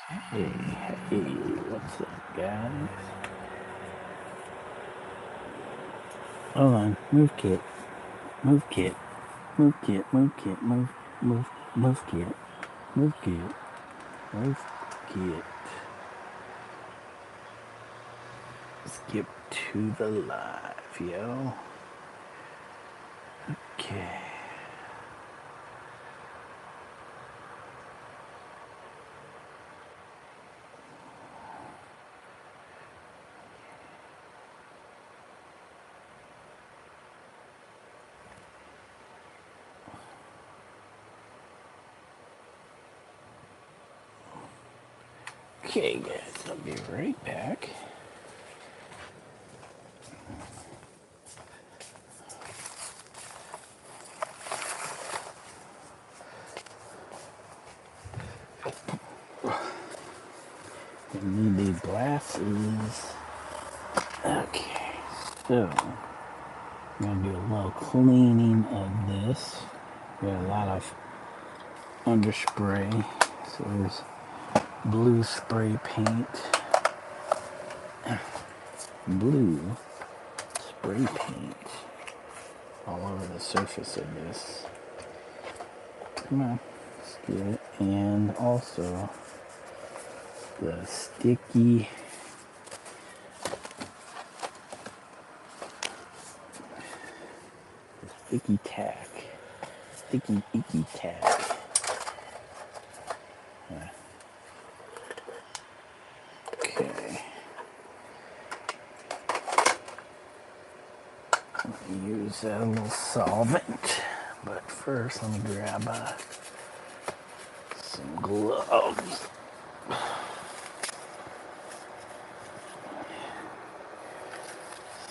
Hey, hey, what's up, guys? Hold on, move kit, move kit, move kit, move kit, move kit, move kit, move kit. Skip to the live, yo. Okay. Okay, guys, I'll be right back. I need these glasses. Okay, so I'm gonna do a little cleaning of this. Got a lot of underspray, so there's blue spray paint. Blue spray paint all over the surface of this. Come on, let's get it. And also the sticky tack. Sticky icky tack. Okay. Use a little solvent, but first let me grab some gloves.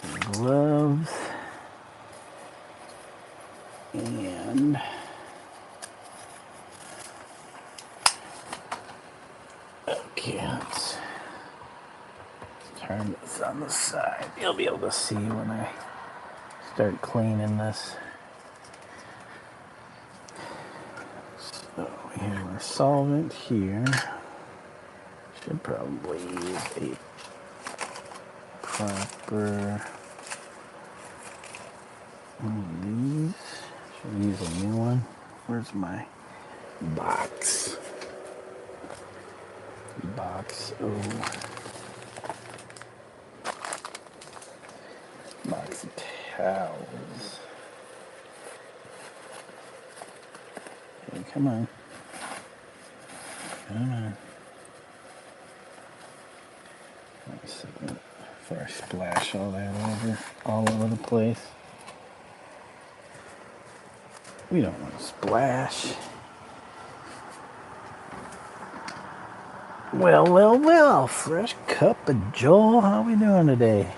Some gloves and okay, let's turn this on the side. You'll be able to see when I start cleaning this. So we have our solvent here. Should probably use a proper one of these. Should use a new one. Where's my box? Box of towels. Okay, come on. Come on. One second before I splash all over the place. We don't want to splash. Well, fresh cup of Joel. How we doing today?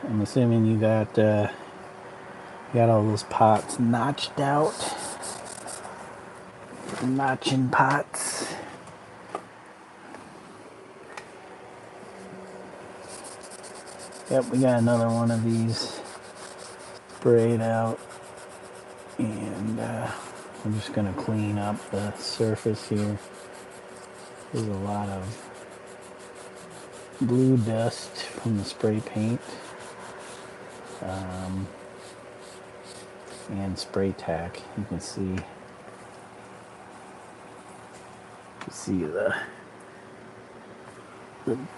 I'm assuming you got all those pots notched out. Notching pots. Yep, we got another one of these sprayed out. And I'm just going to clean up the surface here. There's a lot of blue dust from the spray paint. And spray tack. You can see the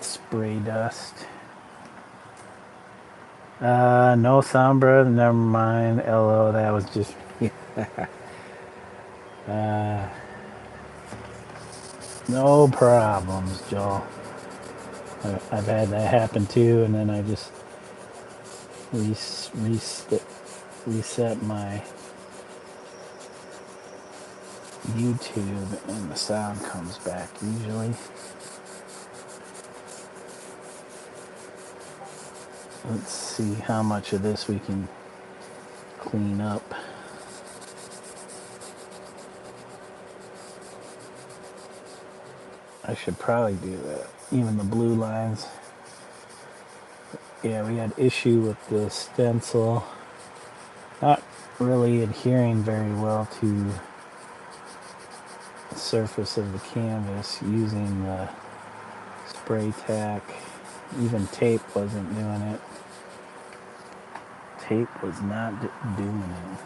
spray dust. No sombra, never mind. LO, that was just no problems, Joel. I've had that happen too, and then I just reset my YouTube and the sound comes back usually. Let's see how much of this we can clean up. I should probably do that. Even the blue lines. Yeah, we had issue with the stencil. Not really adhering very well to surface of the canvas using the spray tack. Even tape wasn't doing it. Tape was not doing it.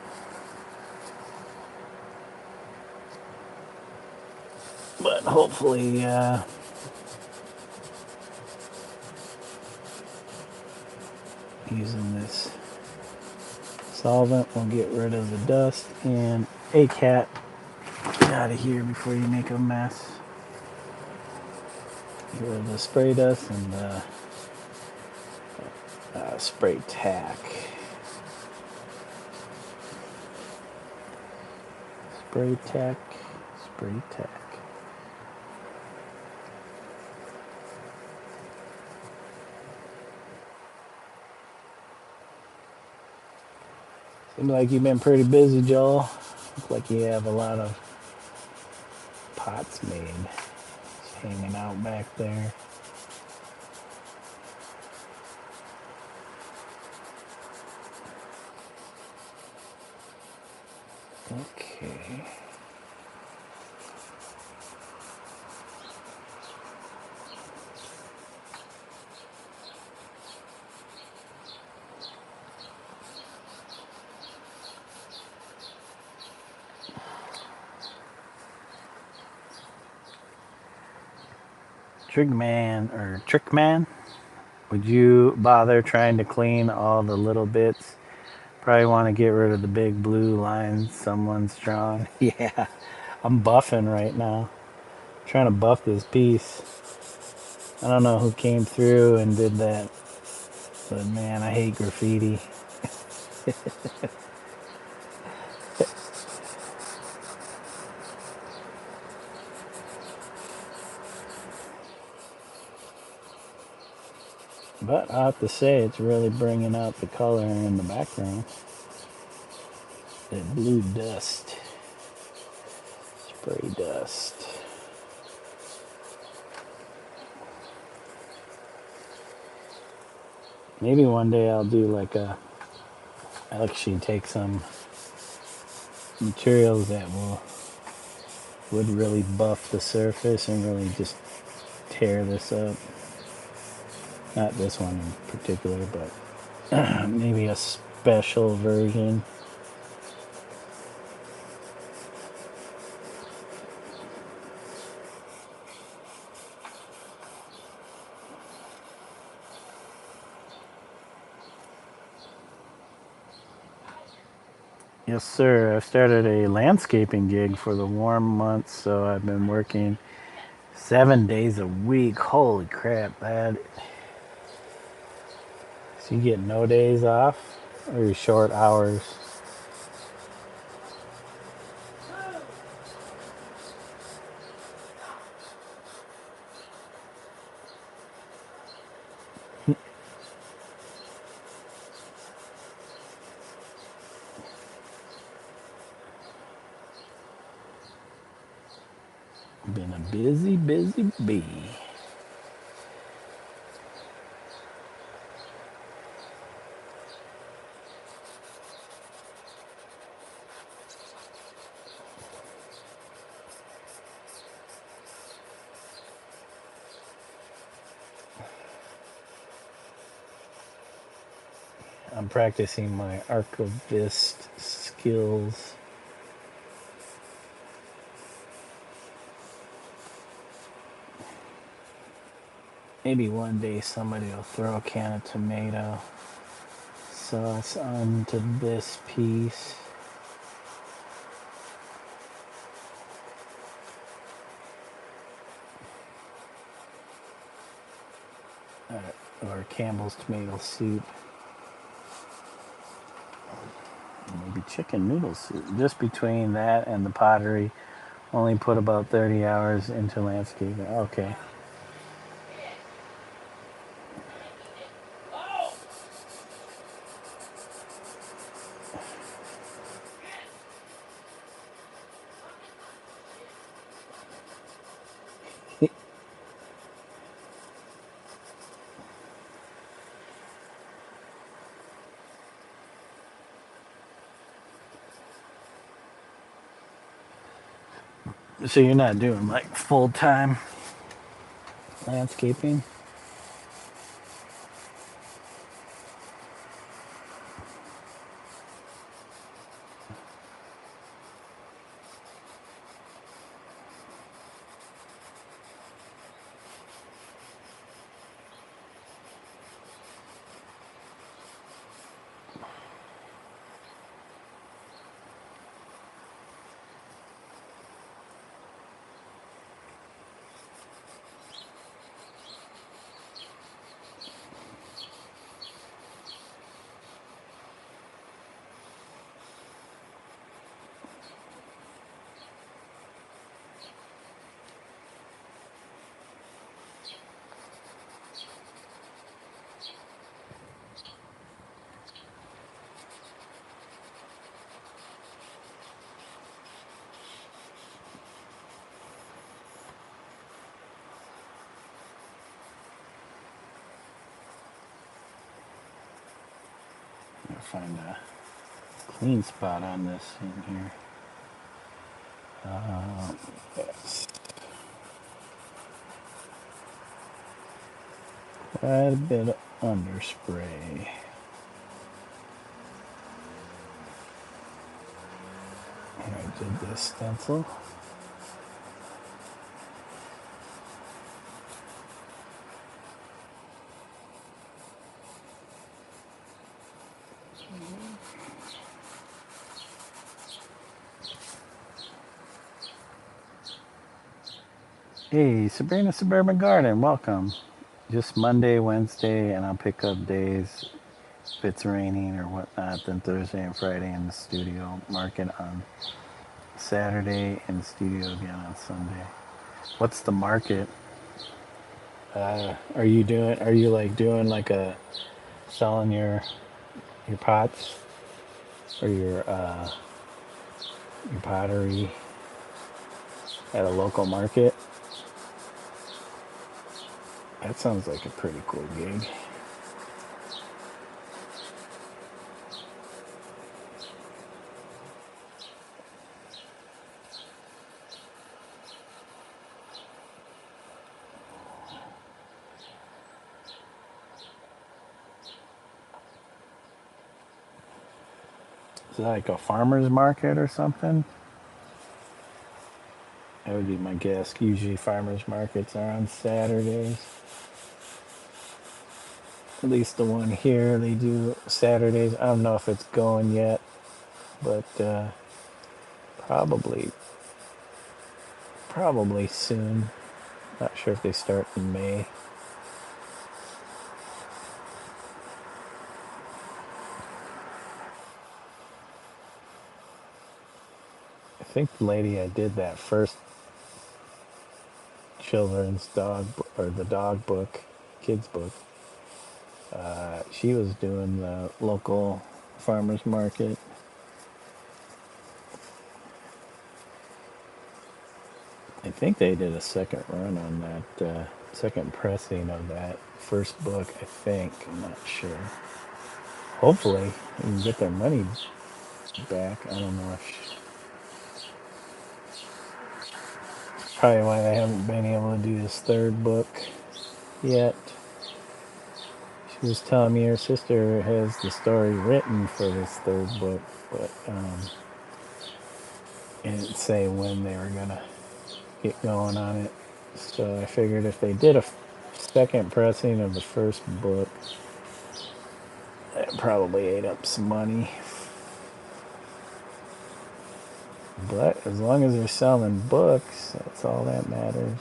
But hopefully, using this solvent will get rid of the dust. And a cat, get out of here before you make a mess. Get rid of the spray dust and the spray tack. Spray tack, spray tack. Seems like you've been pretty busy, Joel. Looks like you have a lot of pots made. Just hanging out back there. Okay. Trickman, would you bother trying to clean all the little bits? Probably want to get rid of the big blue lines someone's drawn. Yeah, I'm buffing right now. Trying to buff this piece. I don't know who came through and did that, but man, I hate graffiti. But I have to say, it's really bringing out the color in the background. That blue dust. Spray dust. Maybe one day I'll do like I'll actually take some materials that would really buff the surface and really just tear this up. Not this one in particular, but maybe a special version. Yes, sir. I've started a landscaping gig for the warm months, so I've been working 7 days a week. Holy crap, that. So you get no days off or short hours? Been a busy, busy bee. I'm practicing my archivist skills. Maybe one day somebody will throw a can of tomato sauce onto this piece. Or Campbell's tomato soup. Maybe chicken noodle soup. Just between that and the pottery, only put about 30 hours into landscaping. Okay. So you're not doing like full-time landscaping? I'll find a clean spot on this in here. Yes. Quite a bit of underspray. I did this stencil. Hey, Sabrina Suburban Garden, welcome. Just Monday, Wednesday, and I'll pick up days if it's raining or whatnot. Then Thursday and Friday in the studio. Market on Saturday and studio again on Sunday. What's the market? Are you doing like a selling your pots or your pottery at a local market? That sounds like a pretty cool gig. Is it like a farmer's market or something? That would be my guess. Usually farmers markets are on Saturdays. At least the one here, they do Saturdays. I don't know if it's going yet, but probably soon. Not sure if they start in May. I think the lady I did that first children's or the dog book, kids book, she was doing the local farmers market. I think they did a second run on that, second pressing of that first book, I think. I'm not sure. Hopefully, they can get their money back. I don't know if probably why they haven't been able to do this third book yet. She was telling me her sister has the story written for this third book, but it didn't say when they were gonna get going on it. So I figured if they did a second pressing of the first book, that probably ate up some money. But as long as they're selling books, that's all that matters.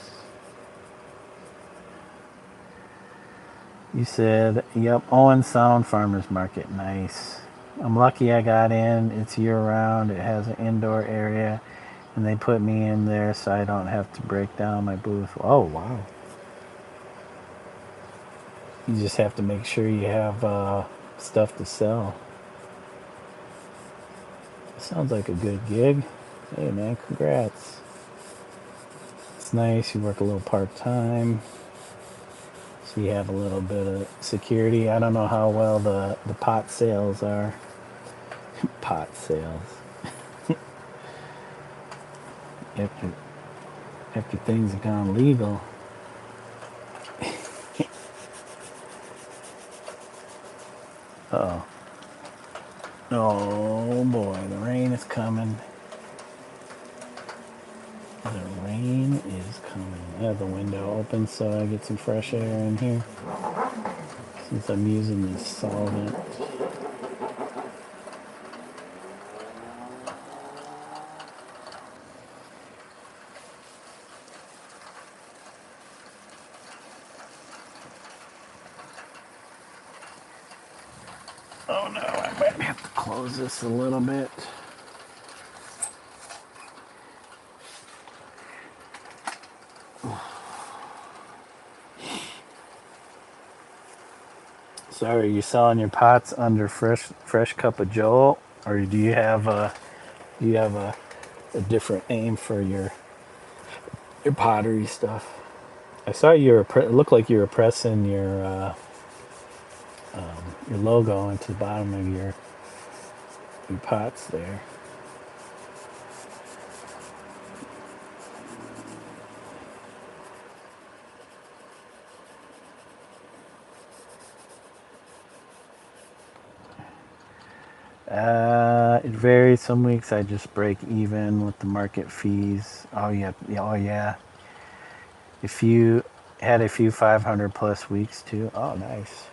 You said, yep, Owen Sound Farmers Market. Nice. I'm lucky I got in. It's year round. It has an indoor area. And they put me in there so I don't have to break down my booth. Oh, wow. You just have to make sure you have stuff to sell. Sounds like a good gig. Hey, man, congrats. It's nice. You work a little part-time. So you have a little bit of security. I don't know how well the pot sales are. Pot sales. after things have gone legal. Uh-oh. Oh boy, the rain is coming. The rain is coming. I have the window open so I get some fresh air in here. Since I'm using this solvent. Oh no, I might have to close this a little bit. So are you selling your pots under fresh cup of Joe, or do you have a different name for your pottery stuff? I saw you were it looked like you were pressing your logo into the bottom of your pots there. It varies. Some weeks I just break even with the market fees. Oh yeah, oh yeah. If you had a few 500 plus weeks too, oh nice.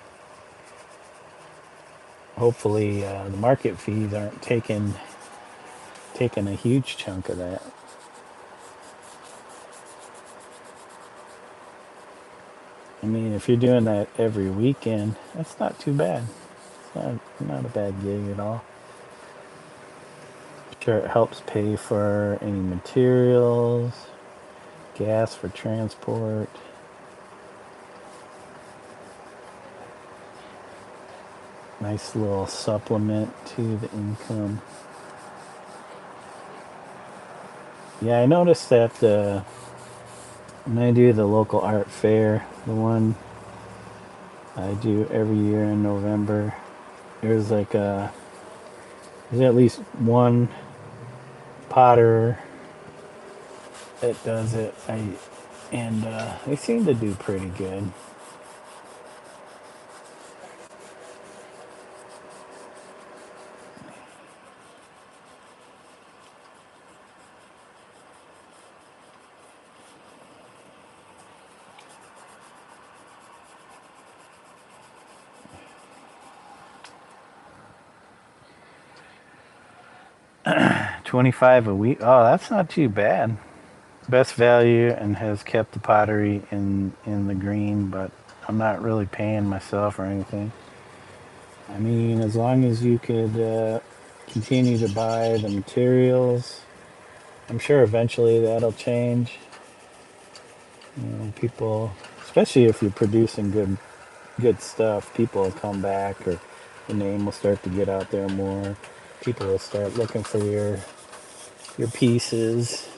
Hopefully the market fees aren't taking a huge chunk of that. I mean, if you're doing that every weekend, that's not too bad. It's not a bad gig at all. Sure, it helps pay for any materials, gas for transport. Nice little supplement to the income. Yeah, I noticed that when I do the local art fair, the one I do every year in November, there's like there's at least one potter that does it. And they seem to do pretty good. $25 a week. Oh, that's not too bad. Best value and has kept the pottery in the green, but I'm not really paying myself or anything. I mean, as long as you could continue to buy the materials, I'm sure eventually that'll change. You know, people, especially if you're producing good stuff, people will come back, or the name will start to get out there more. People will start looking for your pieces.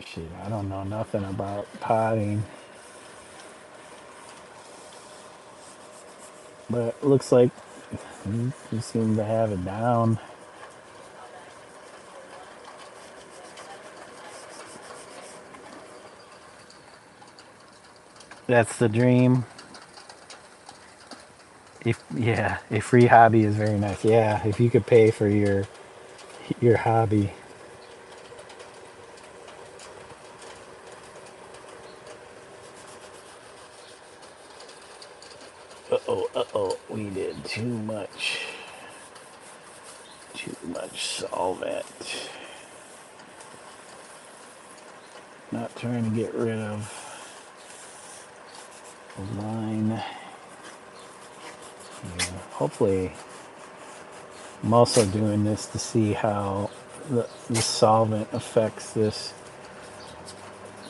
Shit, I don't know nothing about potting, but it looks like you seem to have it down. That's the dream. If yeah, a free hobby is very nice. Yeah, if you could pay for your hobby. Uh oh, we did too much solvent. Not trying to get rid of the line. Yeah, hopefully, I'm also doing this to see how the solvent affects these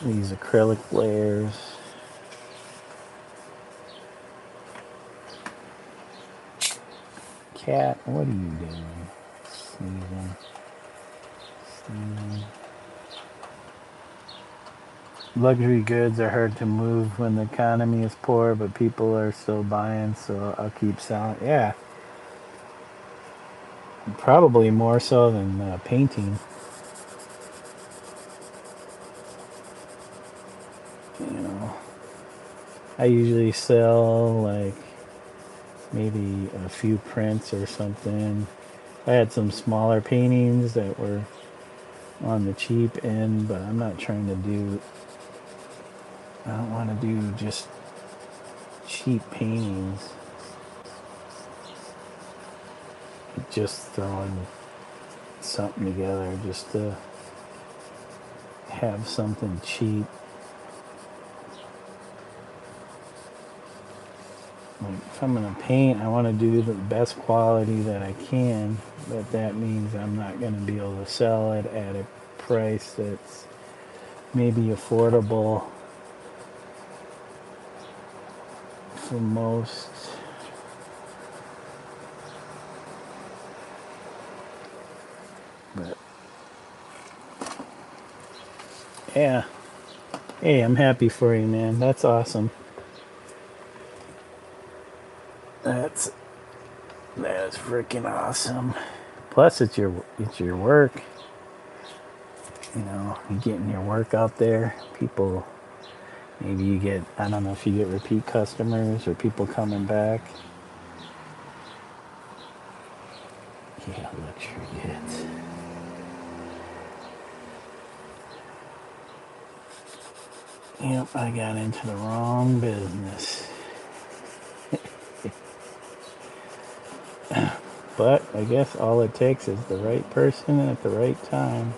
acrylic layers. Cat, what are you doing? Sneezing. luxury goods are hard to move when the economy is poor, but people are still buying, so I'll keep selling. Yeah, probably more so than painting. You know, I usually sell like maybe a few prints or something. I had some smaller paintings that were on the cheap end, but I'm not trying to do. I don't want to do just cheap paintings. Just throwing something together just to have something cheap. Like if I'm gonna paint, I want to do the best quality that I can, but that means I'm not gonna be able to sell it at a price that's maybe affordable for most. But yeah, hey, I'm happy for you, man. That's awesome. That's that's freaking awesome. Plus, it's your work. You know, you're getting your work out there. People, maybe you get, I don't know if you get repeat customers or people coming back. Yeah, luxury goods. Yep, I got into the wrong business. But I guess all it takes is the right person at the right time.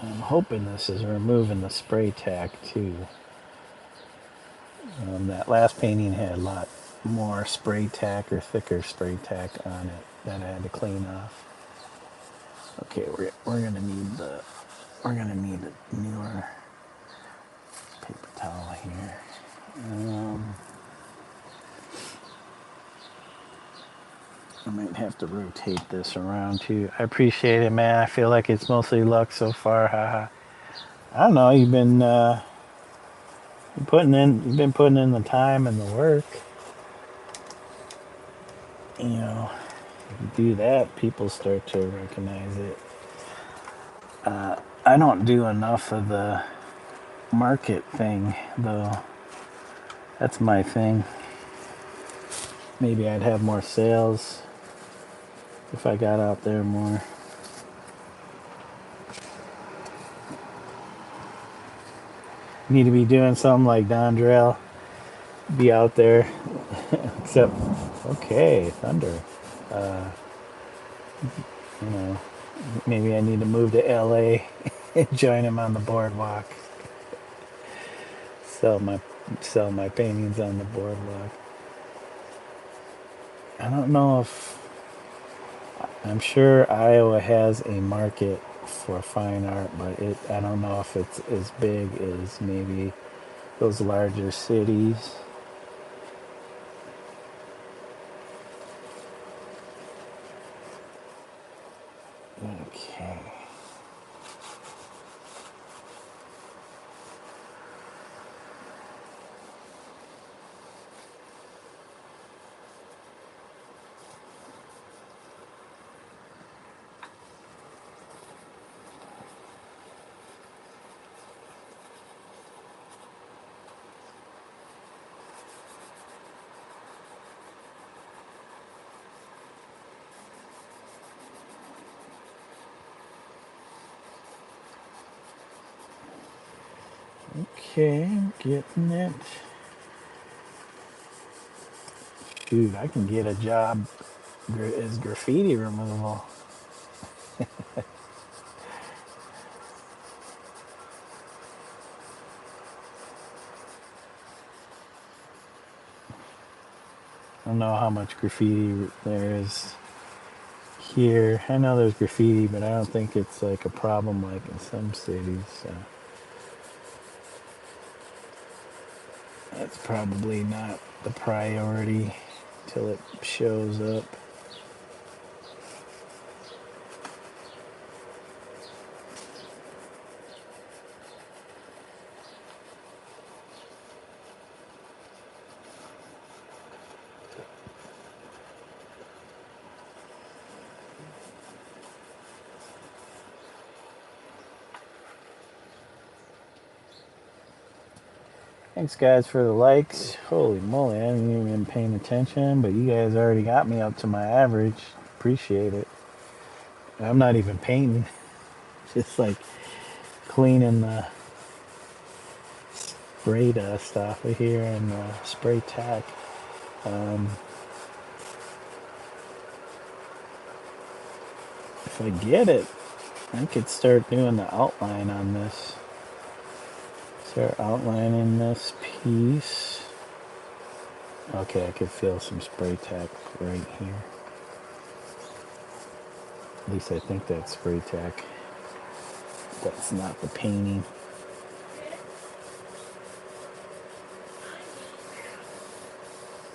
I'm hoping this is removing the spray tack too. That last painting had a lot more spray tack or thicker spray tack on it that I had to clean off. Okay, we're gonna need a newer paper towel here. I might have to rotate this around too. I appreciate it, man. I feel like it's mostly luck so far. Haha. I don't know. You've been putting in the time and the work. You know, if you do that, people start to recognize it. I don't do enough of the market thing, though. That's my thing. Maybe I'd have more sales if I got out there more. Need to be doing something like Don Drell. Be out there. Except, okay, Thunder. You know, maybe I need to move to LA and join him on the boardwalk. Sell my sell my paintings on the boardwalk. I don't know if I'm sure Iowa has a market for fine art, but I don't know if it's as big as maybe those larger cities. Okay. Okay, I'm getting it. Dude, I can get a job as graffiti removal. I don't know how much graffiti there is here. I know there's graffiti, but I don't think it's like a problem like in some cities. So That's probably not the priority till it shows up. Thanks guys for the likes. Holy moly, I haven't even been paying attention, but you guys already got me up to my average. Appreciate it. I'm not even painting, just like cleaning the spray dust off of here and spray tack. If I get it, I could start doing the outline on this. Start outlining this piece. Okay, I could feel some spray tack right here. At least I think that's spray tack. That's not the painting.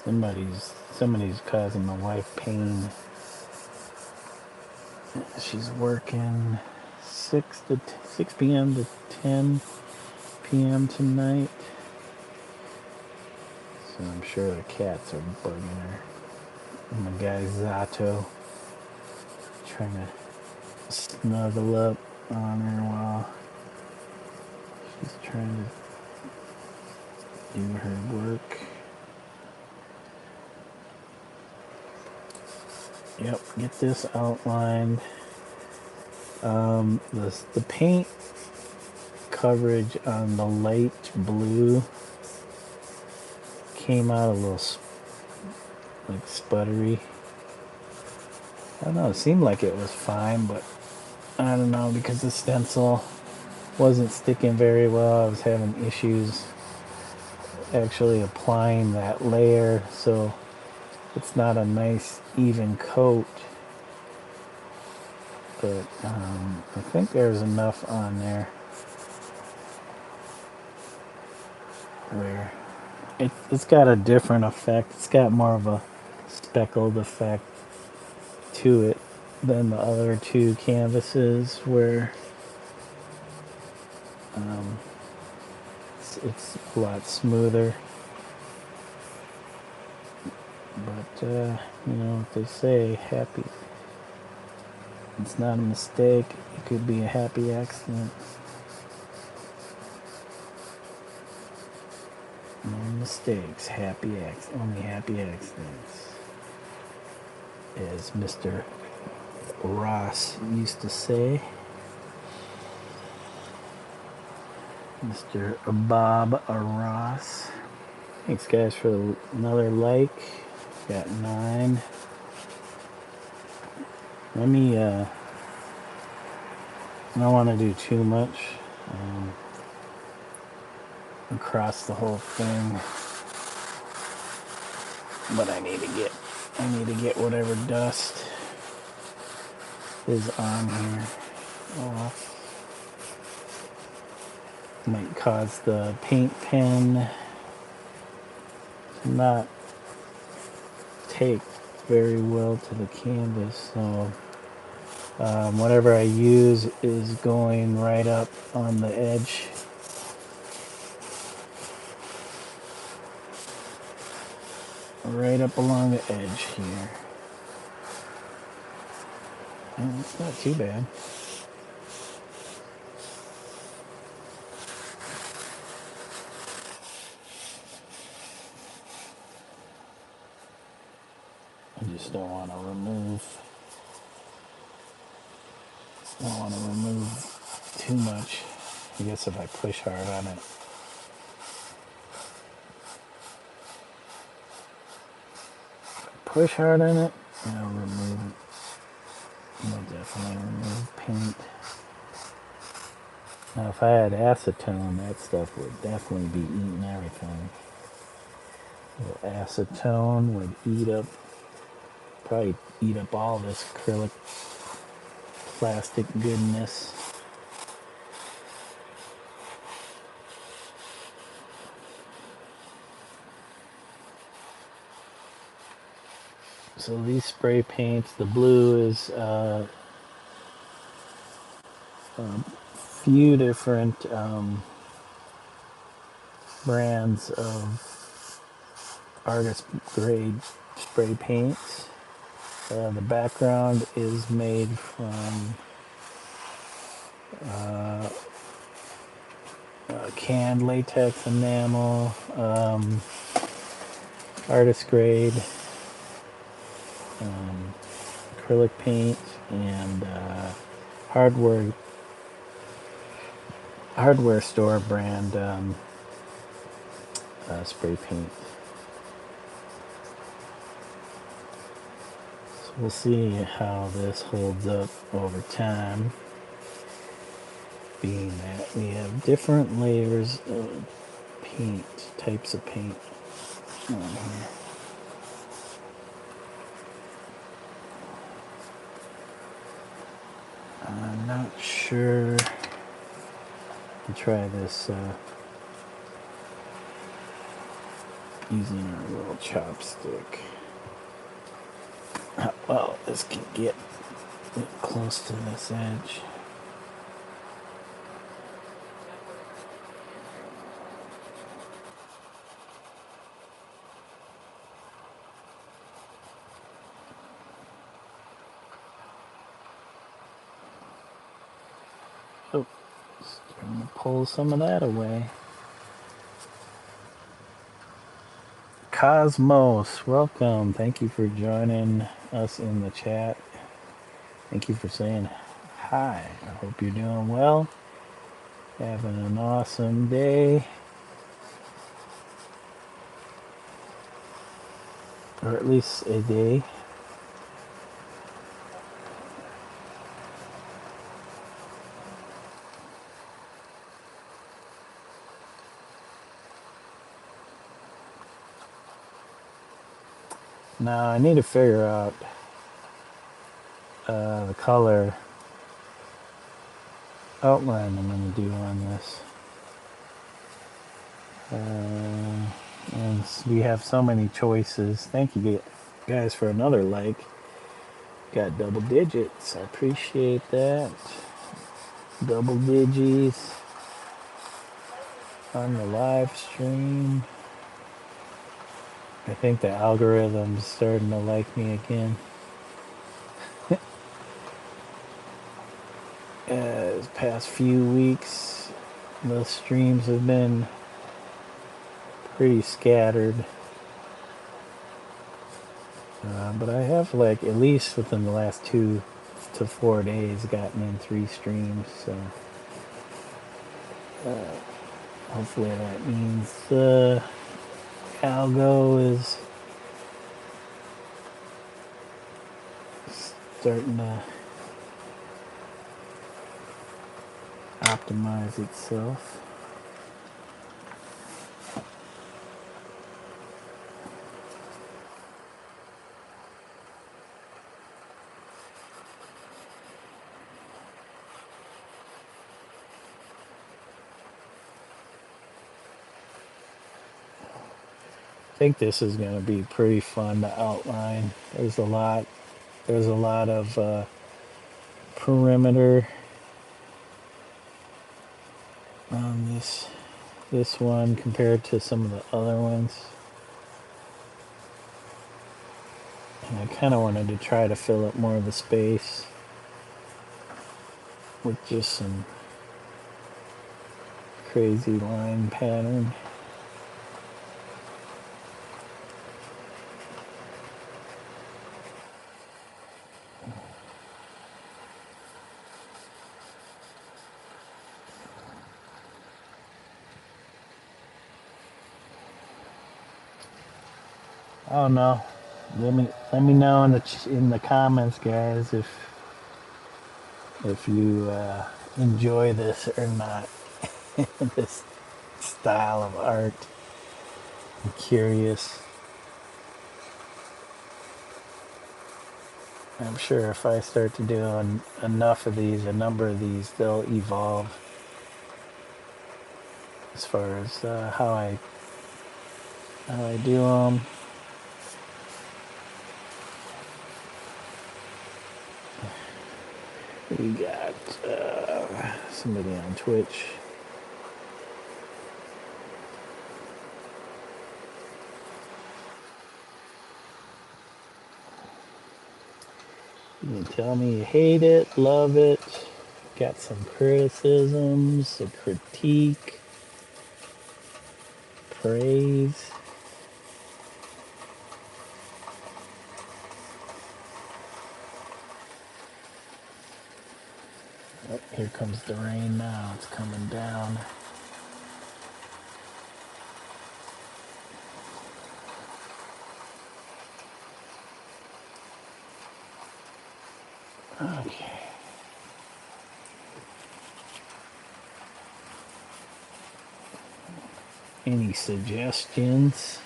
Somebody's causing my wife pain. She's working 6 p.m. to 10 p.m. tonight. So I'm sure the cats are bugging her. And my guy Zato trying to snuggle up on her while she's trying to do her work. Yep, get this outlined. The paint coverage on the light blue came out a little like sputtery. I don't know, it seemed like it was fine, but I don't know, because the stencil wasn't sticking very well. I was having issues actually applying that layer, so it's not a nice even coat. But I think there's enough on there where it's got a different effect. It's got more of a speckled effect to it than the other two canvases, where it's a lot smoother. But you know what they say, happy, it's not a mistake, it could be a happy accident. No mistakes, only happy accidents, as Mr. Ross used to say. Mr. Bob Ross. Thanks guys for another like. Got 9. Let me I don't want to do too much across the whole thing, but I need to get whatever dust is on here off. Might cause the paint pen to not take very well to the canvas, so whatever I use is going right up on the edge. Right up along the edge here. And it's not too bad. I just don't want to remove too much. I guess if I push hard on it. Push hard on it, and I'll remove it. I'll definitely remove paint. Now if I had acetone, that stuff would definitely be eating everything. So acetone would probably eat up all this acrylic plastic goodness. So these spray paints, the blue is a few different brands of artist grade spray paints. The background is made from canned latex enamel, artist grade acrylic paint, and hardware store brand spray paint. So we'll see how this holds up over time, being that we have different layers of paint, types of paint on here. I'm not sure. I'll try this using our little chopstick. Well, this can get close to this edge. Oh, starting to pull some of that away. Cosmos, welcome. Thank you for joining us in the chat. Thank you for saying hi. I hope you're doing well. Having an awesome day. Or at least a day. Now I need to figure out the color outline I'm going to do on this. And we have so many choices. Thank you guys for another like. Got double digits. I appreciate that. Double digits on the live stream. I think the algorithm's starting to like me again. This past few weeks, the streams have been pretty scattered. But I have, like, at least within the last 2 to 4 days gotten in 3 streams, so hopefully that means the algo is starting to optimize itself. I think this is going to be pretty fun to outline. There's a lot of perimeter on this one compared to some of the other ones. And I kind of wanted to try to fill up more of the space with just some crazy line pattern. I don't know. Let me know in the comments, guys, if you enjoy this or not. This style of art. I'm curious. I'm sure if I start to do enough of these, a number of these, they'll evolve as far as how I do them. We got somebody on Twitch. You can tell me you hate it, love it, got some criticisms, a critique, praise. Oh, here comes the rain now. It's coming down. Okay. Any suggestions?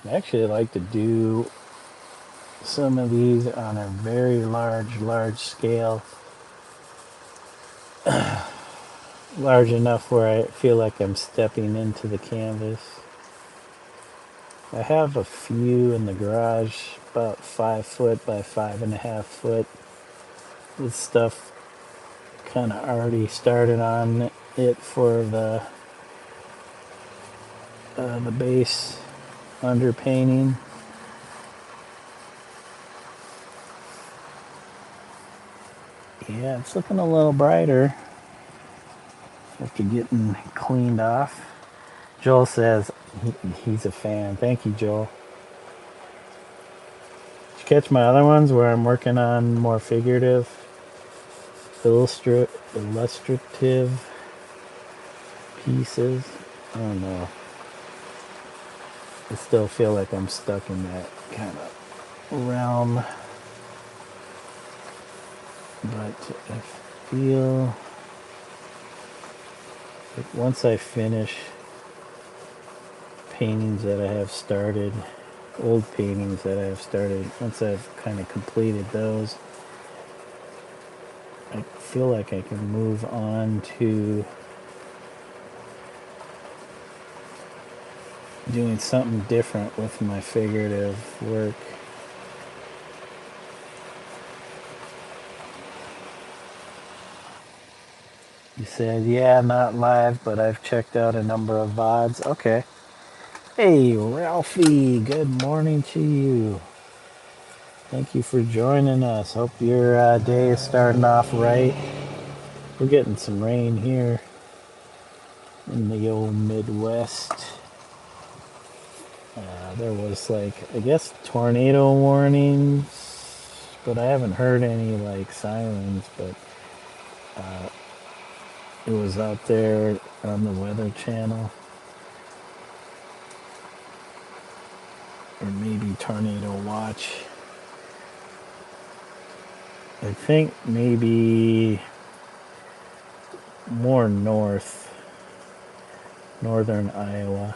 I actually like to do some of these on a very large scale. Large enough where I feel like I'm stepping into the canvas. I have a few in the garage, about 5 foot by 5.5 foot, with stuff kind of already started on it for the base underpainting. Yeah, it's looking a little brighter after getting cleaned off. Joel says he's a fan. Thank you, Joel. Did you catch my other ones where I'm working on more figurative, illustrative pieces? I don't know. I still feel like I'm stuck in that kind of realm. But I feel like once I finish paintings that I have started, old paintings that I have started, once I've kind of completed those, I feel like I can move on to doing something different with my figurative work. You said, yeah, not live, but I've checked out a number of VODs. Okay. Hey, Ralphie, good morning to you. Thank you for joining us. Hope your day is starting off right. We're getting some rain here in the old Midwest. There was like, I guess, tornado warnings, but I haven't heard any like sirens, but it was out there on the Weather Channel. Or maybe Tornado Watch. I think maybe more northern Iowa.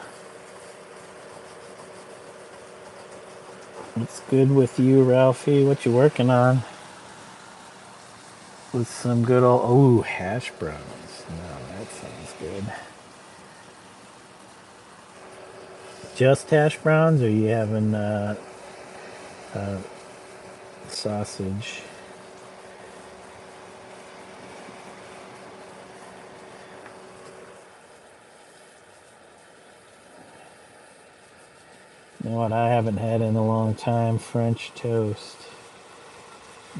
What's good with you, Ralphie? What you working on? With some good old, hash browns. No, that sounds good. Just hash browns, or you having sausage? You know what I haven't had in a long time? French toast.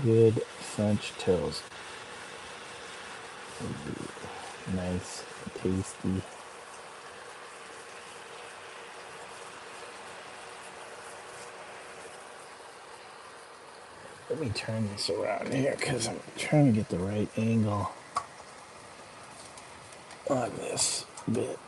Good French toast. Nice, tasty. Let me turn this around here because I'm trying to get the right angle on this bit.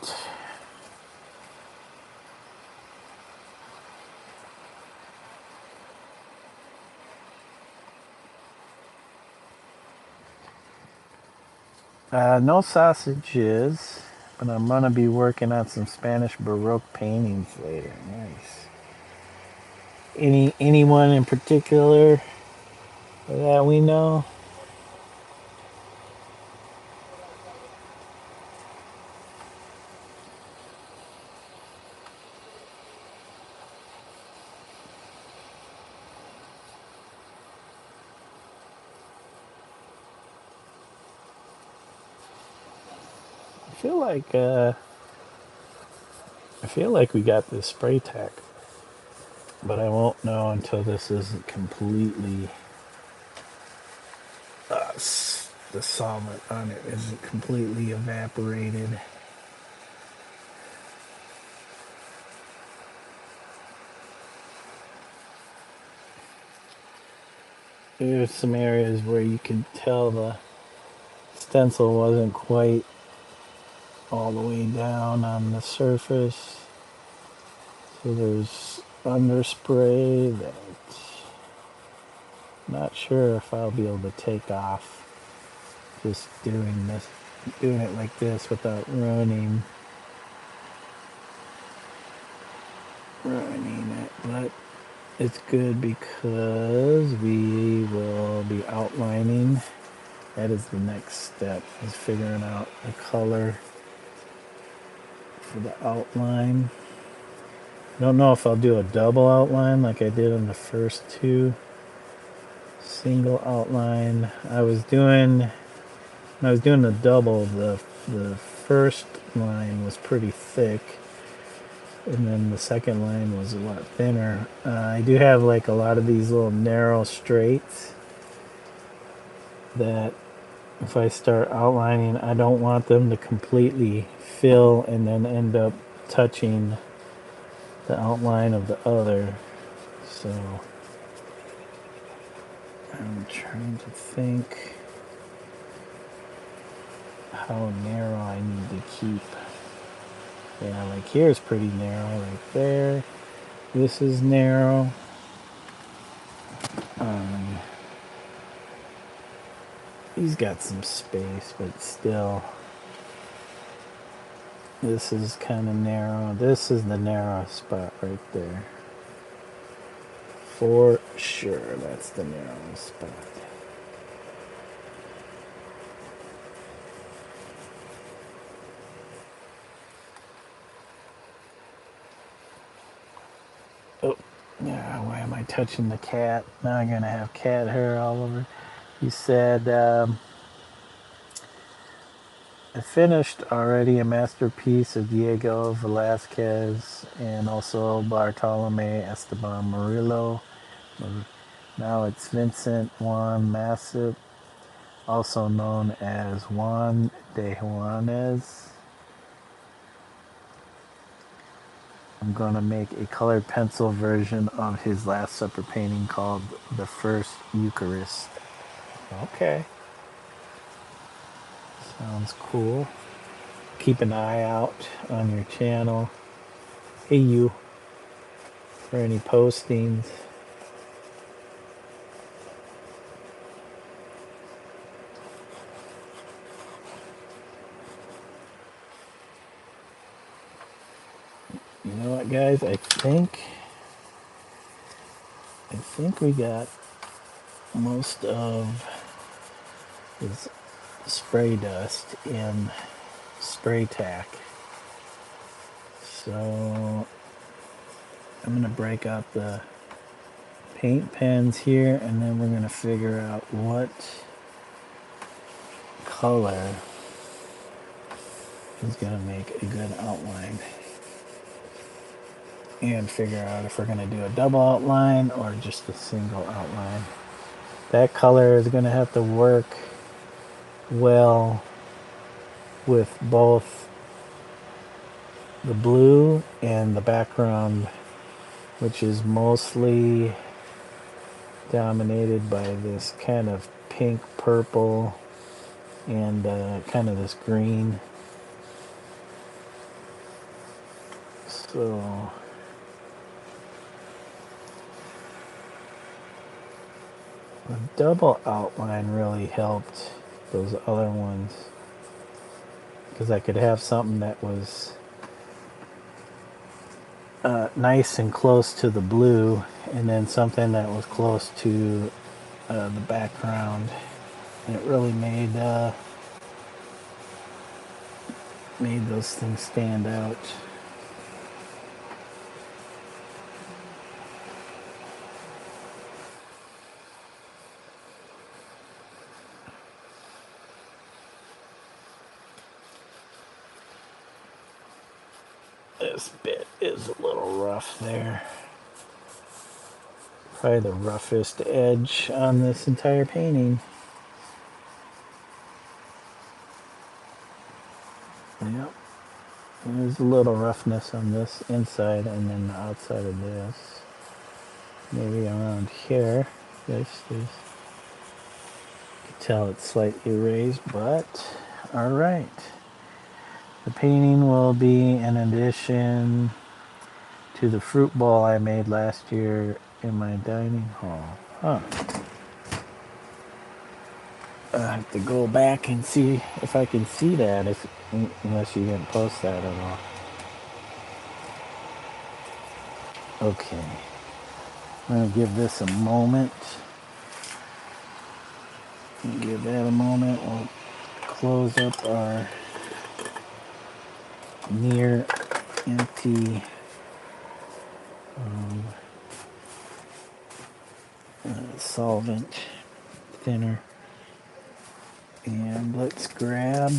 No sausages, but I'm gonna be working on some Spanish Baroque paintings later. Nice. Anyone in particular that we know? I feel like we got this spray tack, but I won't know until this isn't completely the solvent on it isn't completely evaporated. There's some areas where you can tell the stencil wasn't quite all the way down on the surface. So there's underspray that I'm not sure if I'll be able to take off just doing it like this without ruining it, but it's good because we will be outlining. That is the next step, is figuring out the color for the outline. I don't know if I'll do a double outline like I did on the first two. Single outline. When I was doing the double, the first line was pretty thick, and then the second line was a lot thinner. I do have like a lot of these little narrow straights that if I start outlining, I don't want them to completely fill and then end up touching the outline of the other. So I'm trying to think how narrow I need to keep. Yeah, like here's pretty narrow right there. This is narrow. He's got some space, but still. This is kind of narrow. This is the narrow spot right there. For sure, that's the narrow spot. Oh, yeah, why am I touching the cat? Now I'm going to have cat hair all over. He said, I finished already a masterpiece of Diego Velázquez and also Bartolome Esteban Murillo. Now it's Vincent Juan Massip, also known as Juan de Juanes. I'm going to make a colored pencil version of his Last Supper painting called The First Eucharist. Okay. Sounds cool. Keep an eye out on your channel. Hey you, for any postings. You know what, guys? I think we got most of this spray dust in spray tack. So I'm gonna break out the paint pens here, and then we're gonna figure out what color is gonna make a good outline, and figure out if we're gonna do a double outline or just a single outline. That color is gonna have to work well with both the blue and the background, which is mostly dominated by this kind of pink purple and kind of this green. So the double outline really helped those other ones, because I could have something that was nice and close to the blue, and then something that was close to the background. And it really made those things stand out. This bit is a little rough there. Probably the roughest edge on this entire painting. Yep. There's a little roughness on this inside and then the outside of this. Maybe around here. Yes, you can tell it's slightly raised, but alright. The painting will be an addition to the fruit bowl I made last year in my dining hall. Huh. I have to go back and see if I can see that, unless you didn't post that at all. Okay. I'm going to give this a moment. Give that a moment. We'll close up our near empty solvent thinner. And let's grab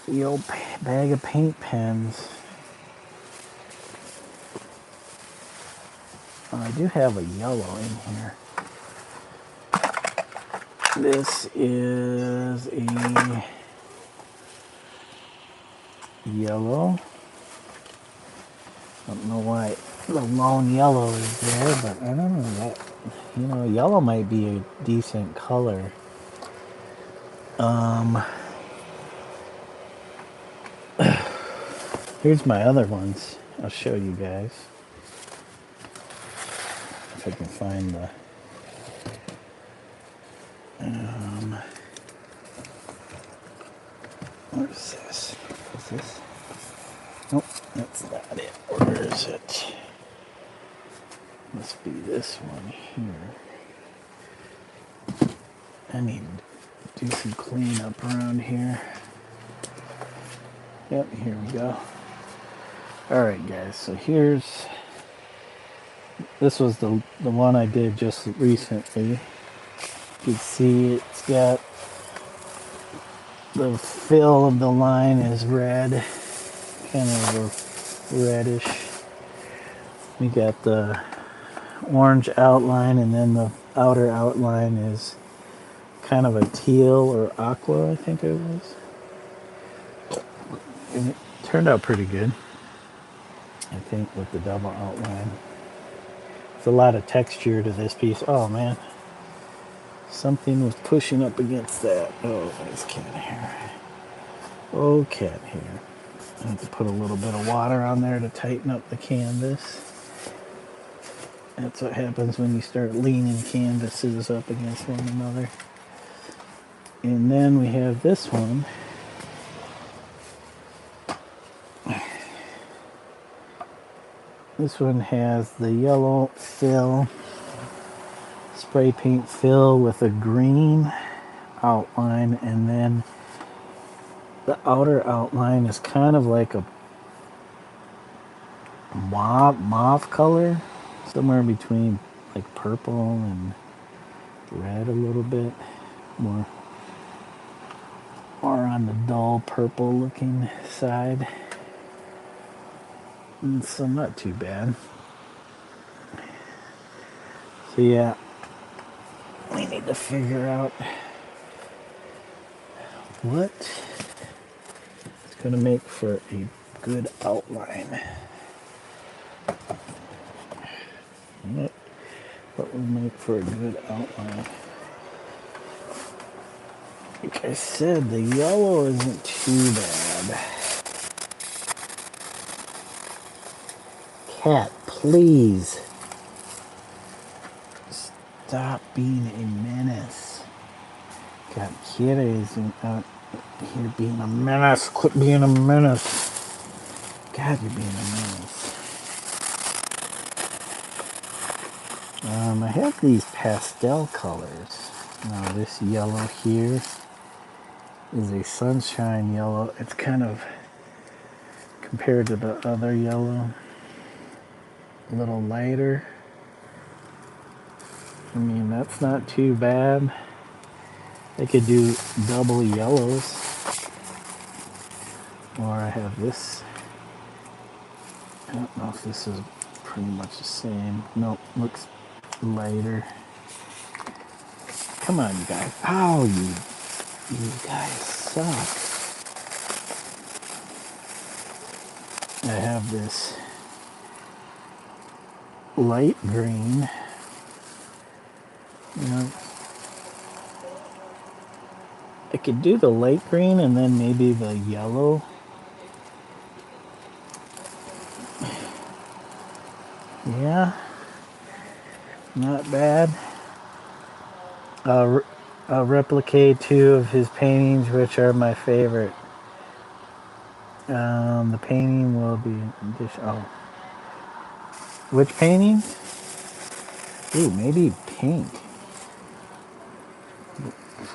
the old bag of paint pens. Oh, I do have a yellow in here. This is a yellow. I don't know why the lone yellow is there, but I don't know that. You know, yellow might be a decent color. Here's my other ones. I'll show you guys. If I can find the... what is this? Is this? Nope, that's not it. Where is it? Must be this one here. I need to do some cleanup around here. Yep, here we go. Alright guys, so this was the one I did just recently. You can see it's got the fill of the line is red, kind of a reddish. We got the orange outline, and then the outer outline is kind of a teal or aqua, I think it was. And it turned out pretty good, I think, with the double outline. It's a lot of texture to this piece. Oh man, something was pushing up against that. Oh, there's cat hair. Oh, cat hair. I have to put a little bit of water on there to tighten up the canvas. That's what happens when you start leaning canvases up against one another. And then we have this one. This one has the yellow fill, spray paint fill with a green outline, and then the outer outline is kind of like a mauve color, somewhere between like purple and red a little bit, more on the dull purple looking side. So not too bad. So yeah, we need to figure out what is going to make for a good outline. What will make for a good outline? Like I said, the yellow isn't too bad. Cat, please stop being a menace. Got kitties out here being a menace. Quit being a menace. God, you're being a menace. I have these pastel colors. Now this yellow here is a sunshine yellow. It's kind of, compared to the other yellow, a little lighter. I mean, that's not too bad. I could do double yellows. Or I have this I don't know if this is pretty much the same. Nope, looks lighter. Come on, you guys. Oh, you guys suck. I have this light green. You know, I could do the light green and then maybe the yellow. Yeah, not bad. I'll replicate 2 of his paintings, which are my favorite. The painting will be... Oh. Which painting? Ooh, maybe pink.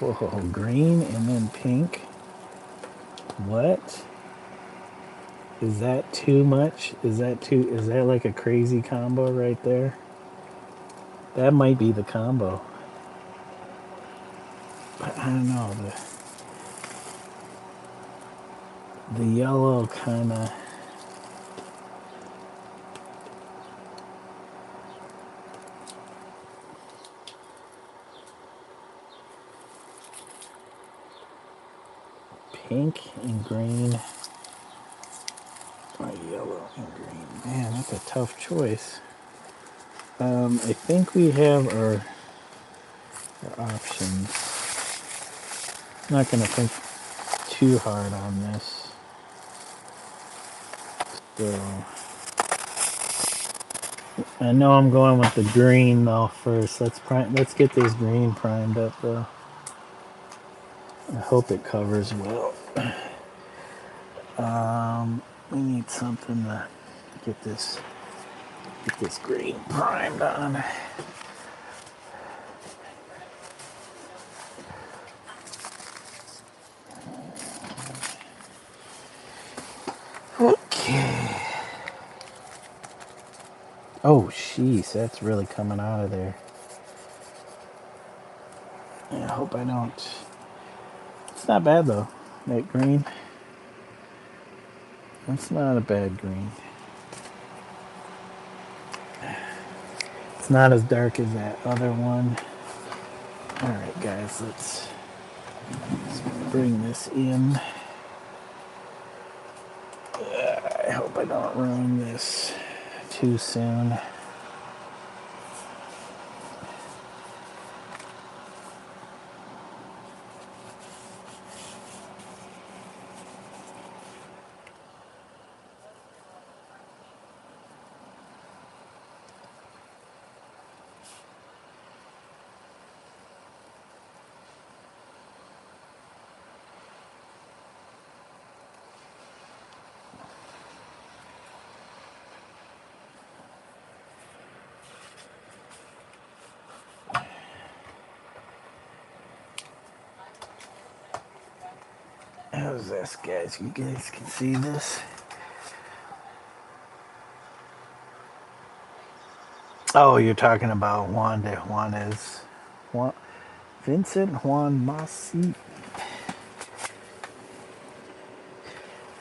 Whoa, green and then pink. What? Is that too much? Is that like a crazy combo right there? That might be the combo. But I don't know. The yellow kind of... Pink and green. Or yellow and green. Man, that's a tough choice. I think we have our options. I'm not going to think too hard on this. So, I know I'm going with the green though first. Let's get this green primed up though. I hope it covers well. We need something to get this green primed on. Okay. Oh, jeez, that's really coming out of there. I hope I don't. It's not bad though. That green. That's not a bad green. It's not as dark as that other one. Alright guys, let's bring this in. I hope I don't ruin this too soon. How's this, guys? You guys can see this? Oh, you're talking about Vincent Juan Masi.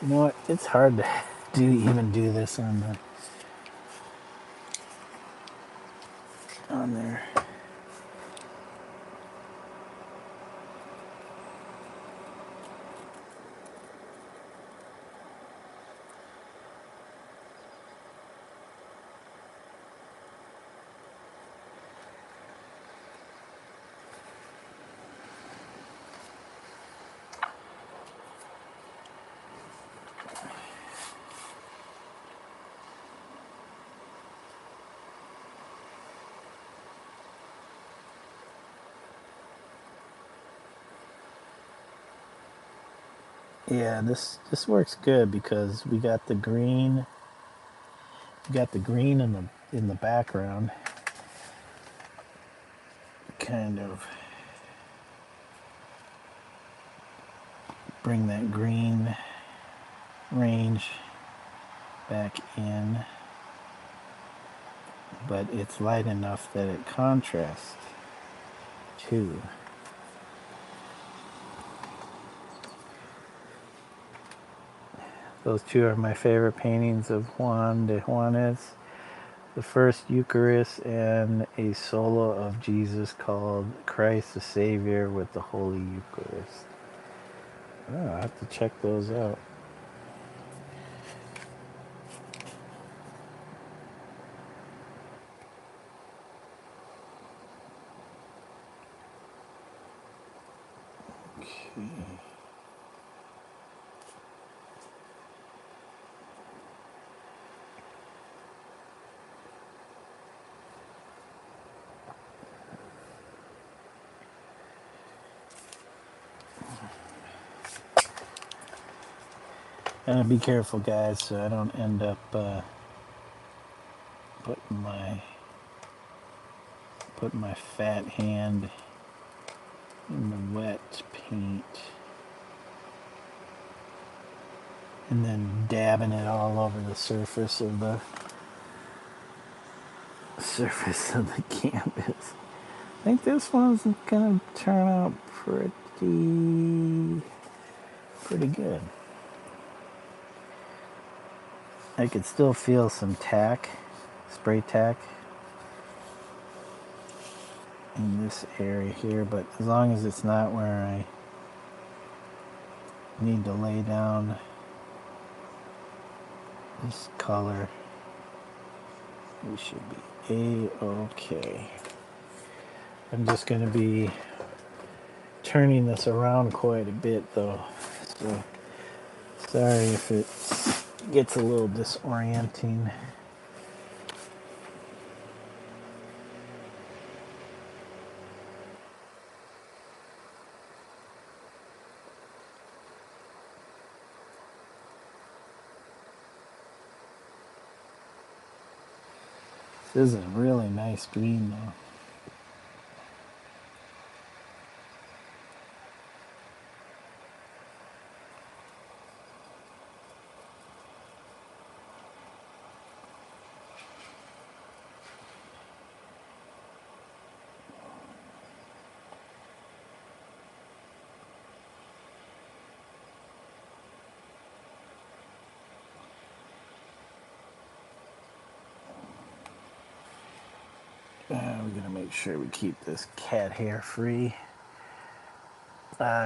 You know what? It's hard to even do this on there. Yeah, this works good because we got the green. We got the green in the background. Kind of bring that green range back in, but it's light enough that it contrasts too. Those two are my favorite paintings of Juan de Juanes. The first Eucharist and a solo of Jesus called Christ the Savior with the Holy Eucharist. Oh, I have to check those out. Okay. And be careful, guys, so I don't end up putting my fat hand in the wet paint and then dabbing it all over the surface of the canvas. I think this one's gonna turn out pretty good. I could still feel some tack, spray tack in this area here, but as long as it's not where I need to lay down this color, we should be A-okay. I'm just going to be turning this around quite a bit though, so sorry if it gets a little disorienting. This is a really nice green though. We're gonna make sure we keep this cat hair free.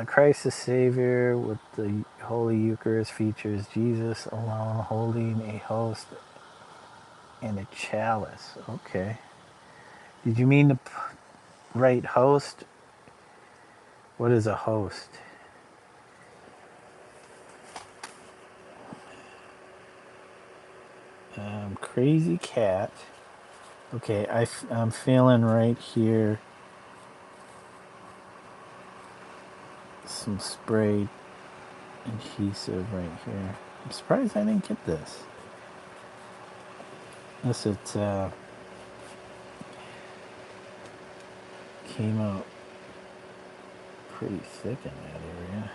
Christ the Savior with the Holy Eucharist features Jesus alone holding a host and a chalice. Okay. Did you mean to write host? What is a host? Crazy cat. Okay, I'm feeling right here some spray adhesive right here. I'm surprised I didn't get this. Unless it came out pretty thick in that area.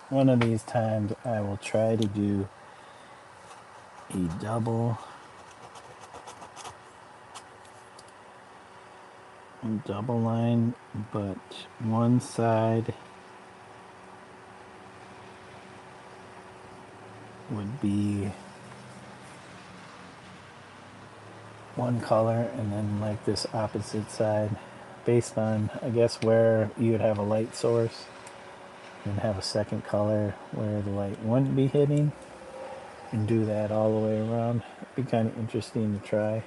One of these times I will try to do a double line, but one side would be one color and then like this opposite side, based on I guess where you would have a light source and have a second color where the light wouldn't be hitting, and do that all the way around. It'd be kind of interesting to try.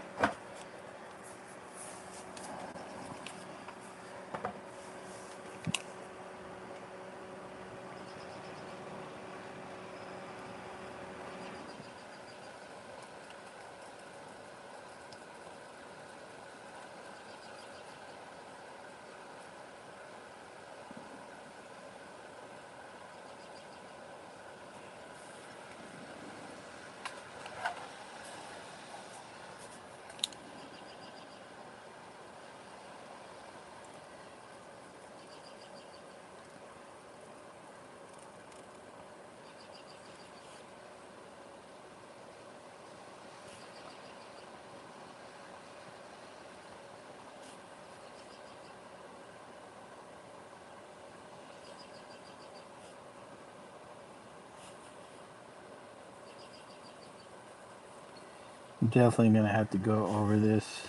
I'm definitely going to have to go over this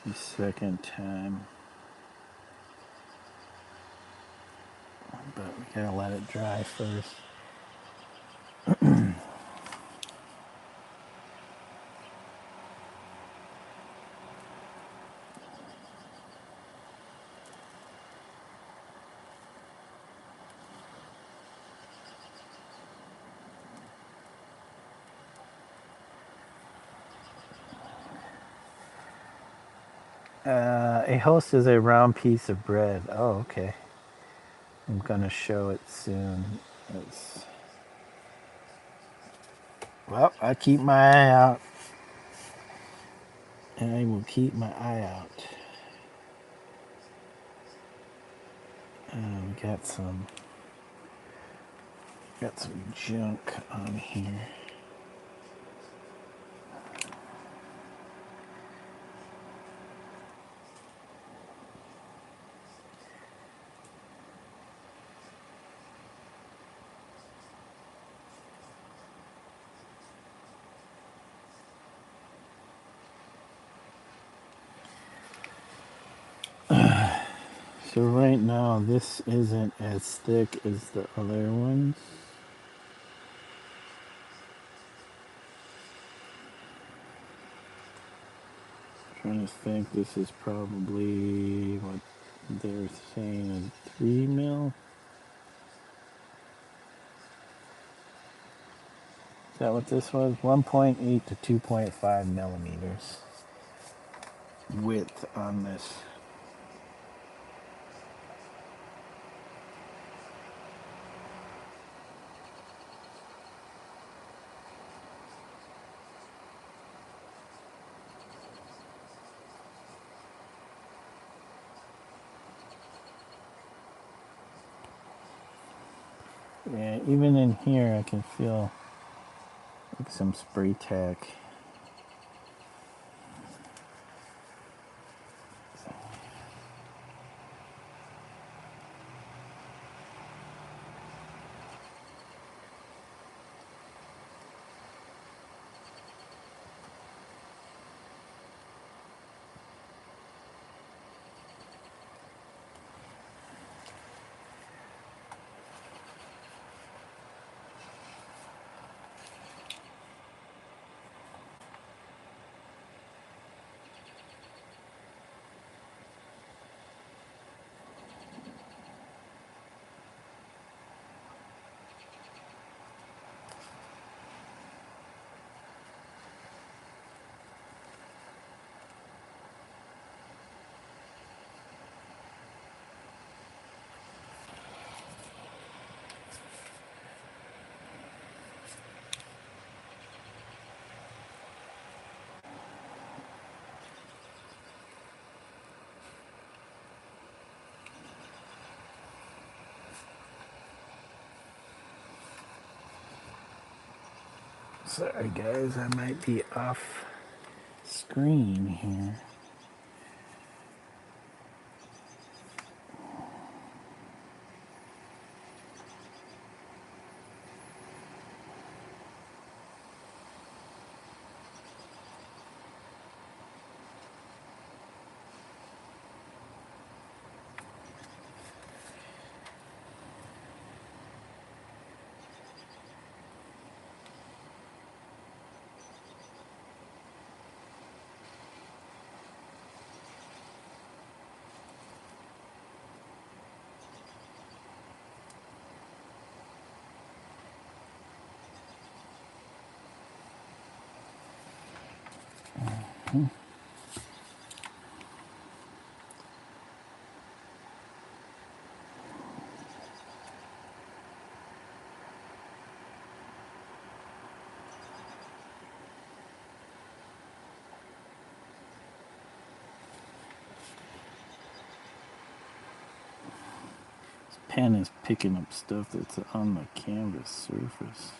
the second time. But we gotta let it dry first. A host is a round piece of bread. Oh, okay. I'm gonna show it soon. Well, I keep my eye out. And I will keep my eye out. We got some junk on here. So right now, this isn't as thick as the other ones. I'm trying to think, this is probably what they're saying is 3 mil. Is that what this was? 1.8 to 2.5 millimeters width on this. Yeah, even in here I can feel like some spray tack. Sorry guys, I might be off screen here. This pen is picking up stuff that's on the canvas surface.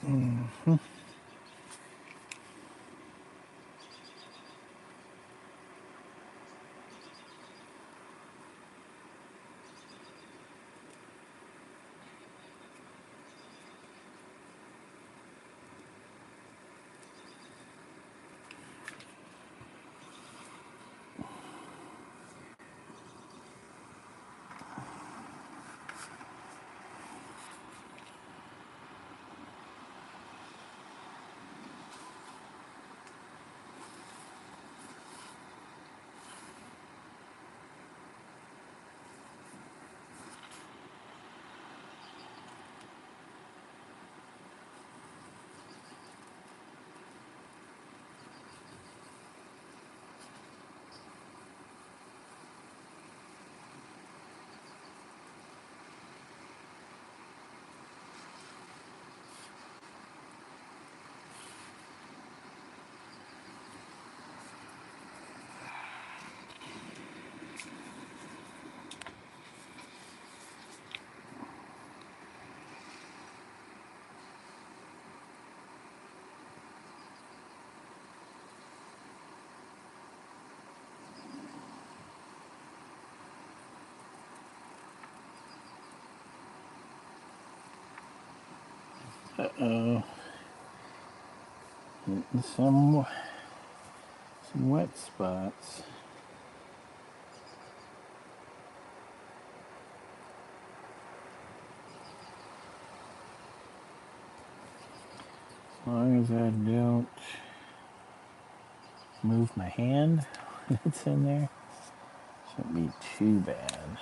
Mm-hmm. Uh-oh. Getting some wet spots. As long as I don't move my hand when it's in there, shouldn't be too bad.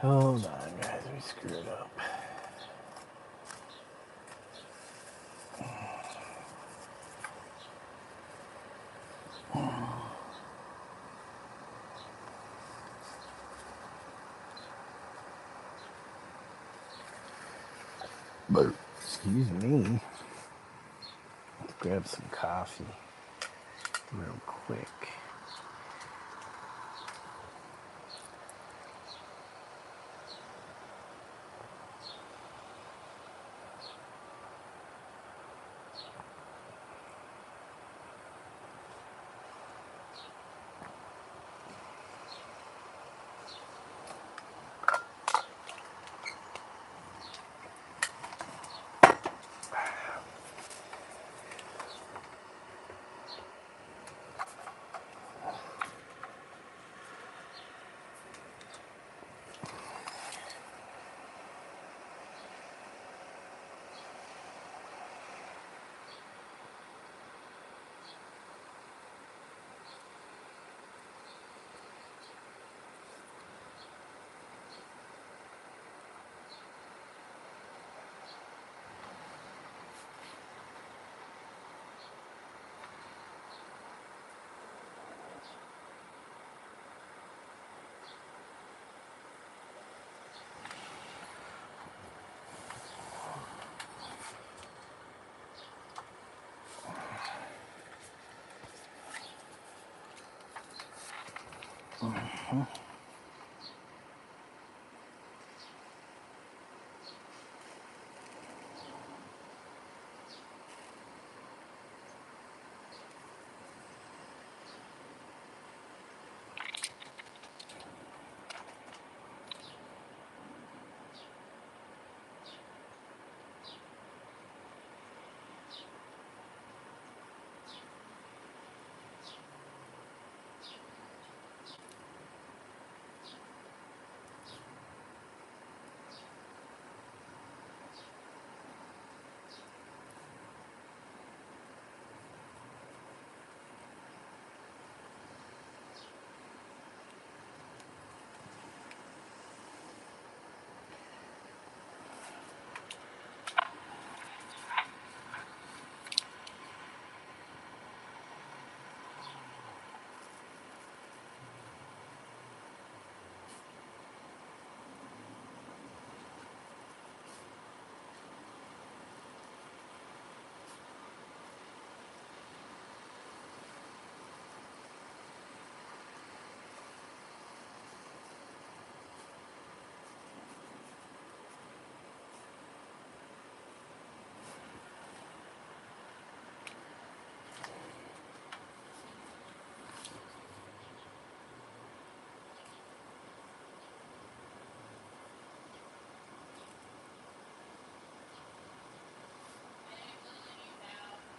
Hold on, guys, we screwed up. But, excuse me. Let's grab some coffee real quick.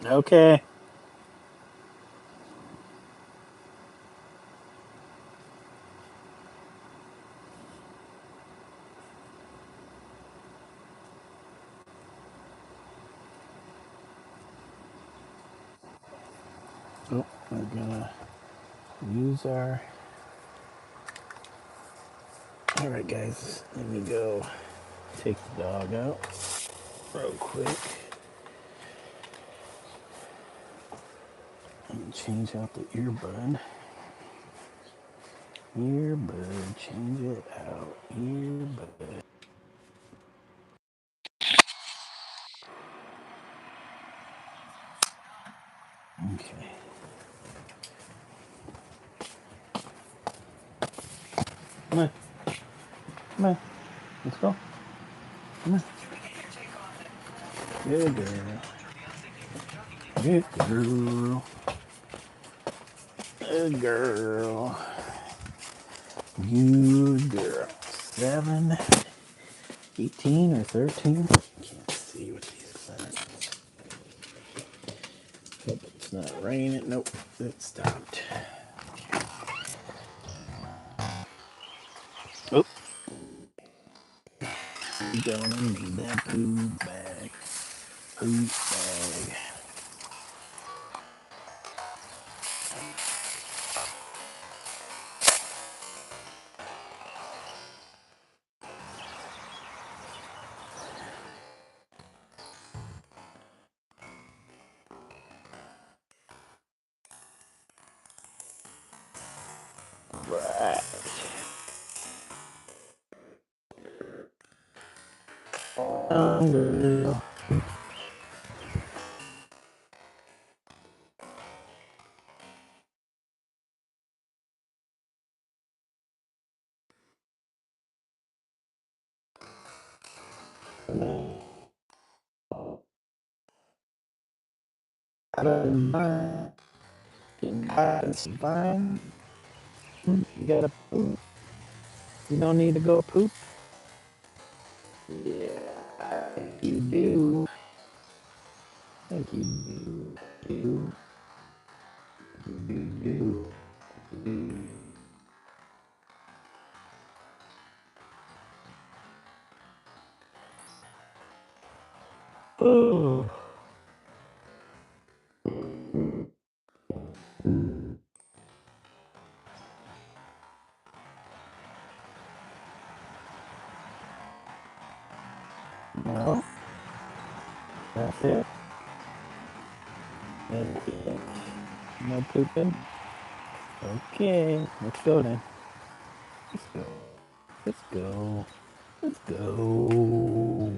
Okay. Oh, we're gonna use our... Alright guys, let me go take the dog out real quick and change out the earbud. Earbud, change it out. Earbud. Okay. Come on. Come on. Let's go. Come on. Good girl. Good girl. Good girl. Good girl. 7, 18 or 13? Can't see with these glasses. Hope it's not raining. Nope, it stopped. Oh, you're gonna need that poop bag. Poop bag. Girl. It's fine. You gotta poop. You don't need to go poop. Yeah, you do. I think you do. You do. Oh. No, that's it. That's it. No pooping. Okay, let's go then. Let's go. Let's go. Let's go.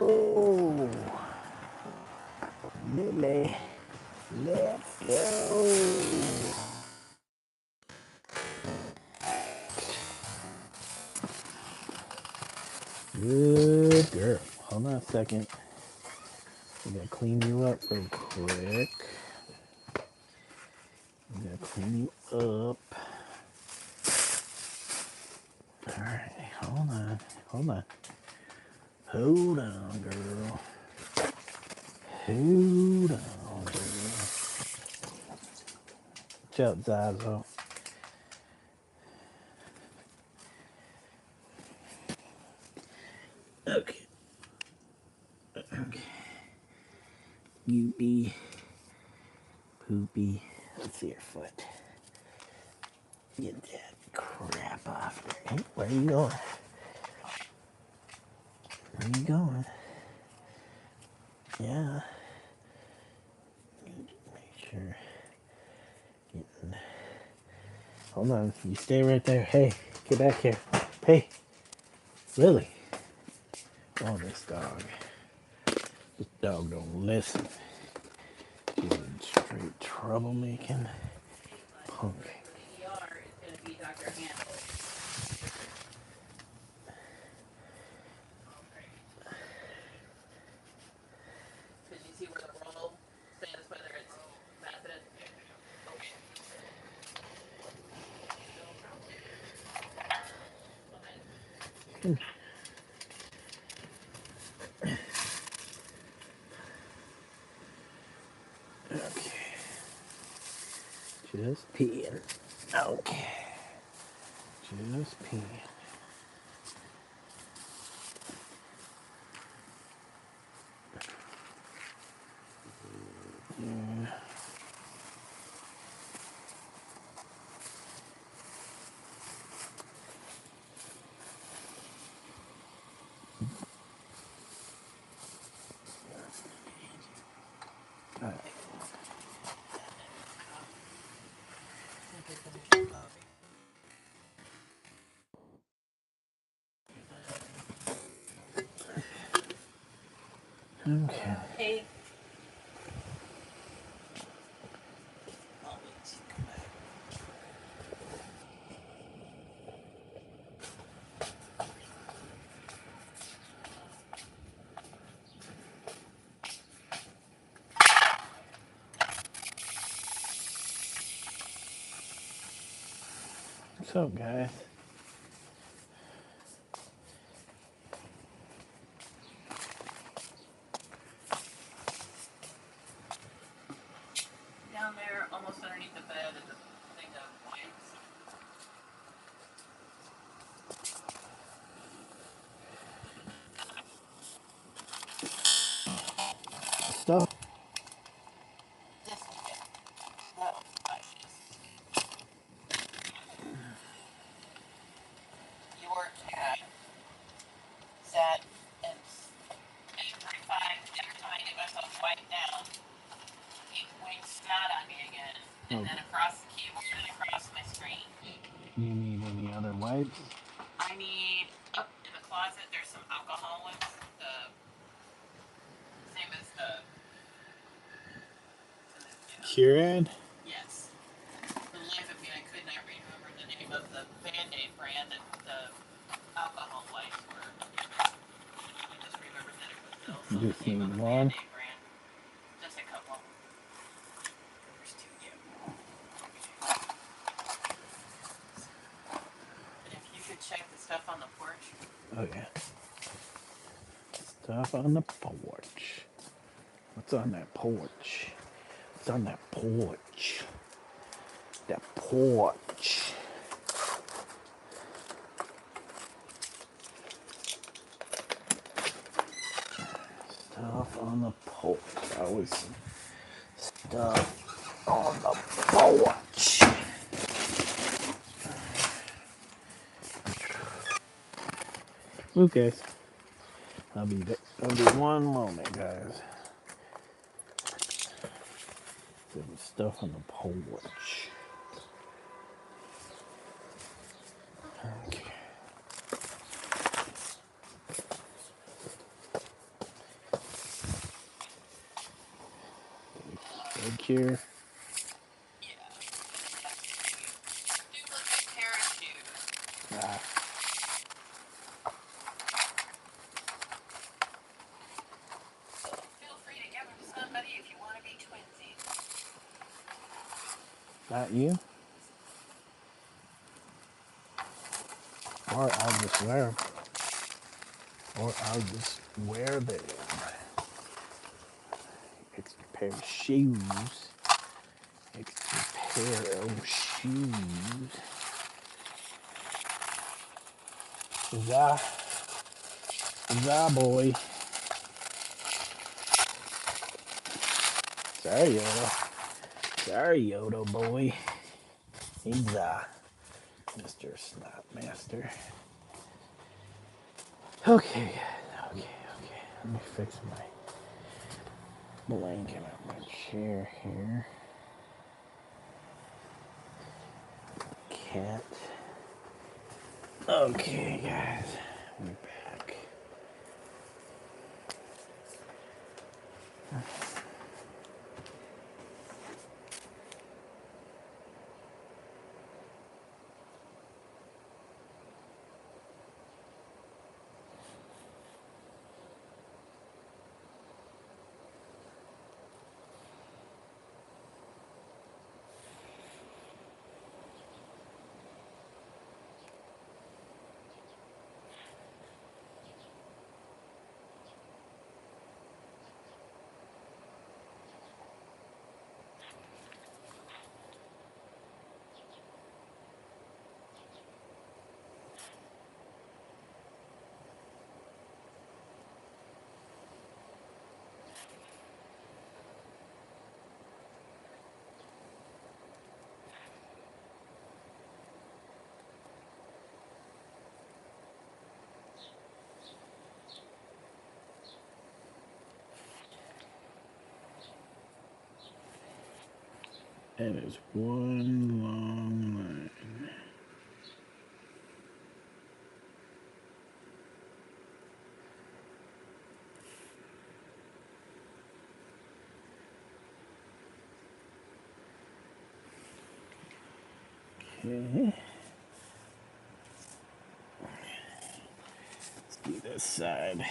Oh, Lily, let's go. Good girl. Hold on a second. I'm gonna clean you up real quick. I'm gonna clean you up. Alright, hold on. Hold on. Hold on, girl. Hold on, girl. Watch out, Zazo. Okay. Okay. You be poopy. Let's see your foot. Get that crap off. Hey, where are you going? Where are you going? Yeah. Make sure. Getting... Hold on. You stay right there. Hey, get back here. Hey, Lily. Oh, this dog. This dog don't listen. She's in straight troublemaking punk. Okay. Just peeing. Okay. Just peeing. Yeah. All right. Okay. Hey. What's up, guys? Down there, almost underneath the bed, is a thing of wipes. Stuff. Your cat sat and 8:45 every time I get myself wiped down, he winked snot on me again, and then across the keyboard and across my screen. Do you need any other wipes? I need, up in the closet, there's some alcohol wipes. The same as the... Curad? Yes. For the life of me, I could not remember the name of the Band-Aid brand that the alcohol wipes were. I just remembered that it was also You the just name need of a one? Band-Aid brand. Just a couple. There's two, yeah. And if you could check the stuff on the porch. Oh yeah. Stuff on the porch. What's on that porch? What's on that porch? That porch. Stuff on the porch. Always stuff on the porch. Okay. I'll be 1 moment, guys. There was stuff on the porch. Okay. Big here. Yeah. Duplicate pair of shoes. Ah, Feel free to give them to somebody if you want to be twinsies. not you. Or I'll just wear them. Or I'll just wear them. Extra pair of shoes. Extra pair of shoes. Za boy. Sorry, Yoda. Sorry, Yoda boy. He's Mr. Snotmaster. Okay. Let me fix my blanket on my chair here. Cat. Okay, guys. We're back. That is one long line. Okay. Let's do this side.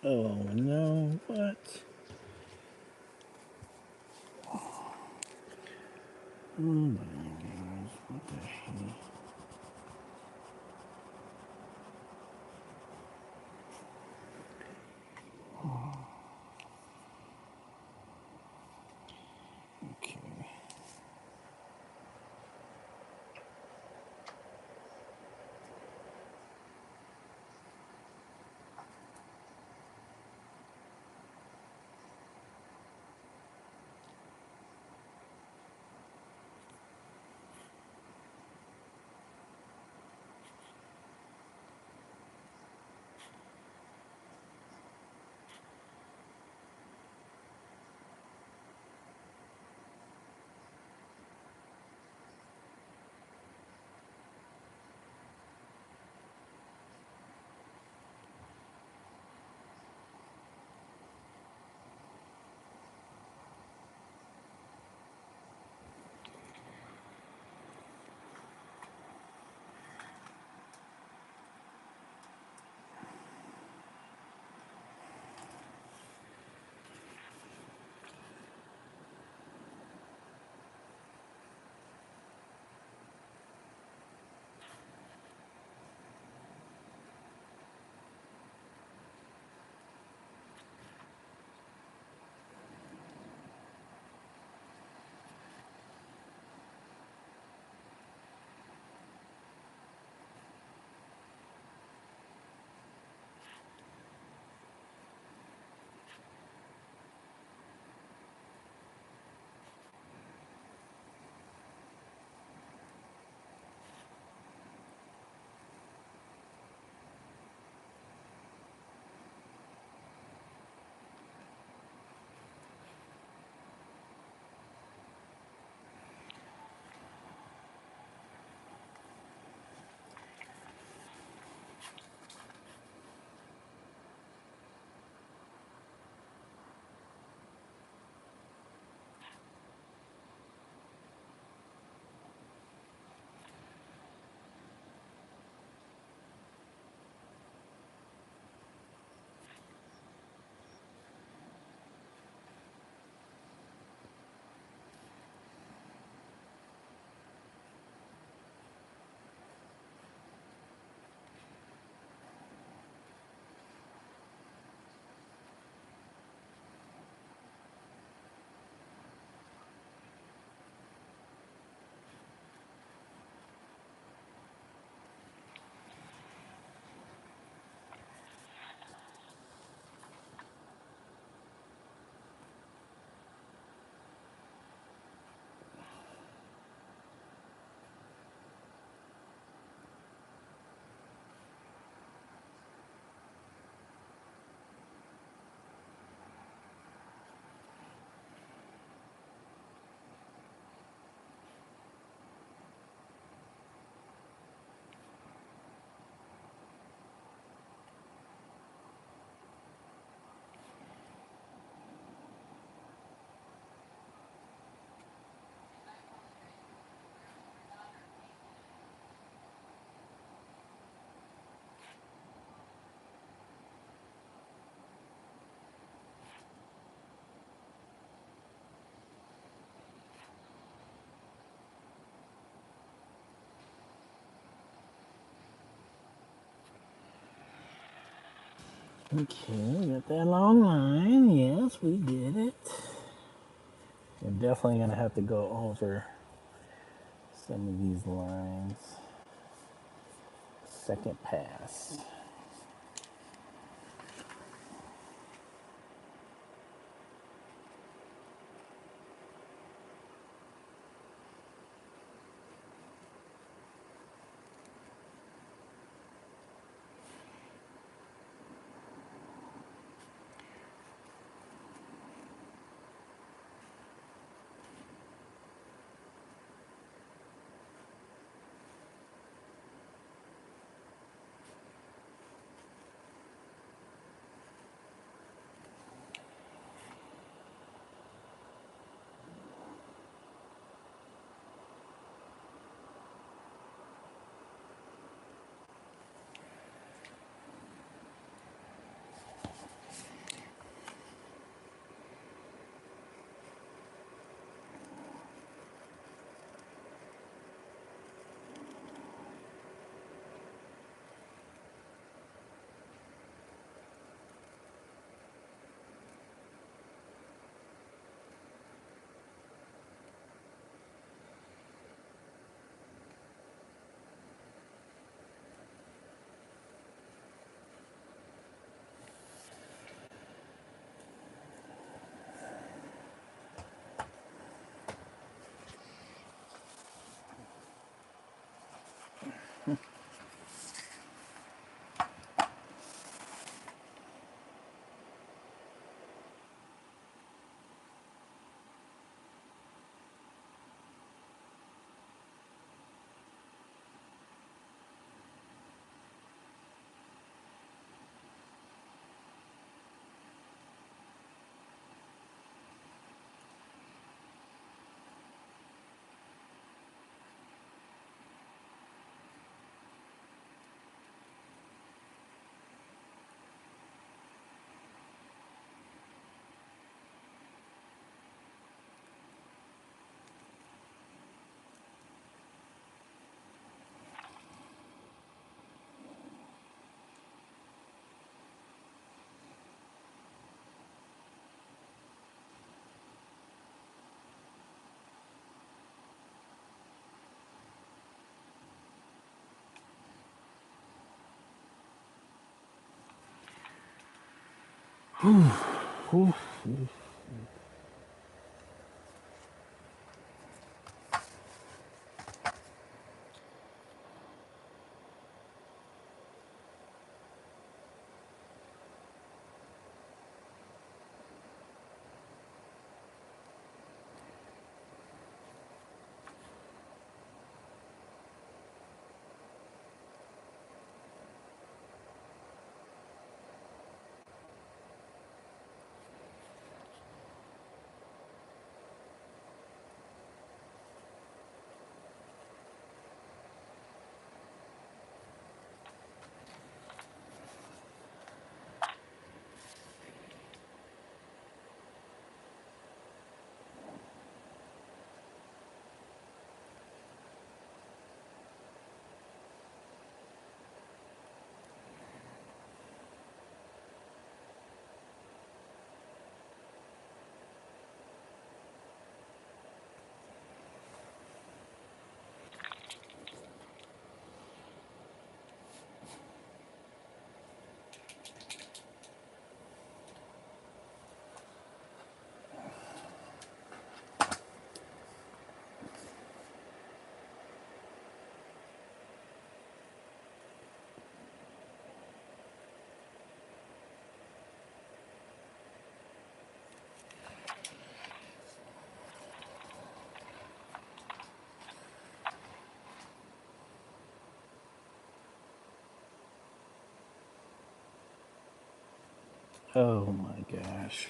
Oh no, what? Oh my goodness, what the heck? Okay. Okay, we got that long line. Yes, we did it. We're definitely going to have to go over some of these lines. Second pass. Oh my gosh.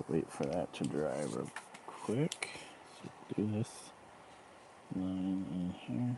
Wait for that to dry real quick. to this line in here.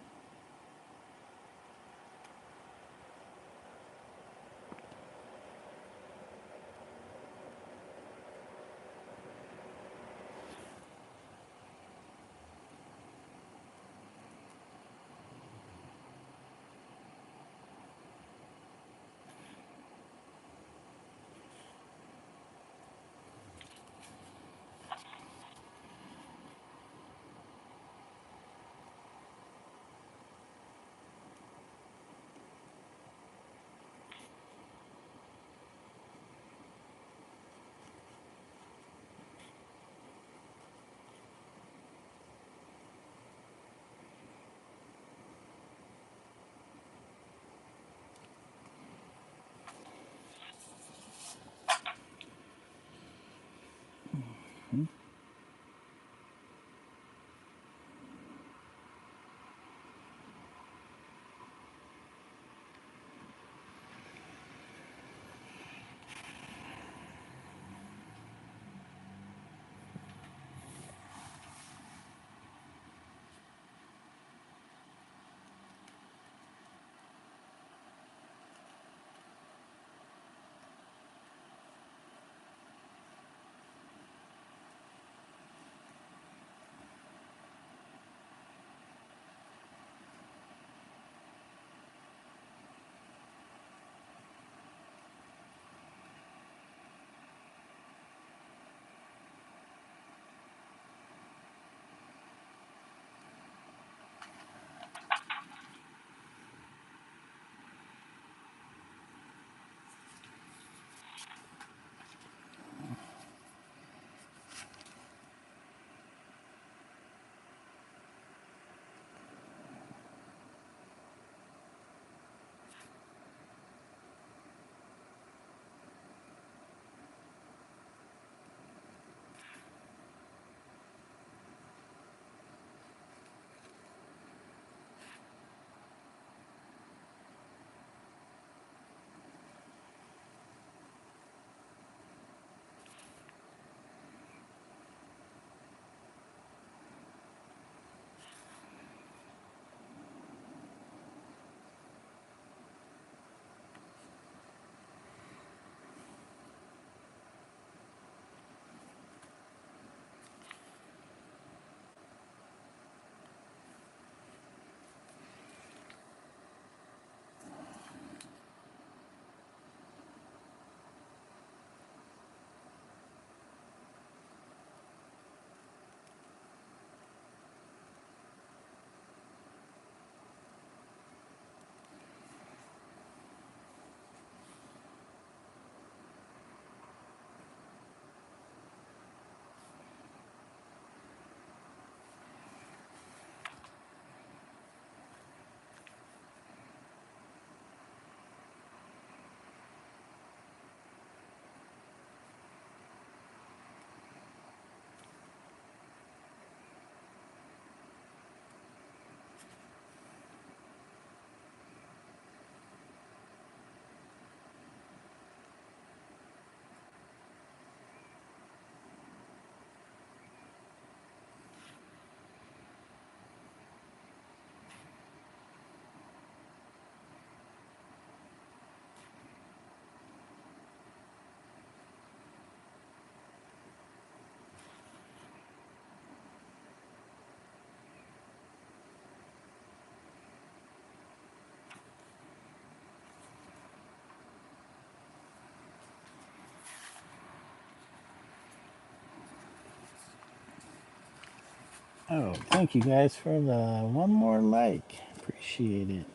Oh, thank you guys for the one more like. Appreciate it.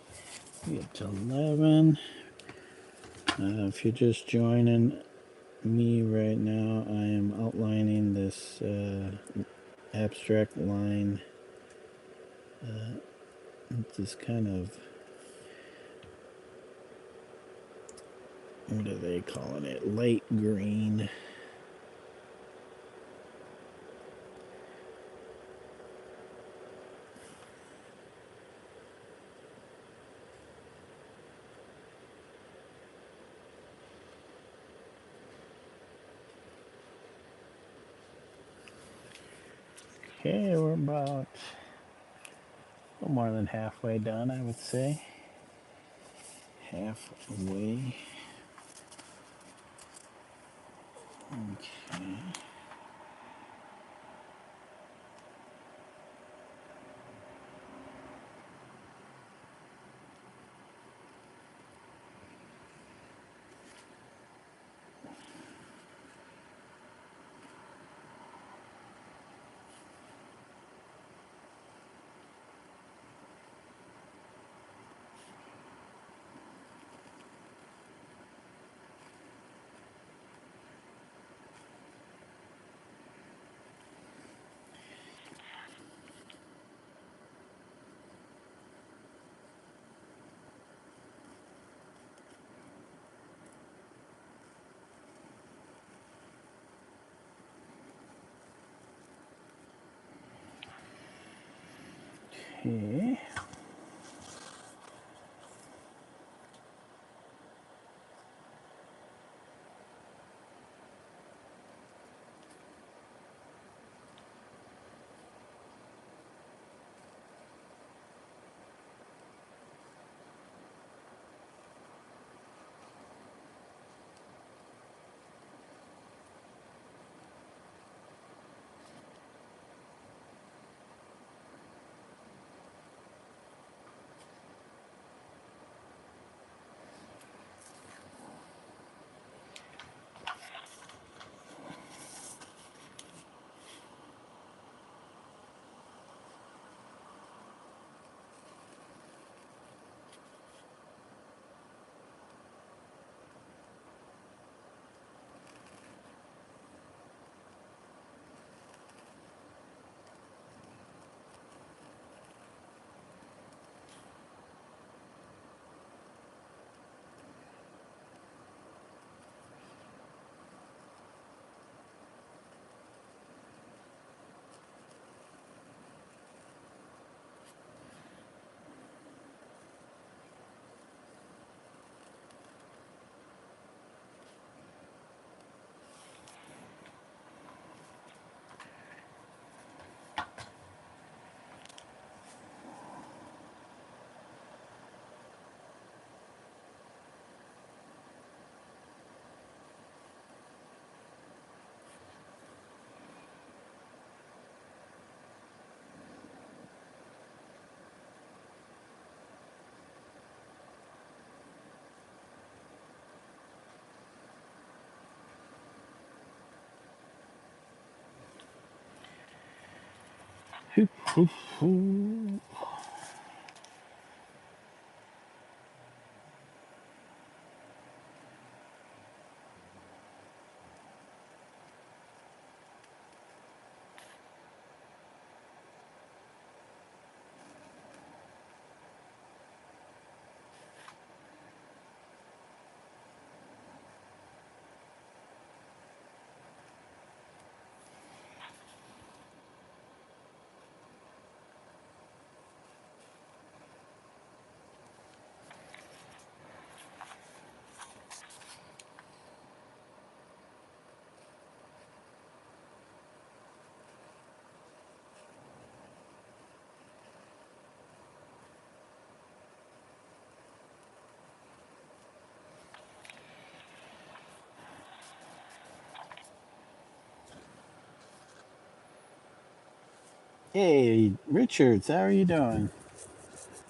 We get to 11. If you're just joining me right now, I am outlining this abstract line. Just kind of, what are they calling it? Light green. Okay, we're about a little more than halfway done, I would say. Halfway. Okay. Okay. Hoop, hoop, hoop. Hey, Richards, how are you doing?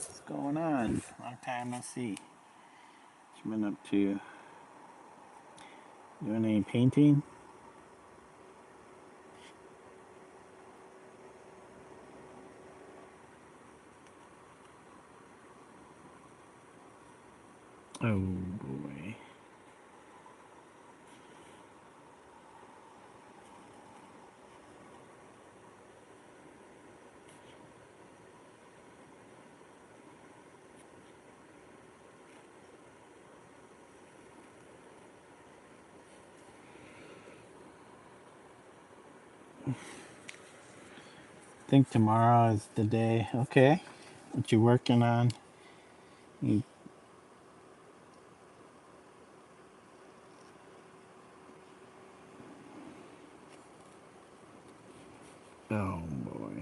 What's going on? Long time no see. What you been up to? Doing any painting? Oh boy. I think tomorrow is the day. Okay. What you working on? You, oh boy.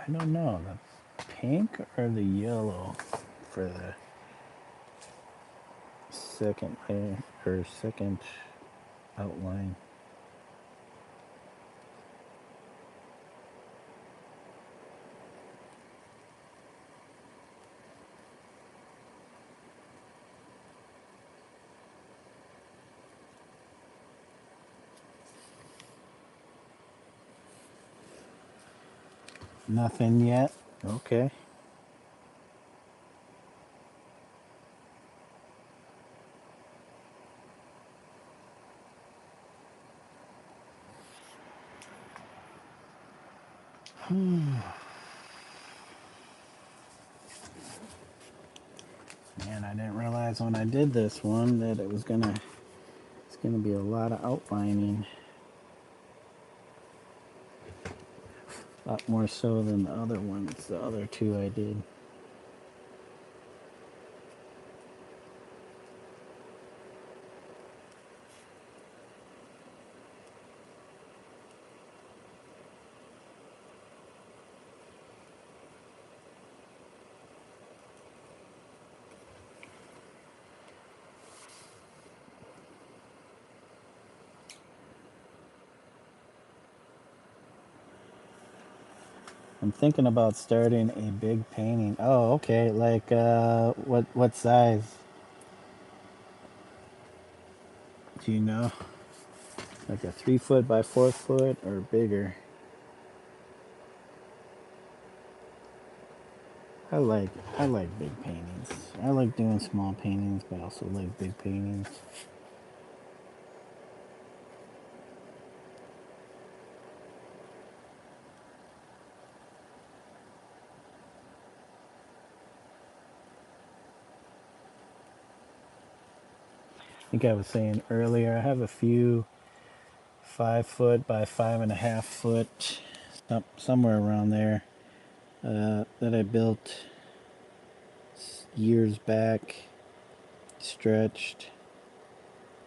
I don't know, the pink or the yellow for the second layer or second outline. Nothing yet. Okay. Man, I didn't realize when I did this one that it's gonna be a lot of outlining. A lot more so than the other ones, the other two I did. I'm thinking about starting a big painting. Oh, okay. Like what size? Do you know? Like a 3 foot by 4 foot or bigger? I like big paintings. I like doing small paintings, but I also like big paintings. I think I was saying earlier, I have a few 5 foot by 5.5 foot, somewhere around there, that I built years back, stretched,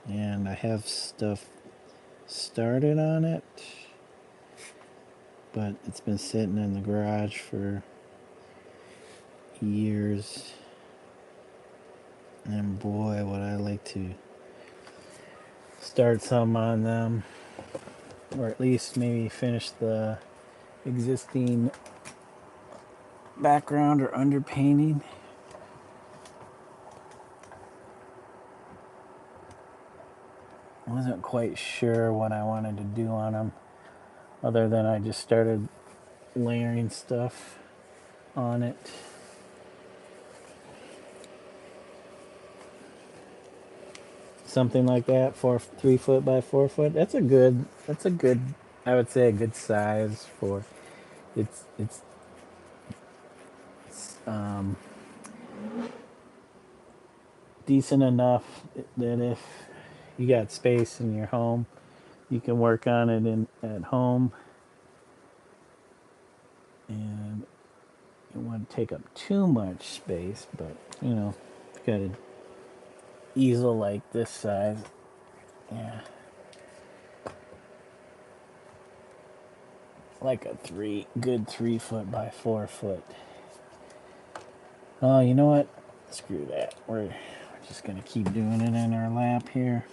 and I have stuff started on it, but it's been sitting in the garage for years. And boy, would I like to start some on them, or at least maybe finish the existing background or underpainting. I wasn't quite sure what I wanted to do on them, other than I just started layering stuff on it. Something like that, 3 foot by 4 foot. That's a good. I would say a good size for. It's decent enough that if you got space in your home, you can work on it at home, and you don't want to take up too much space. But you know, if you got an easel like this size, yeah, like a good 3 foot by 4 foot. Oh, you know what? Screw that. We're just gonna keep doing it in our lap here.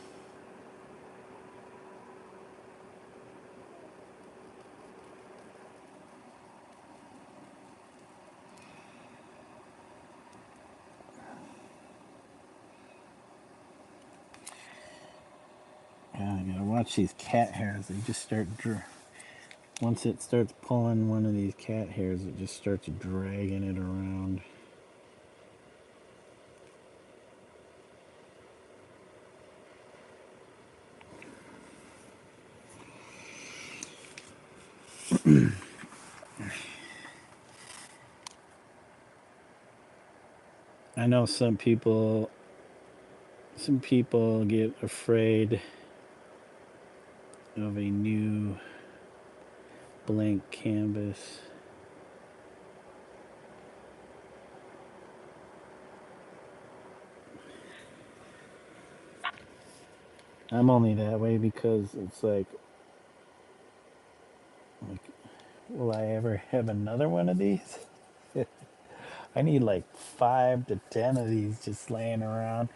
Yeah, I gotta watch these cat hairs. They just start once it starts pulling one of these cat hairs, it just starts dragging it around. I know some people get afraid of a new blank canvas. I'm only that way because it's like will I ever have another one of these? I need like 5 to 10 of these just laying around,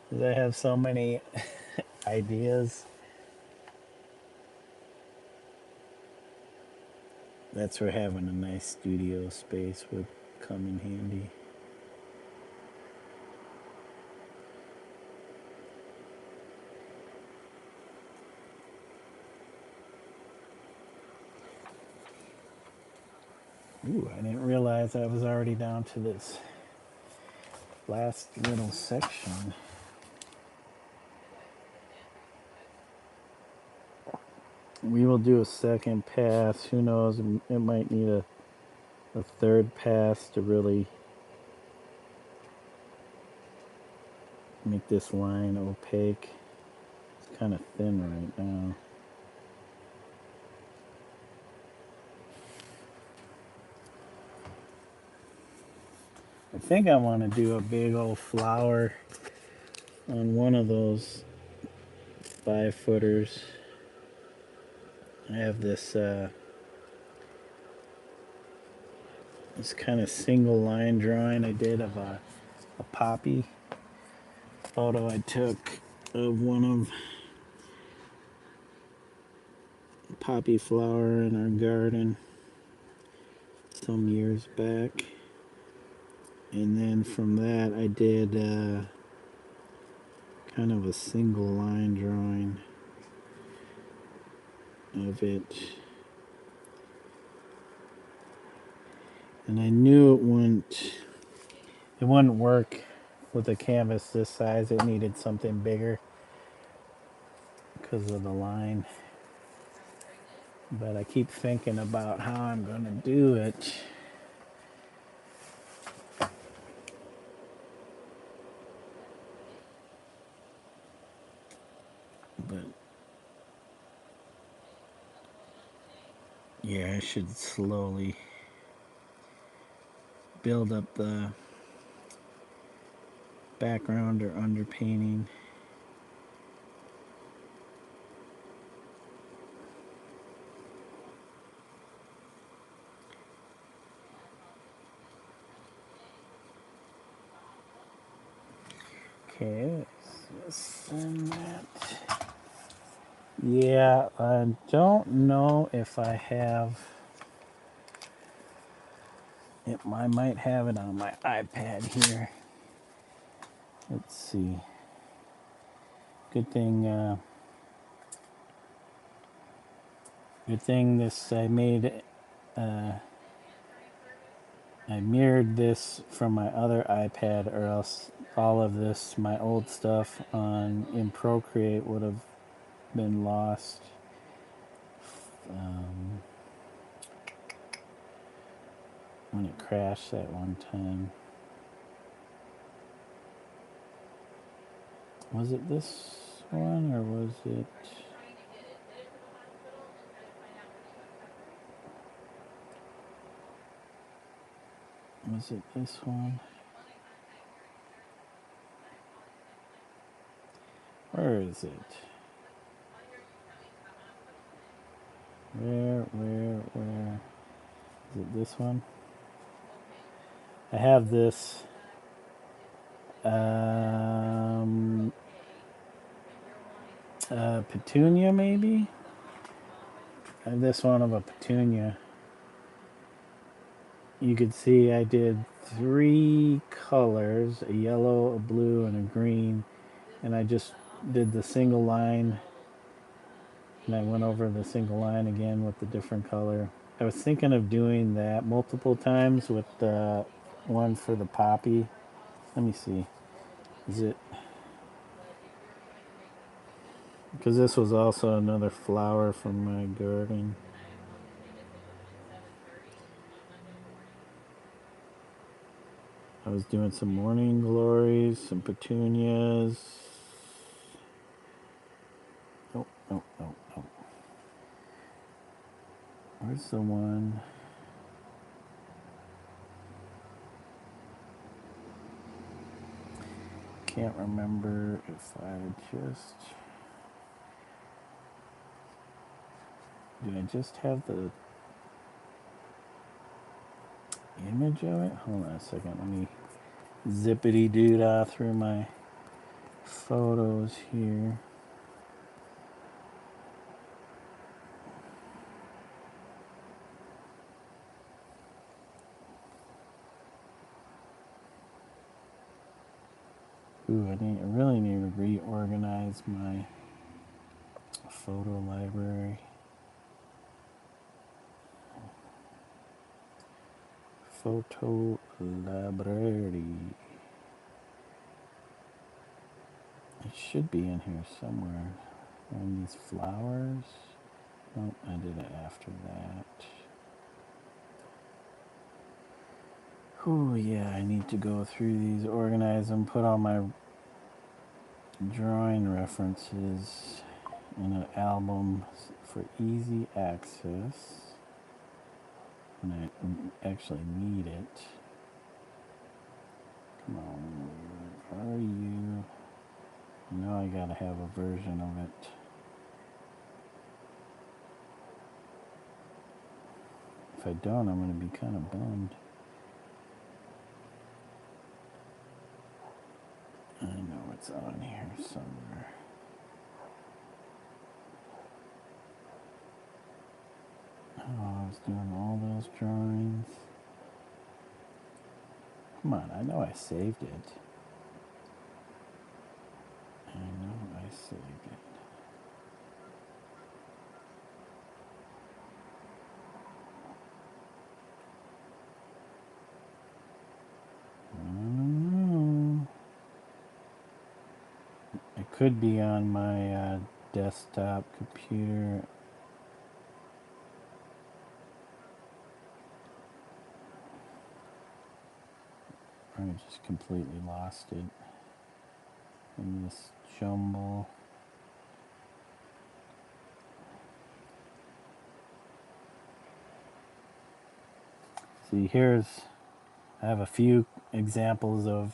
because I have so many ideas. That's where having a nice studio space would come in handy. Ooh, I didn't realize I was already down to this last little section. We will do a second pass. Who knows? It might need a third pass to really make this line opaque. It's kind of thin right now. I think I want to do a big old flower on one of those 5-footers. I have this this kind of single line drawing I did of a poppy photo I took of one of a poppy flower in our garden some years back. And then from that I did kind of a single line drawing of it. And I knew it wouldn't work with a canvas this size. It needed something bigger because of the line. But I keep thinking about how I'm going to do it. But yeah, I should slowly build up the background or underpainting. Okay, this and that. Yeah, I don't know if I have it. I might have it on my iPad here. Let's see. Good thing this I made. I mirrored this from my other iPad, or else all of this, my old stuff in Procreate, would have been lost. When it crashed that one time. Was it this one, or was it... Was it this one? Where is it? Where? Is it this one? I have this petunia, maybe? I have this one of a petunia. You could see I did 3 colors, a yellow, a blue, and a green, and I just did the single line, and I went over the single line again with the different color. I was thinking of doing that multiple times with the one for the poppy. Let me see. Is it... Because this was also another flower from my garden. I was doing some morning glories, some petunias. Oh. Where's the one? Can't remember if I just... Did I just have the image of it. Hold on a second. Let me zippity doo-dah through my photos here. Ooh, I really need to reorganize my photo library. Photo library. It should be in here somewhere. And these flowers. Oh, I did it after that. Oh yeah, I need to go through these, organize them, put all my drawing references in an album for easy access when I actually need it. Come on, where are you? I know I gotta have a version of it. If I don't, I'm gonna be kind of bummed. I know it's on here somewhere. Oh, I was doing all those drawings. Come on, I know I saved it. I know I saved it. It could be on my desktop computer. I just completely lost it in this jumble. See, I have a few examples of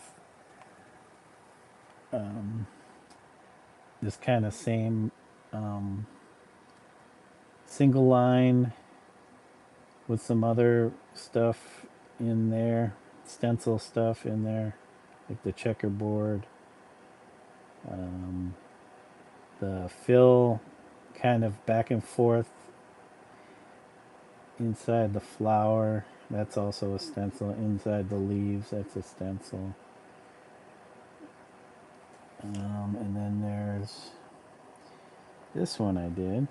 this kind of same single line with some other stuff in there, stencil stuff in there, like the checkerboard, the fill kind of back and forth inside the flower. That's also a stencil. Inside the leaves, that's a stencil. And then there's this one I did.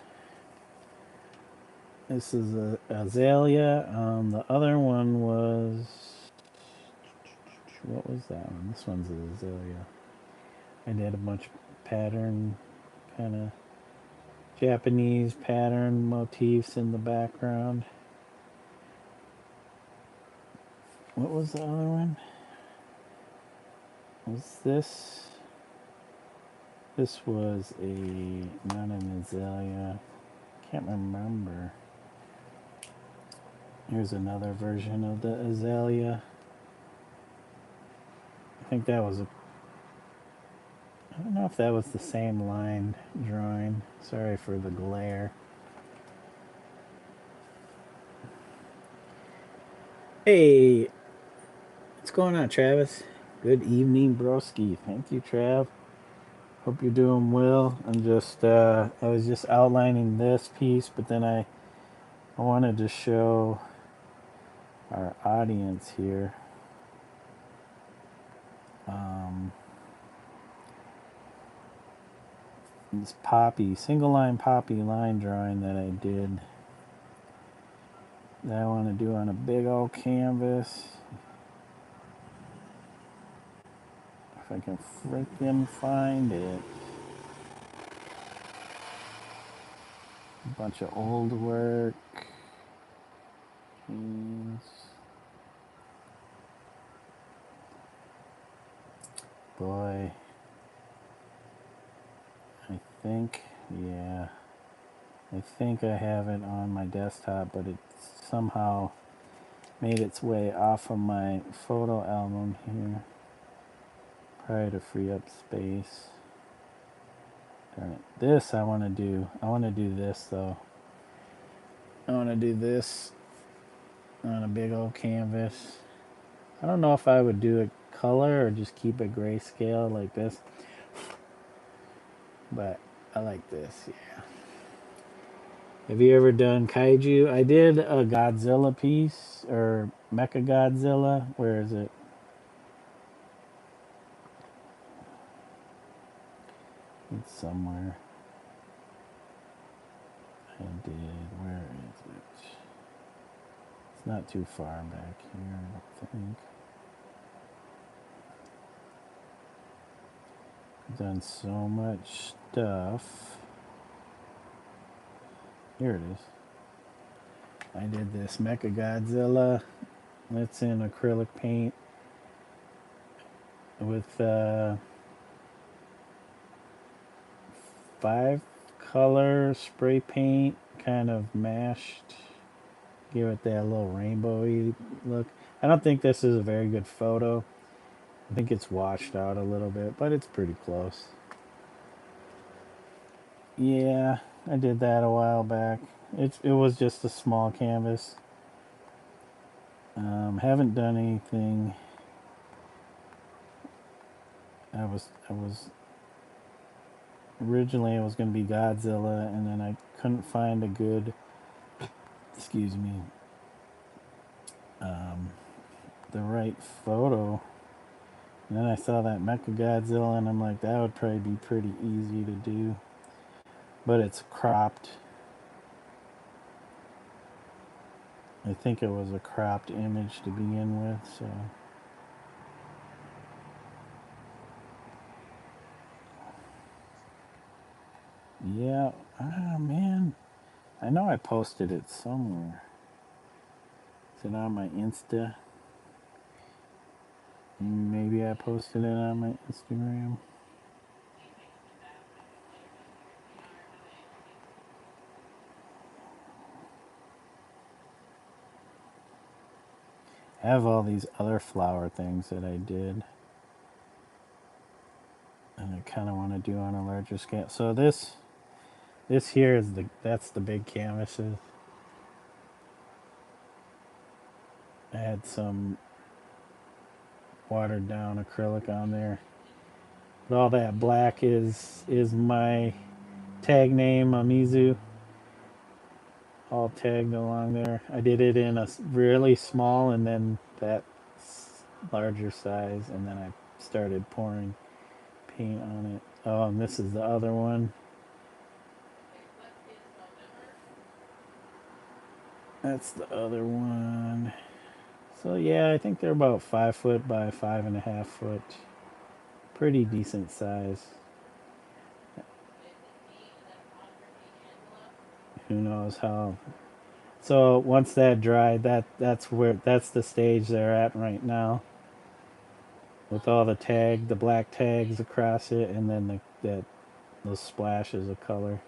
This is a azalea. The other one was, what was that one? This one's an azalea. I did a bunch of pattern, kind of Japanese pattern motifs in the background. What was the other one? Was this? This was not an azalea. Can't remember. Here's another version of the azalea. I think that was I don't know if that was the same line drawing. Sorry for the glare. Hey, what's going on, Travis? Good evening, broski. Thank you, Trav. Hope you're doing well. I was just outlining this piece, but then I wanted to show our audience here this single line poppy line drawing that I did, that I want to do on a big old canvas. If I can freaking find it. A bunch of old work. Jeez. Boy. I think I have it on my desktop, but it somehow made its way off of my photo album here. Probably to free up space. Darn it. This I want to do. I want to do this though. I want to do this on a big old canvas. I don't know if I would do a color or just keep it grayscale like this, but I like this, yeah. Have you ever done kaiju? I did a Godzilla piece, or Mecha Godzilla. Where is it? It's somewhere. I did. Where is it? It's not too far back here, I don't think. I've done so much stuff. Here it is. I did this Mecha Godzilla. It's in acrylic paint with 5-color spray paint, kind of mashed. Give it that little rainbowy look. I don't think this is a very good photo. I think it's washed out a little bit, but it's pretty close. Yeah, I did that a while back. It was just a small canvas. Haven't done anything. I was originally, it was going to be Godzilla, and then I couldn't find a good, excuse me, the right photo. And then I saw that Mecha Godzilla, and I'm like, that would probably be pretty easy to do. But it's cropped. I think it was a cropped image to begin with, so. Yeah, man. I know I posted it somewhere. Is it on my Insta? Maybe I posted it on my Instagram. I have all these other flower things that I did, and I kind of want to do on a larger scale. So this here is that's the big canvases. I had some watered down acrylic on there. But all that black is my tag name, Omizu, all tagged along there. I did it in a really small and then that larger size, and then I started pouring paint on it. Oh, and this is the other one. That's the other one. So yeah, I think they're about 5 foot by 5.5 foot. Pretty decent size. Who knows how. So once that dried, that's the stage they're at right now, with all the black tags across it, and then those splashes of color.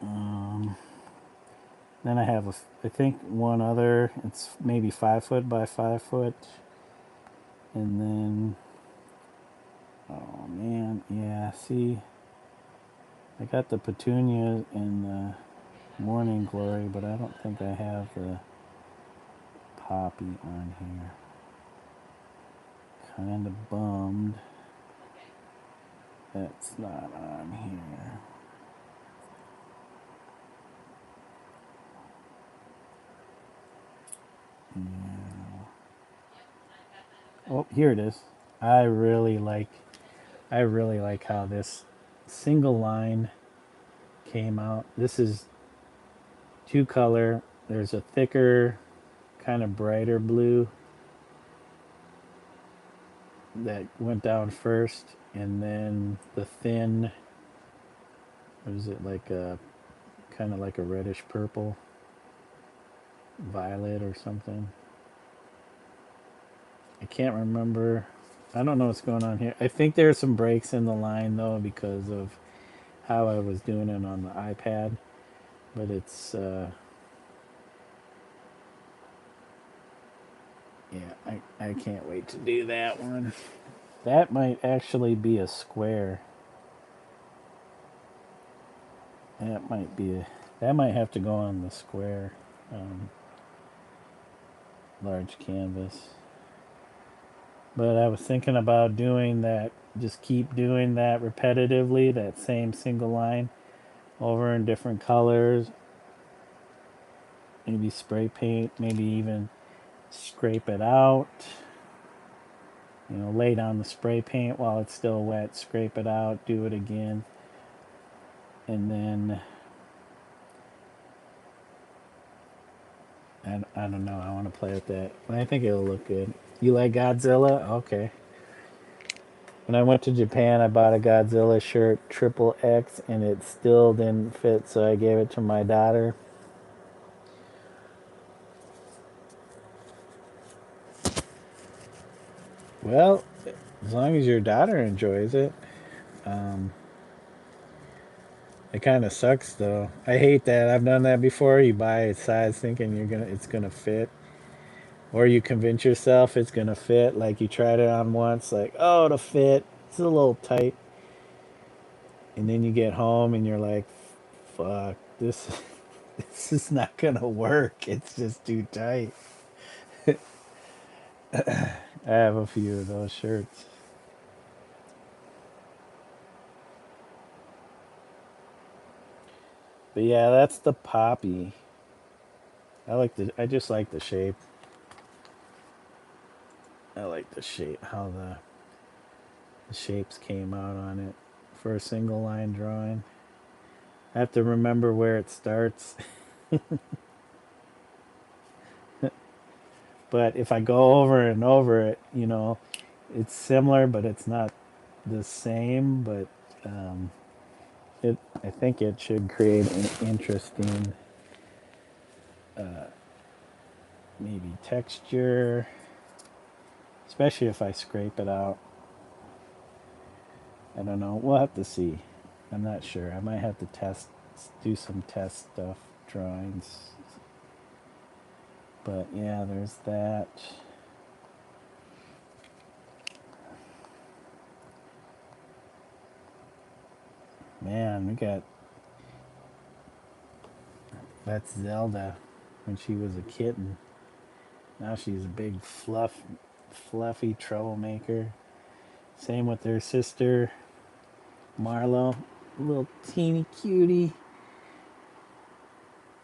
Um, then I have I think one other. It's maybe 5 foot by 5 foot, and then oh man, yeah. See, I got the petunia and the morning glory, but I don't think I have the poppy on here. Kind of bummed that's not on here. Yeah. Oh, here it is. I really like how this single line came out. This is 2-color. There's a thicker, kind of brighter blue that went down first, and then the thin, what is it, like a kind of like a reddish purple, violet or something. I can't remember. I don't know what's going on here. I think there's some breaks in the line though because of how I was doing it on the iPad, but it's yeah, I can't wait to do that one. That might actually be a square. That might be a That might have to go on the square, large canvas. But I was thinking about doing that, just keep doing that repetitively, that same single line over in different colors. Maybe spray paint, maybe even scrape it out. You know, lay down the spray paint while it's still wet, scrape it out, do it again. And then, I don't know, I want to play with that. I think it'll look good. You like Godzilla? Okay. When I went to Japan, I bought a Godzilla shirt, triple X, and it still didn't fit, so I gave it to my daughter. Well, as long as your daughter enjoys it. Um, it kind of sucks though. I hate that. I've done that before. You buy a size thinking it's gonna fit, or you convince yourself it's gonna fit. Like you tried it on once, like oh it'll fit. It's a little tight, and then you get home and you're like, fuck this. This is not gonna work. It's just too tight. I have a few of those shirts. But yeah, that's the poppy. I just like the shape. I like the shape, how the shapes came out on it for a single line drawing. I have to remember where it starts. But if I go over and over it, you know, it's similar, but it's not the same. But um, I think it should create an interesting, maybe texture, especially if I scrape it out. I don't know. We'll have to see. I'm not sure. I might have to do some test stuff, drawings. But yeah, there's that. Man, we got that's Zelda when she was a kitten. Now she's a big fluffy troublemaker. Same with her sister, Marlo, a little teeny cutie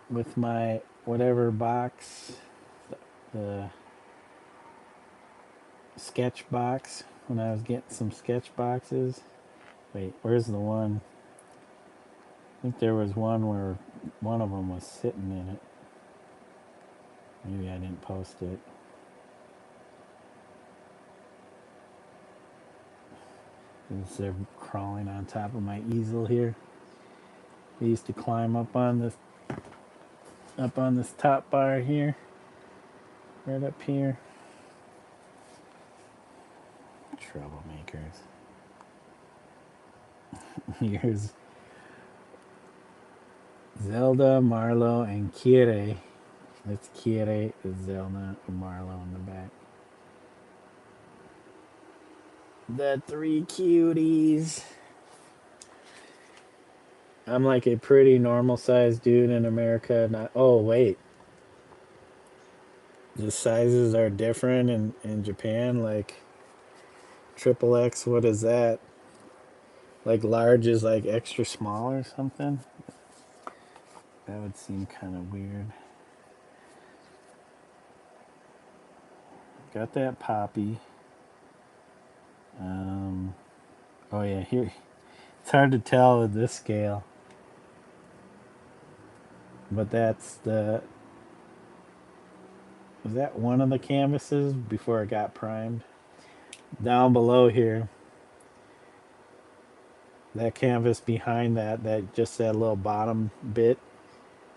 with my whatever box, the sketch box. When I was getting some sketch boxes. Wait, where's the one? I think there was one where one of them was sitting in it. Maybe I didn't post it. They're crawling on top of my easel here. They used to climb up on this top bar here, right up here. Troublemakers. Here's Zelda, Marlo, and Kire. That's Kire, Zelda, and Marlo in the back. The three cuties. I'm like a pretty normal sized dude in America. Not. Oh wait, the sizes are different in Japan. Like triple X. What is that? Like large is like extra small or something. That would seem kind of weird. Got that poppy. Oh yeah, here. It's hard to tell with this scale, but that's the. Was that one of the canvases before it got primed? Down below here, that canvas behind that just that little bottom bit.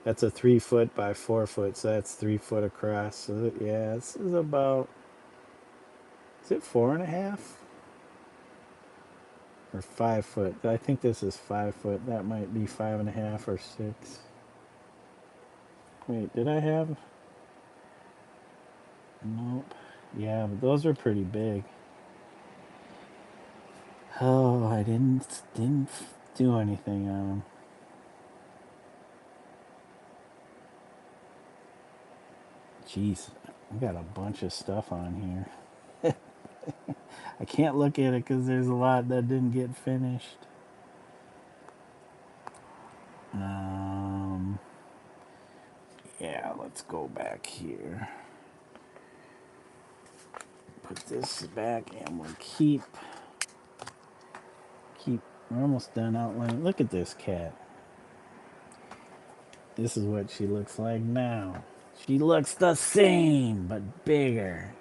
That's a 3 foot by 4 foot, so that's 3 foot across. So yeah, this is about. Is it 4.5? Or 5 foot. I think this is 5 foot. That might be 5.5 or 6. Wait, did I have? Nope. Yeah, but those are pretty big. Oh, I didn't do anything on them. Jeez, we got a bunch of stuff on here. I can't look at it because there's a lot that didn't get finished. Yeah, let's go back here. Put this back and we'll keep. We're almost done outlining. Look at this cat. This is what she looks like now. She looks the same, but bigger.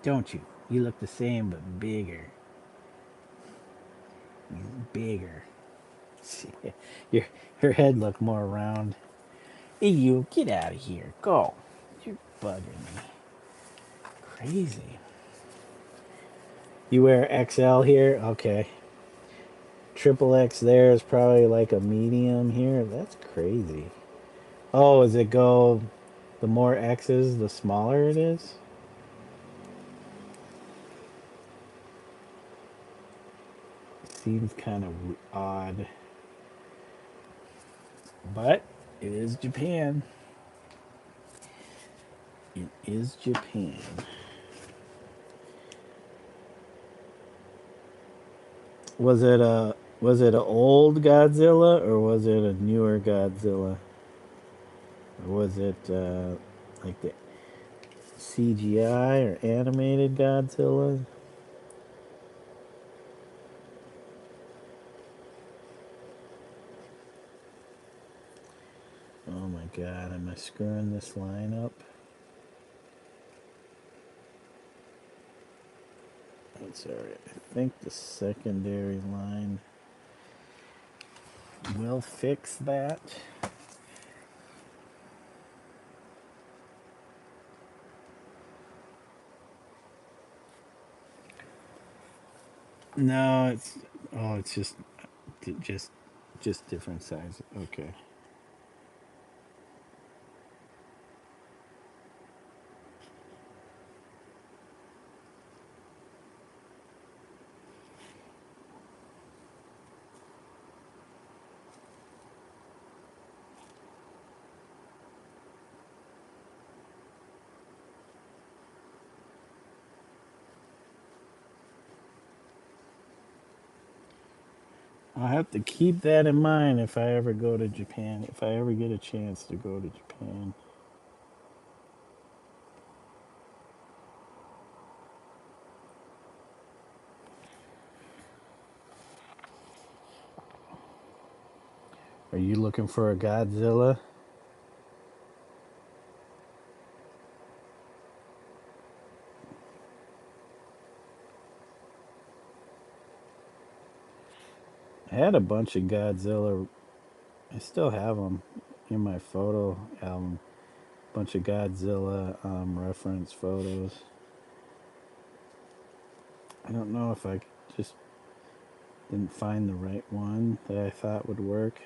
Don't you? You look the same, but bigger. Bigger. Her head looked more round. Hey, you, get out of here. Go. You're bugging me. Crazy. You wear XL here? Okay. Triple X there is probably like a medium here. That's crazy. Oh, does it go... The more X's, the smaller it is? Seems kind of odd. But it is Japan. It is Japan. Was it an old Godzilla or was it a newer Godzilla? Or was it like the CGI or animated Godzilla? Oh my god, am I screwing this line up? That's alright. I think the secondary line will fix that. No, it's just different size. Okay. I'll have to keep that in mind if I ever go to Japan, if I ever get a chance to go to Japan. Are you looking for a Godzilla? I had a bunch of Godzilla. I still have them in my photo album. Bunch of Godzilla reference photos. I don't know if I just didn't find the right one that I thought would work.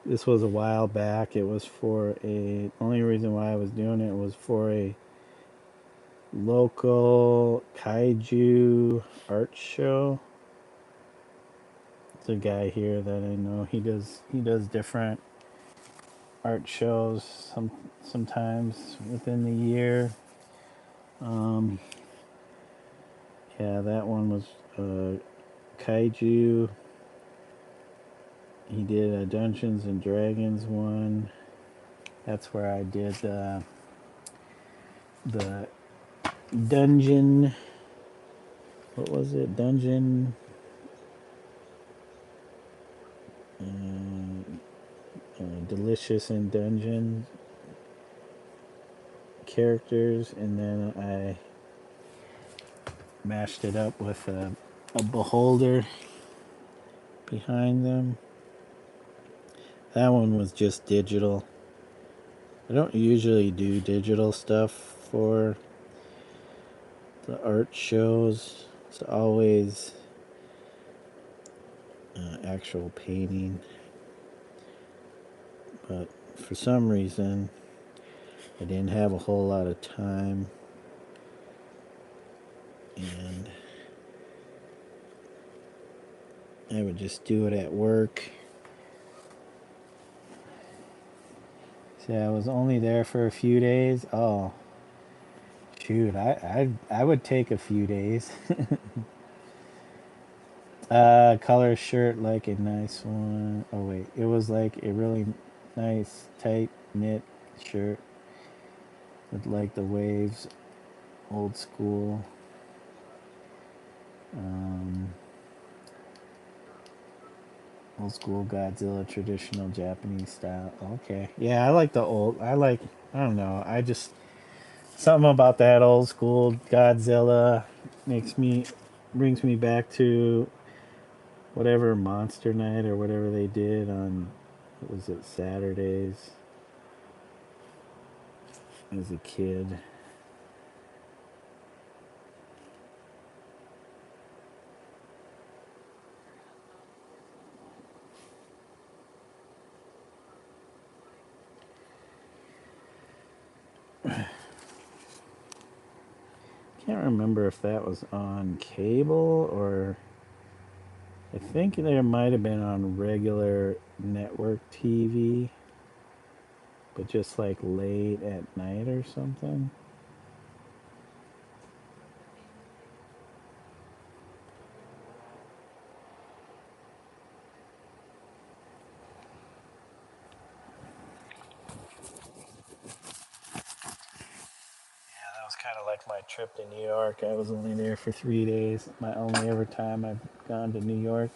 This was a while back. It was for a... Only reason why I was doing it was for a local kaiju art show. It's a guy here that I know. He does different art shows sometimes within the year. Yeah, that one was kaiju. He did a Dungeons and Dragons one. That's where I did the dungeon. What was it? Dungeon. Delicious in Dungeon characters, and then I mashed it up with a beholder behind them. That one was just digital. I don't usually do digital stuff for the art shows. It's always actual painting. But for some reason, I didn't have a whole lot of time. And I would just do it at work. See, I was only there for a few days. Oh, shoot, I would take a few days. Color shirt like a nice one. Oh wait, it was like a really nice tight knit shirt with like the waves, old school. Um, Old school Godzilla, traditional Japanese style. Okay, yeah, I like the old. I like. I don't know. I just something about that old school Godzilla makes me brings me back to whatever Monster Night or whatever they did on, what was it, Saturdays as a kid. Can't remember if that was on cable or I think there might have been on regular network TV, but just like late at night or something. Yeah, that was kind of like my trip to New York. I was only there for 3 days. My only ever time I've gone to New York.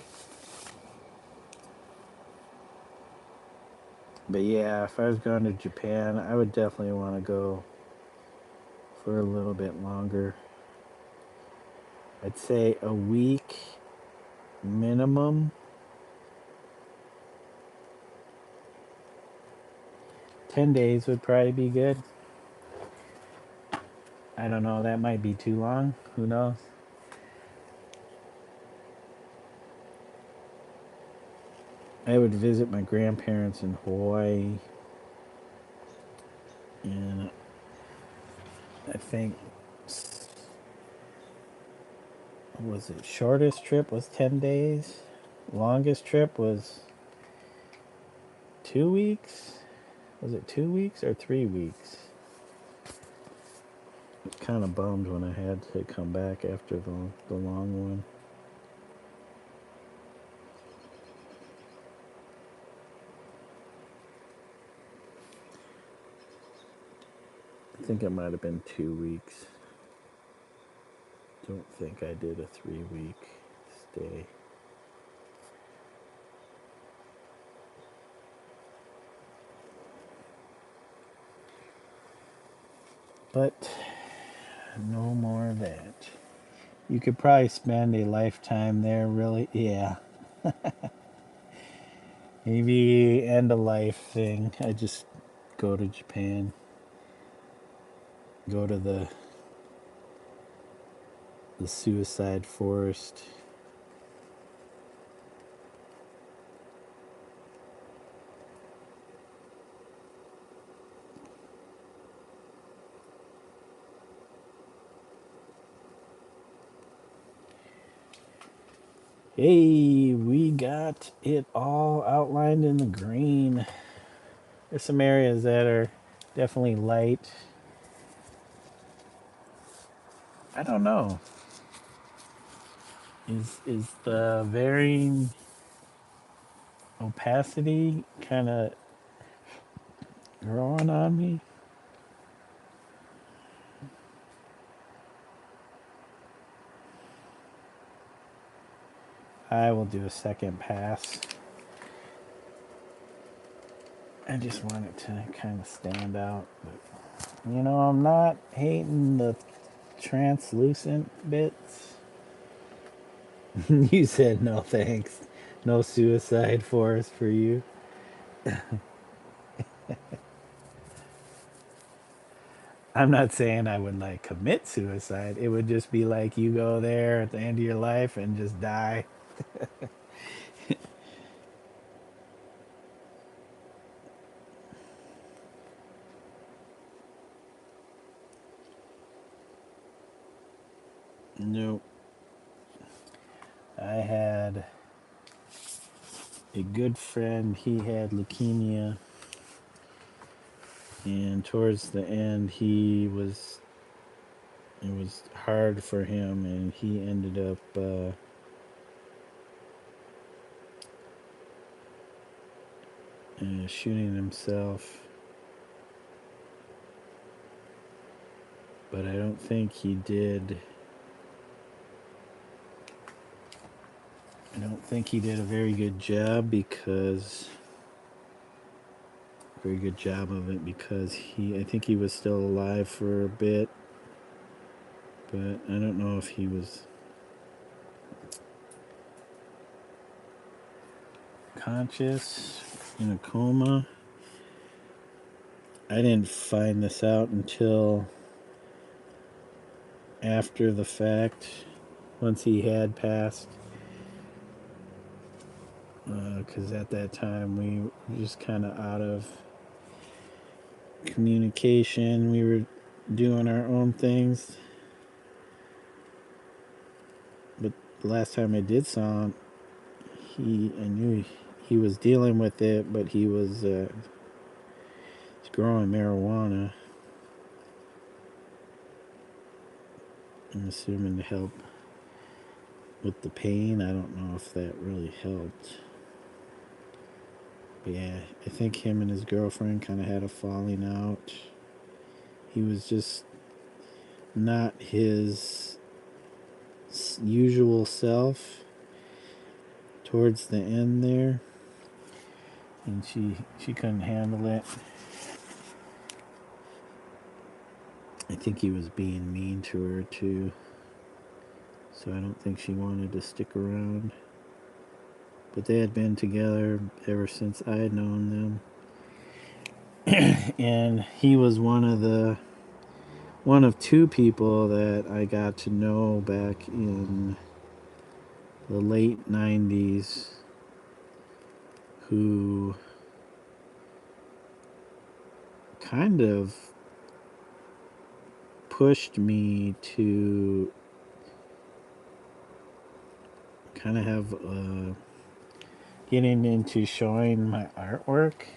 But yeah, if I was going to Japan, I would definitely want to go for a little bit longer. I'd say a week minimum. 10 days would probably be good. I don't know, that might be too long. Who knows? I would visit my grandparents in Hawaii. And I think, what was it? Shortest trip was 10 days. Longest trip was 2 weeks. Was it 2 weeks or 3 weeks? Kind of bummed when I had to come back after the long one. I think it might have been 2 weeks. Don't think I did a 3 week stay. But no more of that. You could probably spend a lifetime there, really. Yeah. Maybe end of life thing. I just go to Japan. Go to the suicide forest. Hey, we got it all outlined in the green. There's some areas that are definitely light. I don't know. Is the varying opacity kind of growing on me? I will do a second pass. I just want it to kind of stand out. But, I'm not hating the translucent bits. You said no thanks. No suicide forest for you. I'm not saying I would like commit suicide. It would just be like you go there at the end of your life and just die. Nope. I had a good friend. He had leukemia And towards the end, it was hard for him, and he ended up shooting himself. But I don't think he did. I don't think he did a very good job of it because I think he was still alive for a bit, but I don't know if he was conscious, in a coma. I didn't find this out until after the fact, once he had passed, because at that time we were just kind of out of communication. We were doing our own things. But the last time I did saw him, I knew he was dealing with it, but he was growing marijuana. I'm assuming to help with the pain. I don't know if that really helped. But yeah, I think him and his girlfriend kind of had a falling out. He was just not his usual self towards the end there, and she couldn't handle it. I think he was being mean to her too, so I don't think she wanted to stick around. But they had been together ever since I had known them. And he was one of two people that I got to know back in the late 90s who kind of pushed me to kind of have getting into showing my artwork,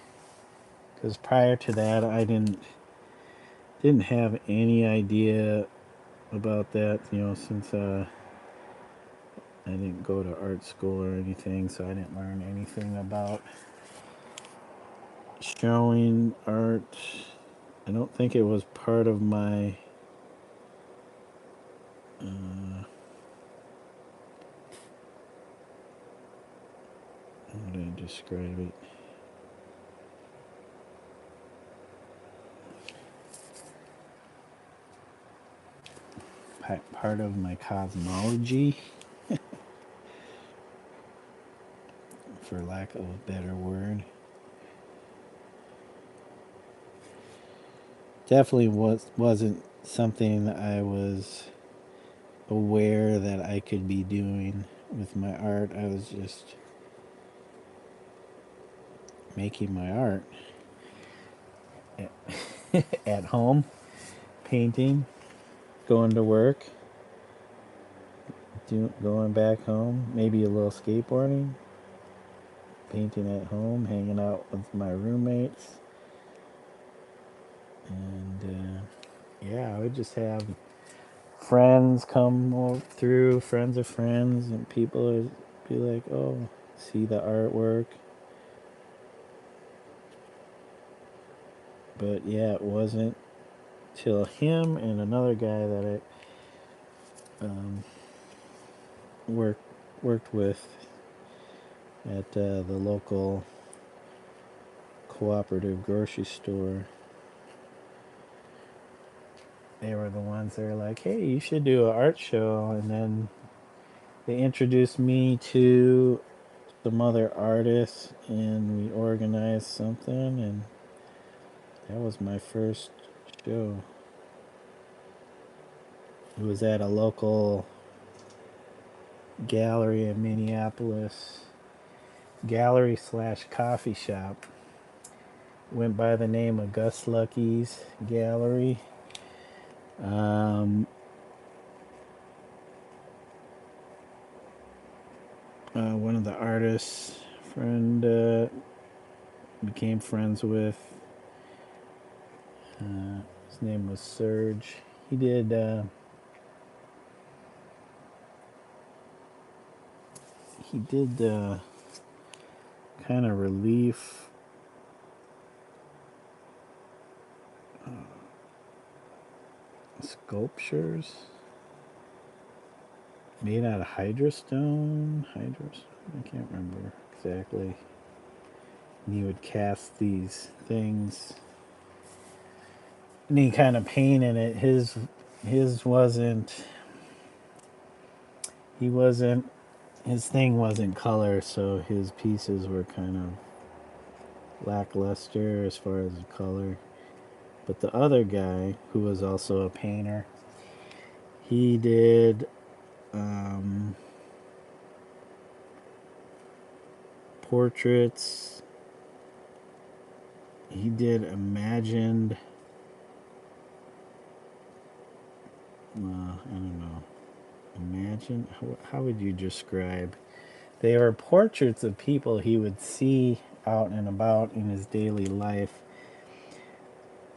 because prior to that I didn't have any idea about that, since I didn't go to art school or anything, so I didn't learn anything about showing art. I don't think it was part of my how do I describe it? Part of my cosmology, for lack of a better word. Definitely wasn't something I was aware that I could be doing with my art. I was just making my art at home, painting, going to work, going back home, maybe a little skateboarding, painting at home, hanging out with my roommates, and yeah, I would just have friends come through, friends of friends, and people would be like, "Oh, see the artwork." But yeah, it wasn't till him and another guy that I worked with at the local cooperative grocery store. They were the ones that were like, "Hey, you should do an art show," and then they introduced me to some other artists, and we organized something, and that was my first show. It was at a local gallery in Minneapolis, gallery/coffee shop. Went by the name of Gus Lucky's Gallery. One of the artists friend became friends with His name was Serge. He did kind of relief sculptures made out of hydrostone. I can't remember exactly. And he would cast these things, and he kind of painted it. His wasn't. He wasn't. His thing wasn't color, so his pieces were kind of lackluster as far as the color. But the other guy, who was also a painter, he did portraits. He did imagined. Well, I don't know. Imagine. How would you describe? They were portraits of people he would see out and about in his daily life,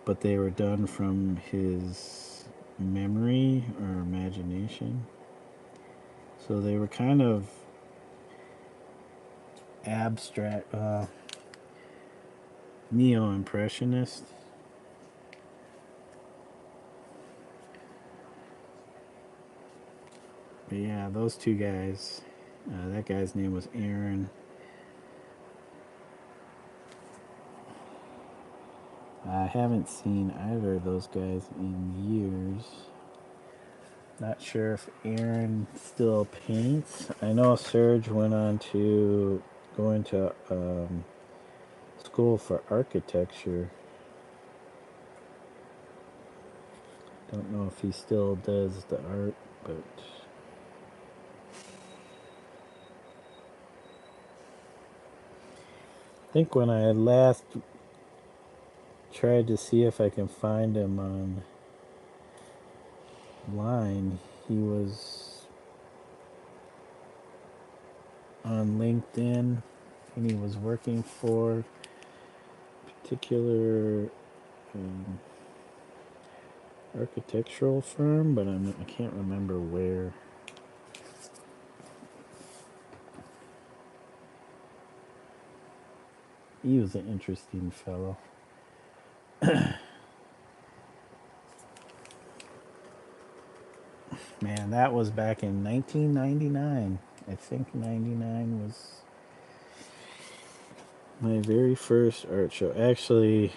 but they were done from his memory or imagination. So they were kind of abstract, neo-impressionist. But yeah, those two guys. That guy's name was Aaron. I haven't seen either of those guys in years. Not sure if Aaron still paints. I know Serge went on to go into school for architecture. Don't know if he still does the art, but I think when I last tried to see if I can find him online, he was on LinkedIn and he was working for a particular architectural firm, but I can't remember where. He was an interesting fellow. Man, that was back in 1999. I think 99 was my very first art show. Actually,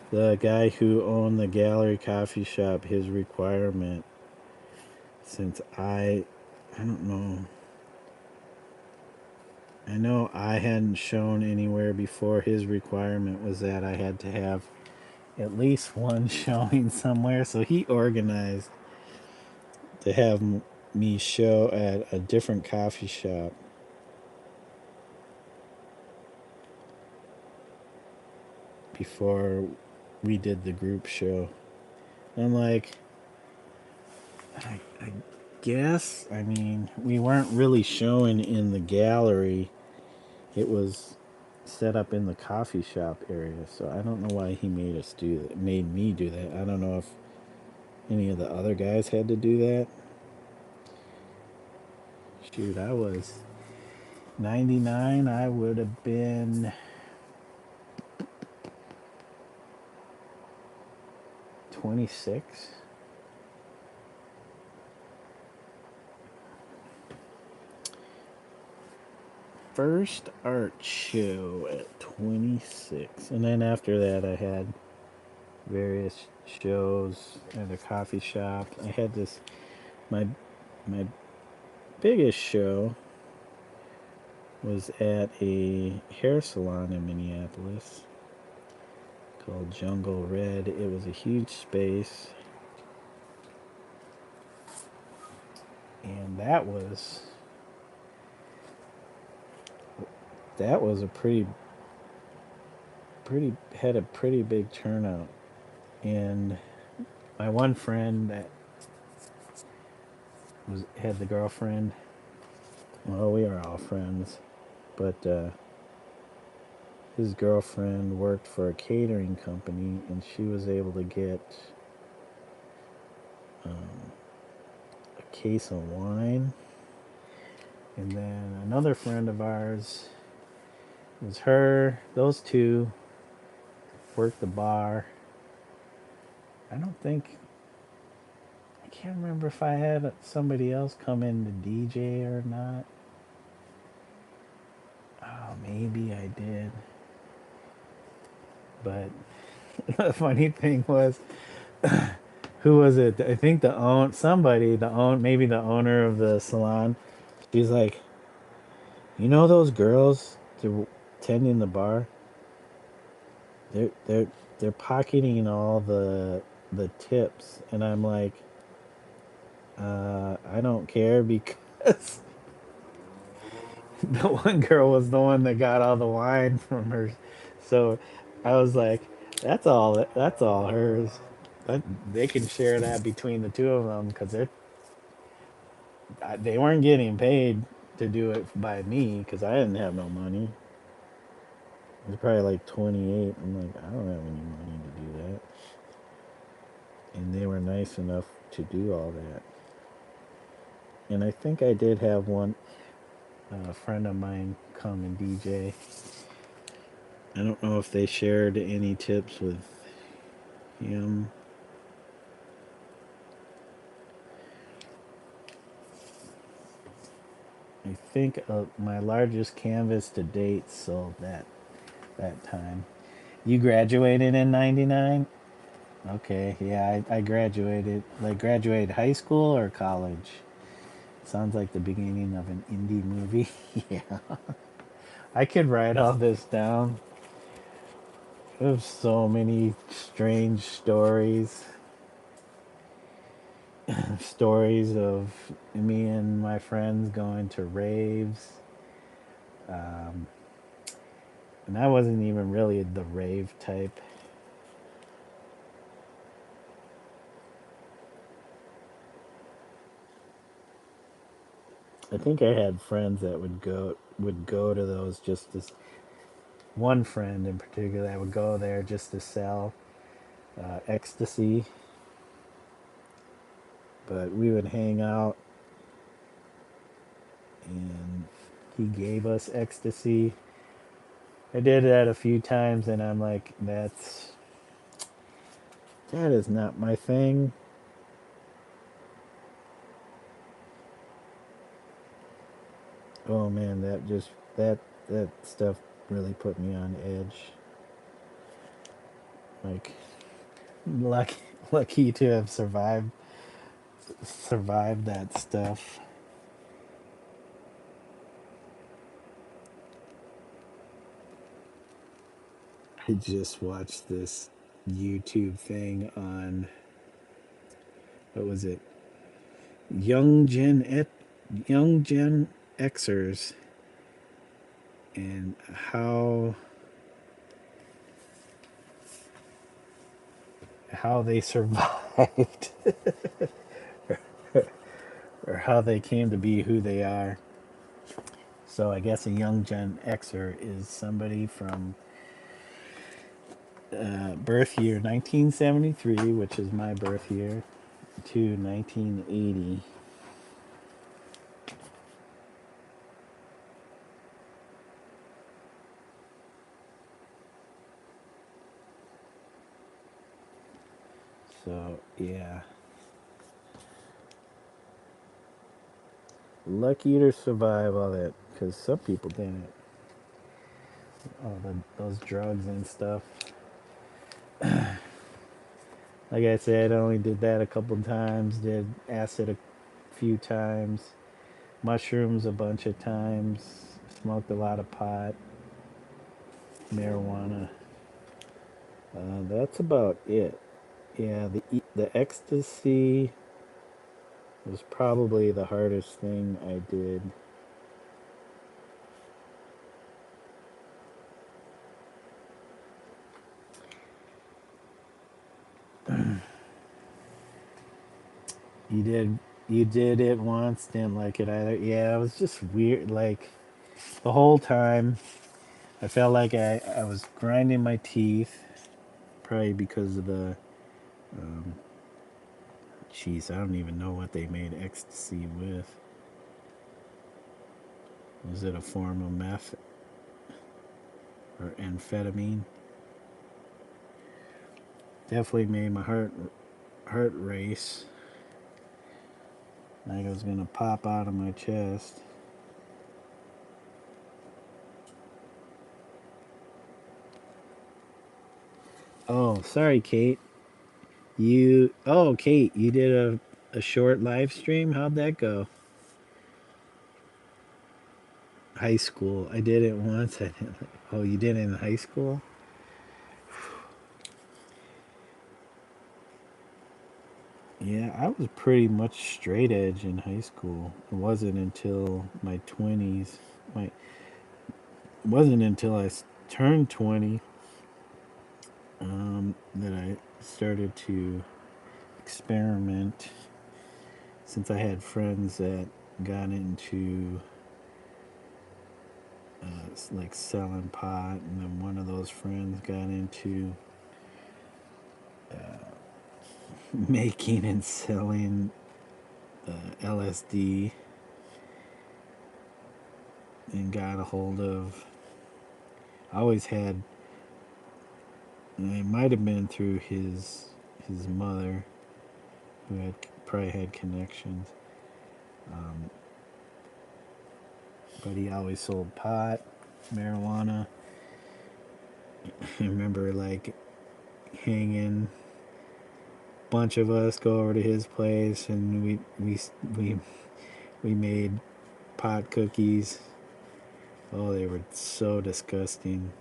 the guy who owned the gallery coffee shop, his requirement, since I don't know, I know I hadn't shown anywhere before, his requirement was that I had to have at least one showing somewhere. So he organized to have me show at a different coffee shop before we did the group show. I'm like, I guess, I mean, we weren't really showing in the gallery. It was set up in the coffee shop area, so I don't know why he made me do that. I don't know if any of the other guys had to do that. Shoot, I was 99. I would have been 26. First art show at 26, and then after that I had various shows at a coffee shop. I had this my biggest show was at a hair salon in Minneapolis called Jungle Red. It was a huge space, and that was a pretty had a pretty big turnout. And my one friend that had the girlfriend, well, we are all friends, but his girlfriend worked for a catering company, and she was able to get um, a case of wine. And then another friend of ours, it was her. Those two worked the bar. I don't think, I can't remember if I had somebody else come in to DJ or not. Oh, maybe I did. But the funny thing was, who was it? I think maybe the owner of the salon. She's like, you know those girls that were tending the bar? They're they're they're pocketing all the tips, and I'm like, I don't care because the one girl was the one that got all the wine from her, so I was like, that's all hers. That, they can share that between the two of them because they weren't getting paid to do it by me because I didn't have no money. It was probably like 28. I'm like, I don't have any money to do that. And they were nice enough to do all that. And I think I did have one friend of mine come and DJ. I don't know if they shared any tips with him. I think my largest canvas to date sold that time. You graduated in '99? Okay, yeah, I graduated. Like, graduated high school or college? Sounds like the beginning of an indie movie. Yeah. I could write all this down. There's so many strange stories. Stories of me and my friends going to raves. Um, and I wasn't even really the rave type. I think I had friends that would go to those just as one friend in particular that would go there just to sell ecstasy. But we would hang out, and he gave us ecstasy. I did that a few times, and I'm like, that is not my thing. Oh man, that stuff really put me on edge. Like, lucky lucky to have survived that stuff. I just watched this YouTube thing on, what was it? Young Gen Young Gen Xers, and how they survived or how they came to be who they are. So I guess a young Gen Xer is somebody from birth year 1973, which is my birth year, to 1980. So yeah, lucky to survive all that because some people didn't. All those drugs and stuff. Like I said, I only did that a couple times. Did acid a few times. Mushrooms a bunch of times. Smoked a lot of pot, marijuana. That's about it. Yeah, the ecstasy was probably the hardest thing I did. You did you did it once, didn't like it either. Yeah, it was just weird. Like, the whole time I felt like I was grinding my teeth, probably because of the, jeez, I don't even know what they made ecstasy with. Was it a form of meth or amphetamine? Definitely made my heart race. Like it was gonna pop out of my chest. Oh, sorry, Kate. Kate, you did a short live stream. How'd that go? High school. I did it once. I didn't. Oh, you did it in high school? Yeah, I was pretty much straight edge in high school. It wasn't until my 20s. My it wasn't until turned 20 that I started to experiment. Since I had friends that got into like selling pot, and then one of those friends got into making and selling LSD, and got a hold of. I always had. It might have been through his mother, who had probably had connections, um, but he always sold pot, marijuana. I remember like hanging. Bunch of us go over to his place, and we made pot cookies. Oh, they were so disgusting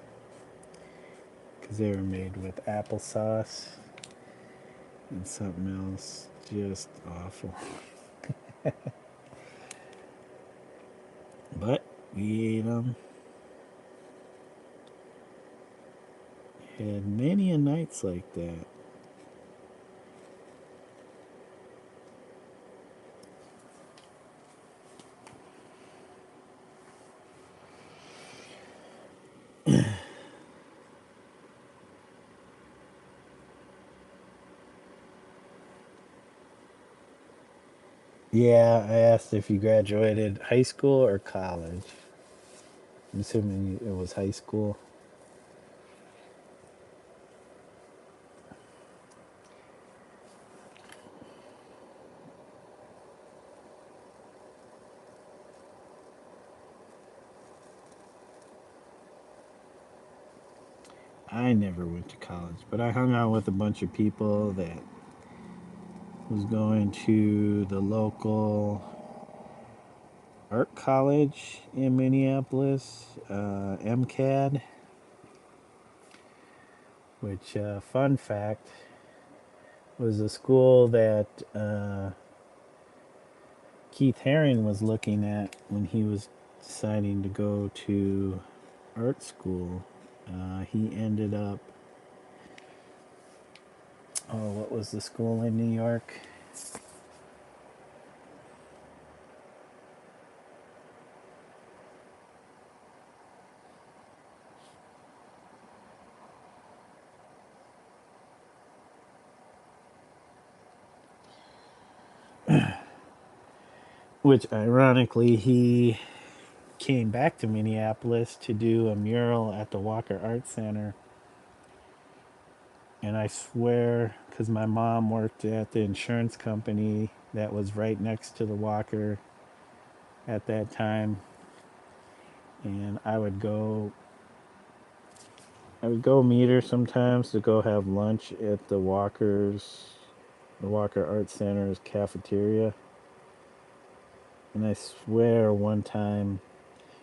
because they were made with applesauce and something else. Just awful. But we ate them. Had many a nights like that. Yeah, I asked if you graduated high school or college. I'm assuming it was high school. I never went to college, but I hung out with a bunch of people that was going to the local art college in Minneapolis, MCAD, which, fun fact, was a school that Keith Haring was looking at when he was deciding to go to art school. He ended up, oh, what was the school in New York? Which, ironically, he came back to Minneapolis to do a mural at the Walker Art Center. And I swear, because my mom worked at the insurance company that was right next to the Walker at that time, and I would go meet her sometimes to go have lunch at the Walker Art Center's cafeteria. And I swear one time,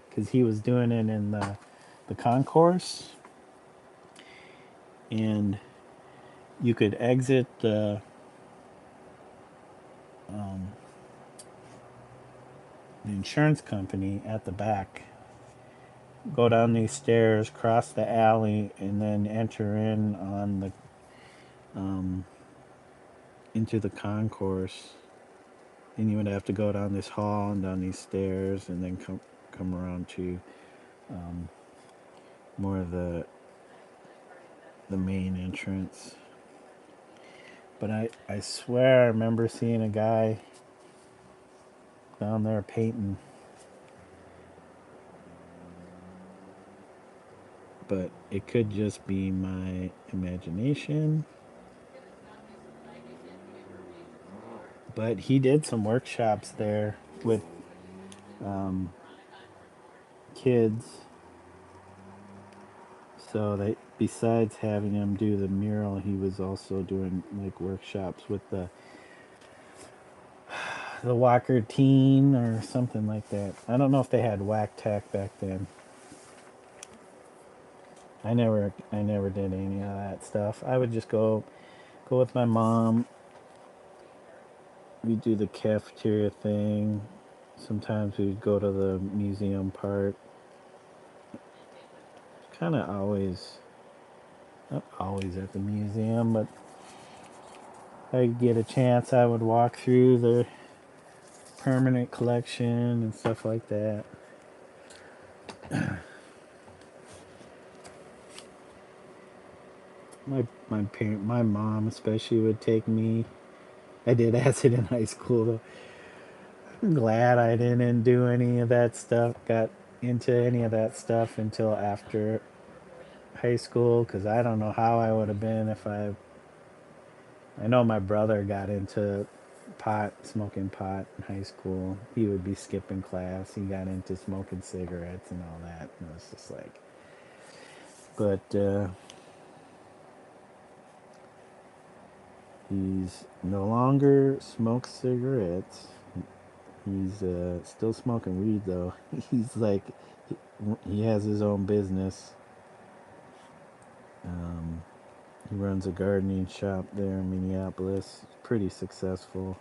because he was doing it in the concourse, and you could exit the insurance company at the back, go down these stairs, cross the alley, and then enter in on the into the concourse. And you would have to go down this hall and down these stairs, and then come around to more of the main entrance. But I swear I remember seeing a guy down there painting. But it could just be my imagination. But he did some workshops there with um, kids. So they, besides having him do the mural, he was also doing like workshops with the Walker Teen or something like that. I don't know if they had whack tack back then. I never did any of that stuff. I would just go with my mom. We do the cafeteria thing. Sometimes we'd go to the museum part. Kind of always, not always at the museum, but if I get a chance, I would walk through the permanent collection and stuff like that. My mom especially would take me. I did acid in high school though. I'm glad I didn't do any of that stuff. Got into any of that stuff until after high school because I don't know how I would have been if I. I know my brother got into smoking pot in high school. He would be skipping class. He got into smoking cigarettes and all that. And it was just like, but he's no longer smokes cigarettes. He's still smoking weed though. He's like, he has his own business. Um, he runs a gardening shop there in Minneapolis. Pretty successful,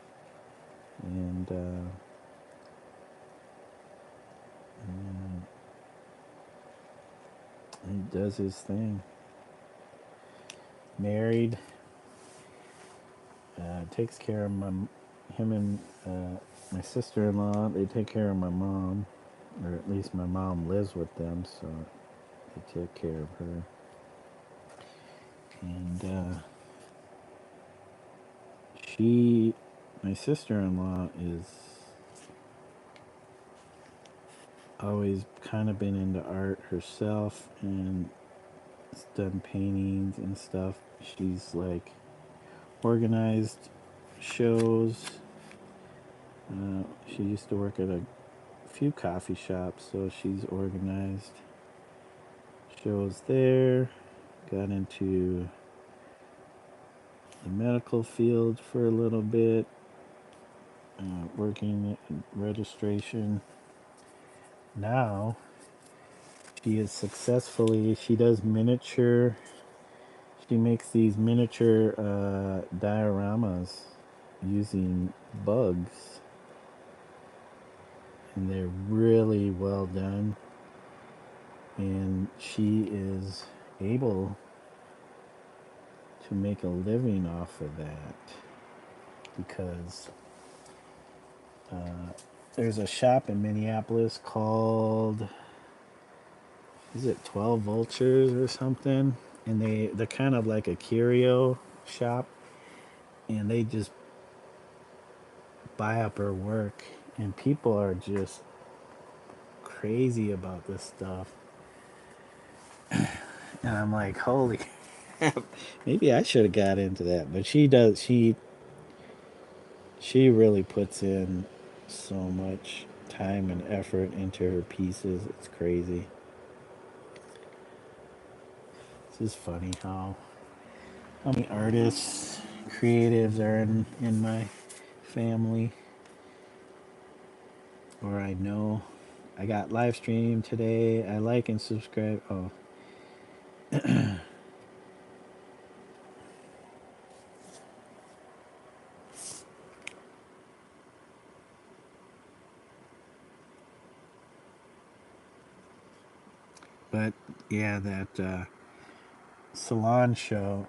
and he does his thing. Married, takes care of him and my sister-in-law. They take care of my mom, or at least my mom lives with them, so they take care of her. And my sister-in-law is always kind of been into art herself and has done paintings and stuff. She's like organized shows. She used to work at a few coffee shops, so she's organized shows there. Got into the medical field for a little bit, working in registration. Now she is successfully, she does miniature, she makes these miniature dioramas using bugs, and they're really well done. And she is able to make a living off of that because there's a shop in Minneapolis called, is it 12 Vultures or something? And they're kind of like a curio shop, and they just buy up her work, and people are just crazy about this stuff. And I'm like, holy, maybe I should have got into that. But she does. She really puts in so much time and effort into her pieces. It's crazy. It's just funny how many artists, creatives are in my family. Or I know. I got live stream today. I like and subscribe. Oh. But yeah, that salon show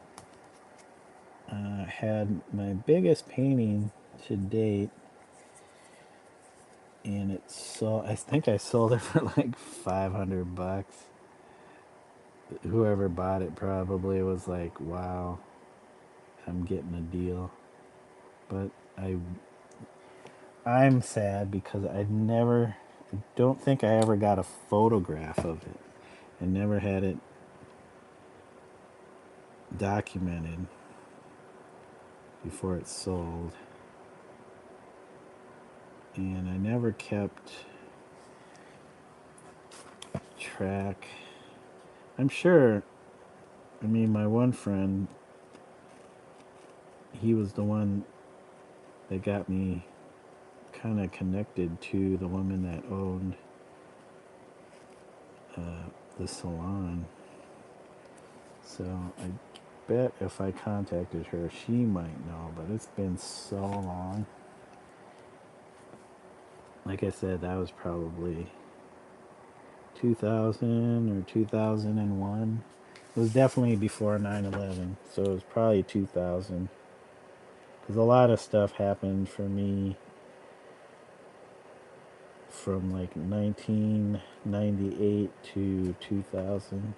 had my biggest painting to date, and I think I sold it for like $500. whoever bought it probably was like, wow, I'm getting a deal. But I'm sad because I don't think I ever got a photograph of it. I never had it documented before it sold. And I never kept track. I'm sure, I mean, my one friend, he was the one that got me kind of connected to the woman that owned the salon. So I bet if I contacted her, she might know, but it's been so long. Like I said, that was probably 2000 or 2001. It was definitely before 9/11, so it was probably 2000. Because a lot of stuff happened for me from like 1998 to 2000.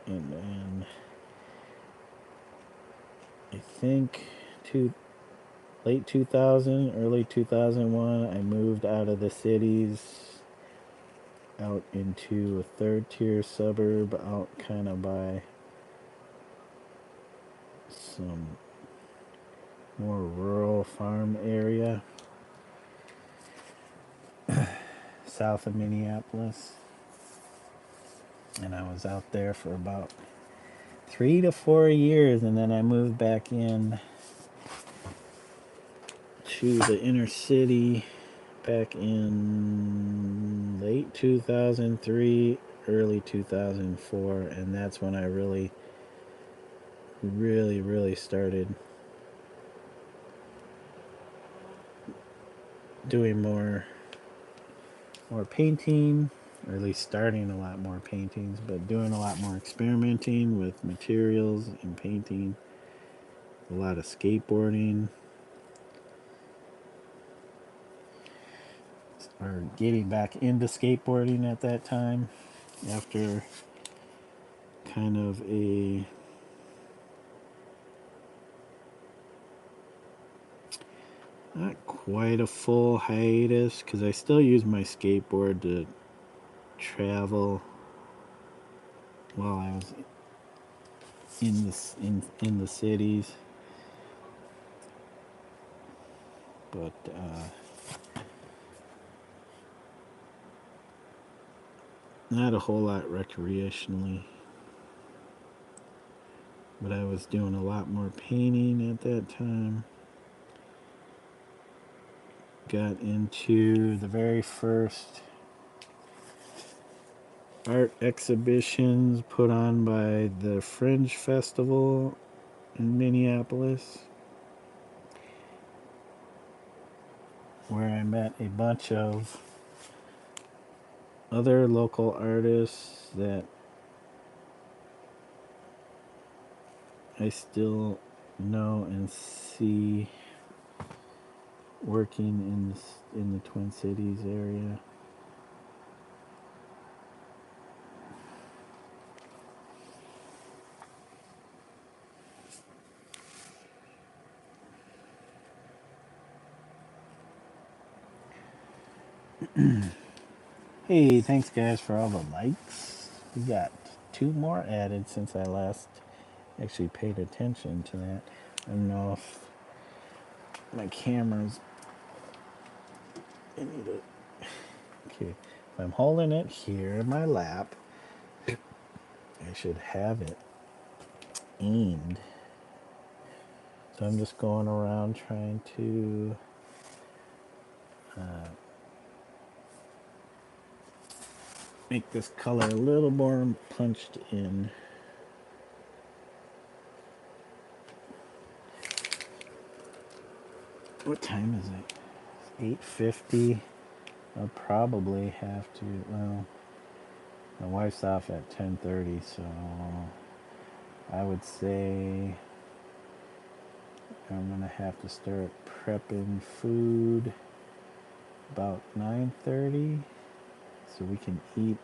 And then I think late 2000, early 2001, I moved out of the cities out into a third tier suburb out kind of by some more rural farm area south of Minneapolis. And I was out there for about 3 to 4 years, and then I moved back in to the inner city back in late 2003, early 2004, and that's when I really started doing more painting, or at least starting a lot more paintings, but doing a lot more experimenting with materials and painting, a lot of skateboarding, or getting back into skateboarding at that time after kind of not quite a full hiatus, because I still use my skateboard to travel while I was in the cities, but not a whole lot recreationally. But I was doing a lot more painting at that time. Got into the very first art exhibitions put on by the Fringe Festival in Minneapolis, where I met a bunch of other local artists that I still know and see working in the Twin Cities area. Hey, thanks guys for all the likes. We got 2 more added since I last actually paid attention to that. I don't know if my camera's. I need it. Okay, if I'm holding it here in my lap, I should have it aimed. So I'm just going around trying to make this color a little more punched in. What time is it? It's 8:50. I'll probably have to, well, my wife's off at 10:30, so I would say I'm gonna have to start prepping food about 9:30 so we can eat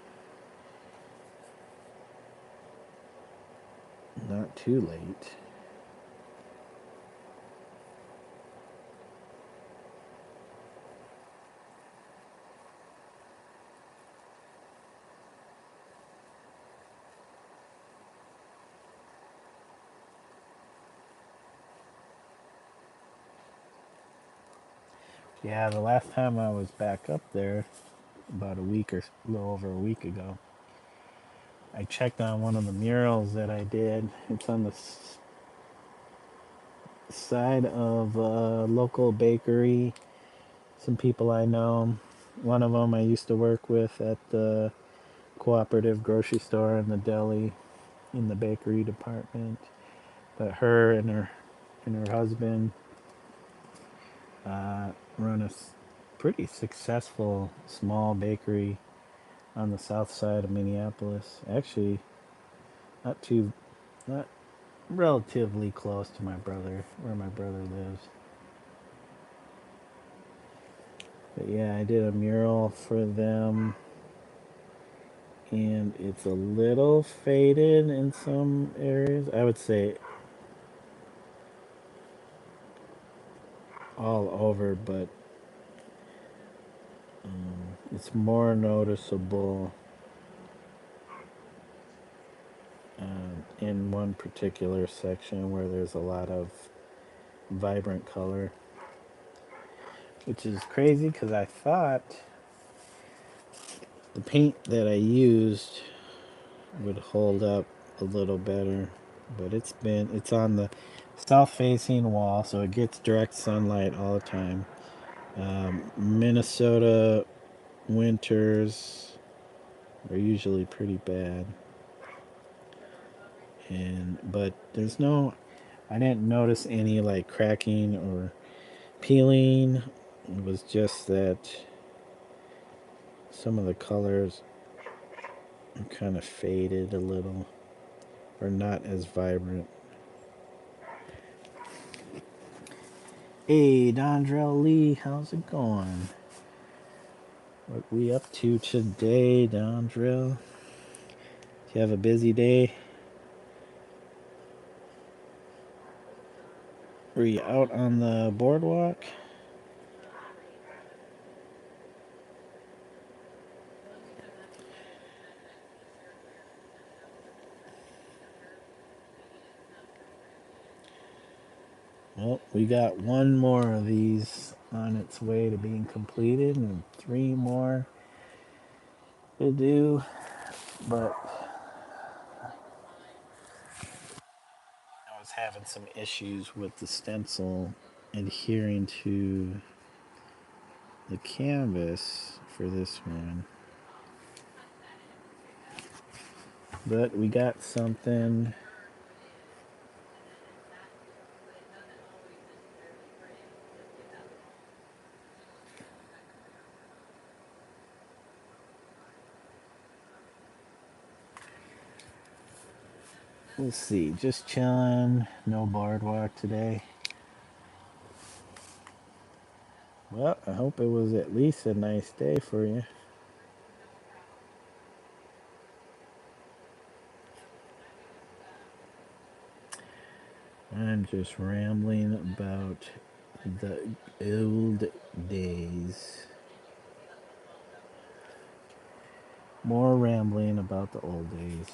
not too late. Yeah, the last time I was back up there, about a week or a little over a week ago, I checked on one of the murals that I did. It's on the side of a local bakery. Some people I know. One of them I used to work with at the cooperative grocery store and the deli in the bakery department. But her and her husband run a pretty successful small bakery on the south side of Minneapolis. Actually, not relatively close to my brother, where my brother lives. But yeah, I did a mural for them, and it's a little faded in some areas. I would say all over, but it's more noticeable in one particular section where there's a lot of vibrant color, which is crazy because I thought the paint that I used would hold up a little better, but it's on the south facing wall, so it gets direct sunlight all the time. Minnesota winters are usually pretty bad, and but I didn't notice any like cracking or peeling. It was just that some of the colors are kind of faded a little, or not as vibrant. Hey, Dondrell Lee, how's it going? What we up to today, Dondrell? You have a busy day? Were you out on the boardwalk? Well, we got one more of these on its way to being completed and three more to do. But I was having some issues with the stencil adhering to the canvas for this one. But we got something. We'll see. Just chilling. No boardwalk today. Well, I hope it was at least a nice day for you. I'm just rambling about the old days. More rambling about the old days.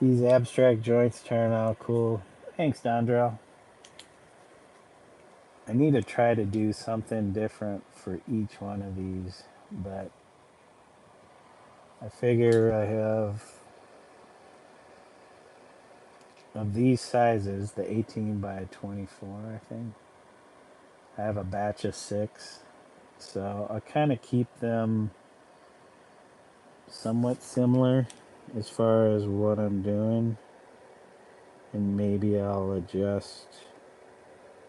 These abstract joints turn out cool. Thanks, Dondrell. I need to try to do something different for each one of these, but I figure I have of these sizes, the 18 by 24, I think. I have a batch of 6. So I'll kind of keep them somewhat similar as far as what I'm doing. And maybe I'll adjust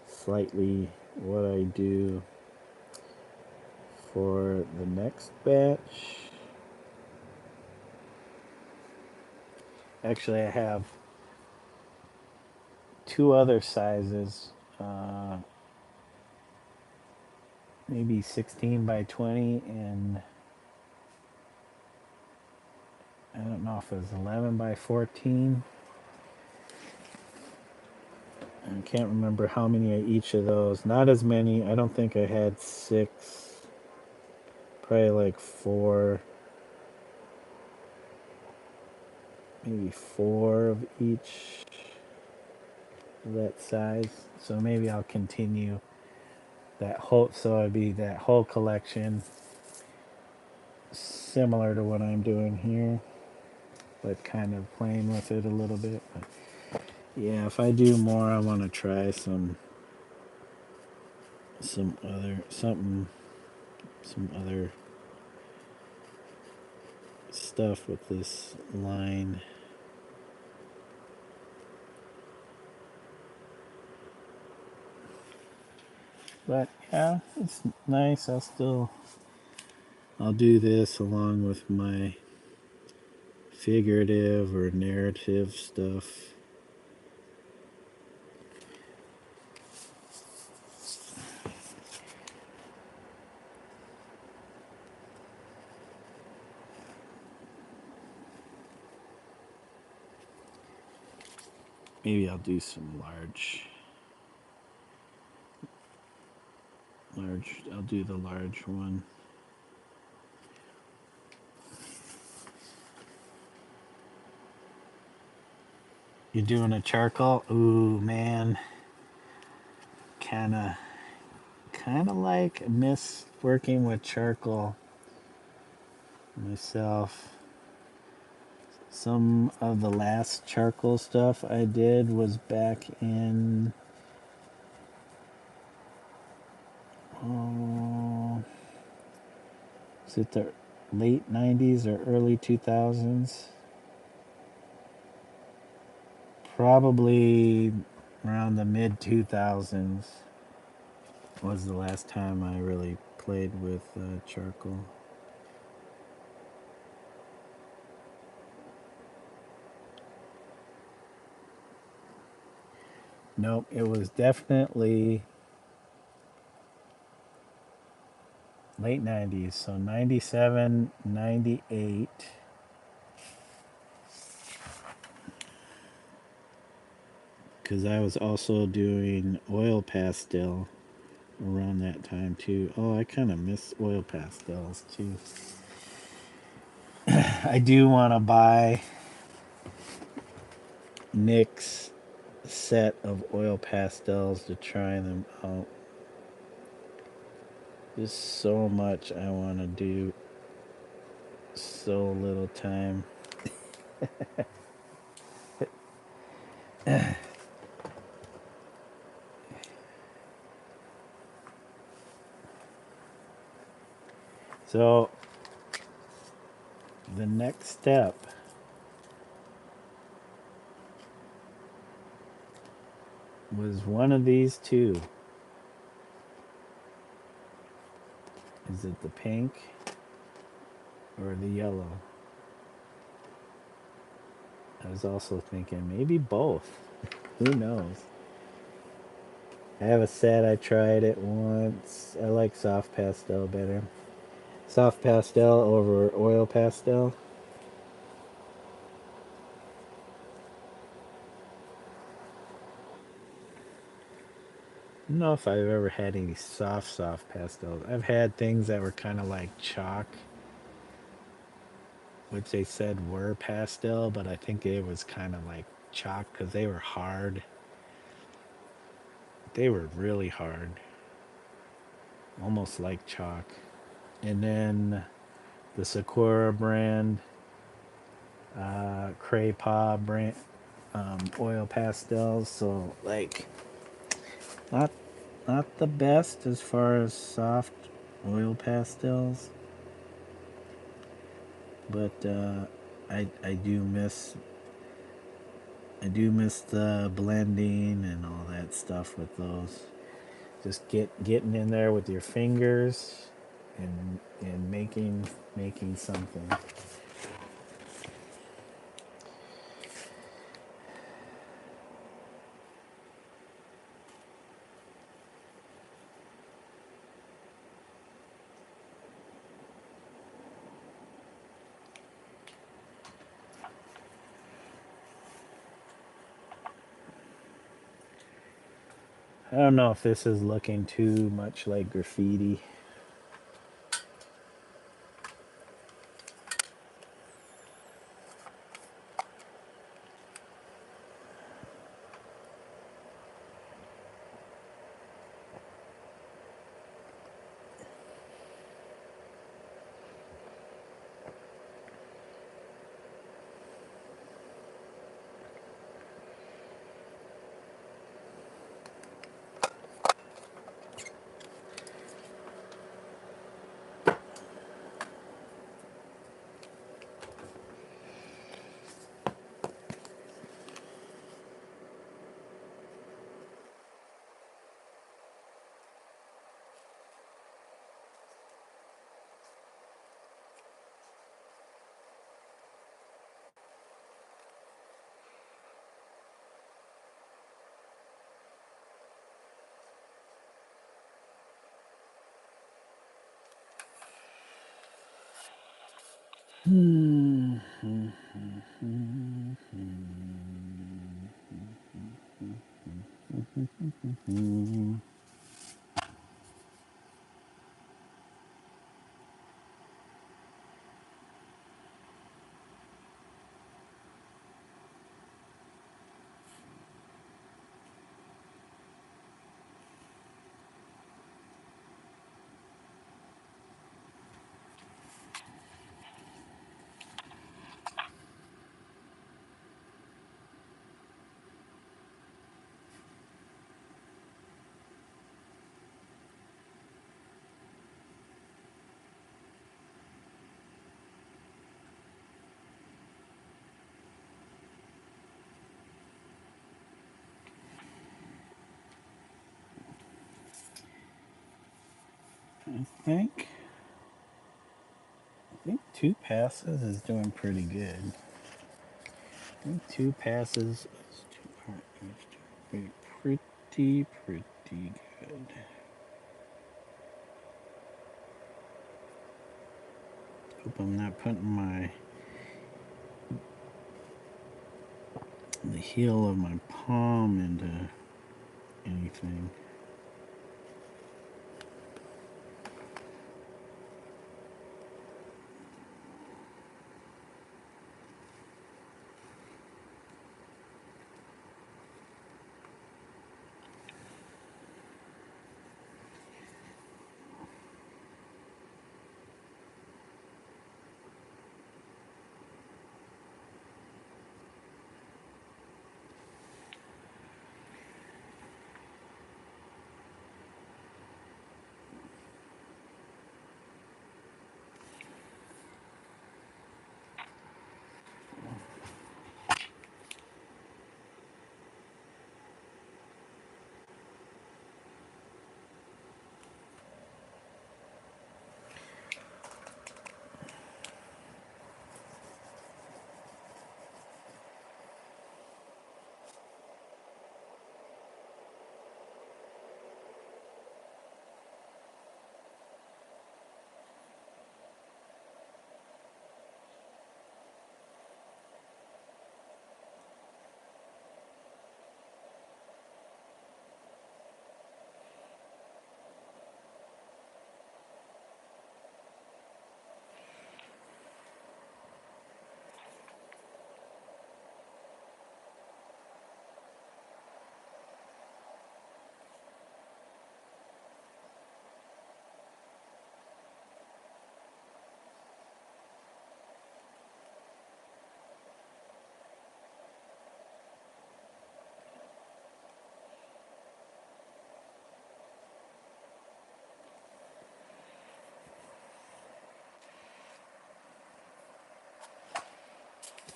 slightly what I do for the next batch. Actually, I have 2 other sizes, maybe 16 by 20 and I don't know if it was 11 by 14. I can't remember how many of each of those. Not as many. I don't think I had 6. Probably like 4. Maybe 4 of each of that size. So maybe I'll continue that whole. So it'd be that whole collection, similar to what I'm doing here, but kind of playing with it a little bit. But yeah, if I do more, I want to try some other stuff with this line. But yeah, it's nice. I'll do this along with my figurative or narrative stuff. Maybe I'll do some I'll do the large one. You doing a charcoal? Ooh, man. Kinda like miss working with charcoal myself. Some of the last charcoal stuff I did was back in oh, is it the late 90s or early 2000s? Probably around the mid 2000s was the last time I really played with charcoal. Nope, it was definitely late 90s, so 97, 98. Because I was also doing oil pastel around that time too. Oh, I kind of miss oil pastels too. I do want to buy Nick's set of oil pastels to try them out. There's so much I want to do, so little time. So the next step was one of these two. Is it the pink or the yellow? I was also thinking maybe both. Who knows? I have a set. I tried it once. I like soft pastel better. Soft pastel over oil pastel. I don't know if I've ever had any soft pastels. I've had things that were kind of like chalk, which they said were pastel, but I think it was kind of like chalk because they were hard. They were really hard, almost like chalk. And then the Sakura brand, Craypaw brand. oil pastels, so like not not the best as far as soft oil pastels, but I do miss the blending and all that stuff with those. Just getting in there with your fingers and making something. I don't know if this is looking too much like graffiti. I think 2 passes is doing pretty good. I think 2 passes is doing pretty good. Hope I'm not putting the heel of my palm into anything.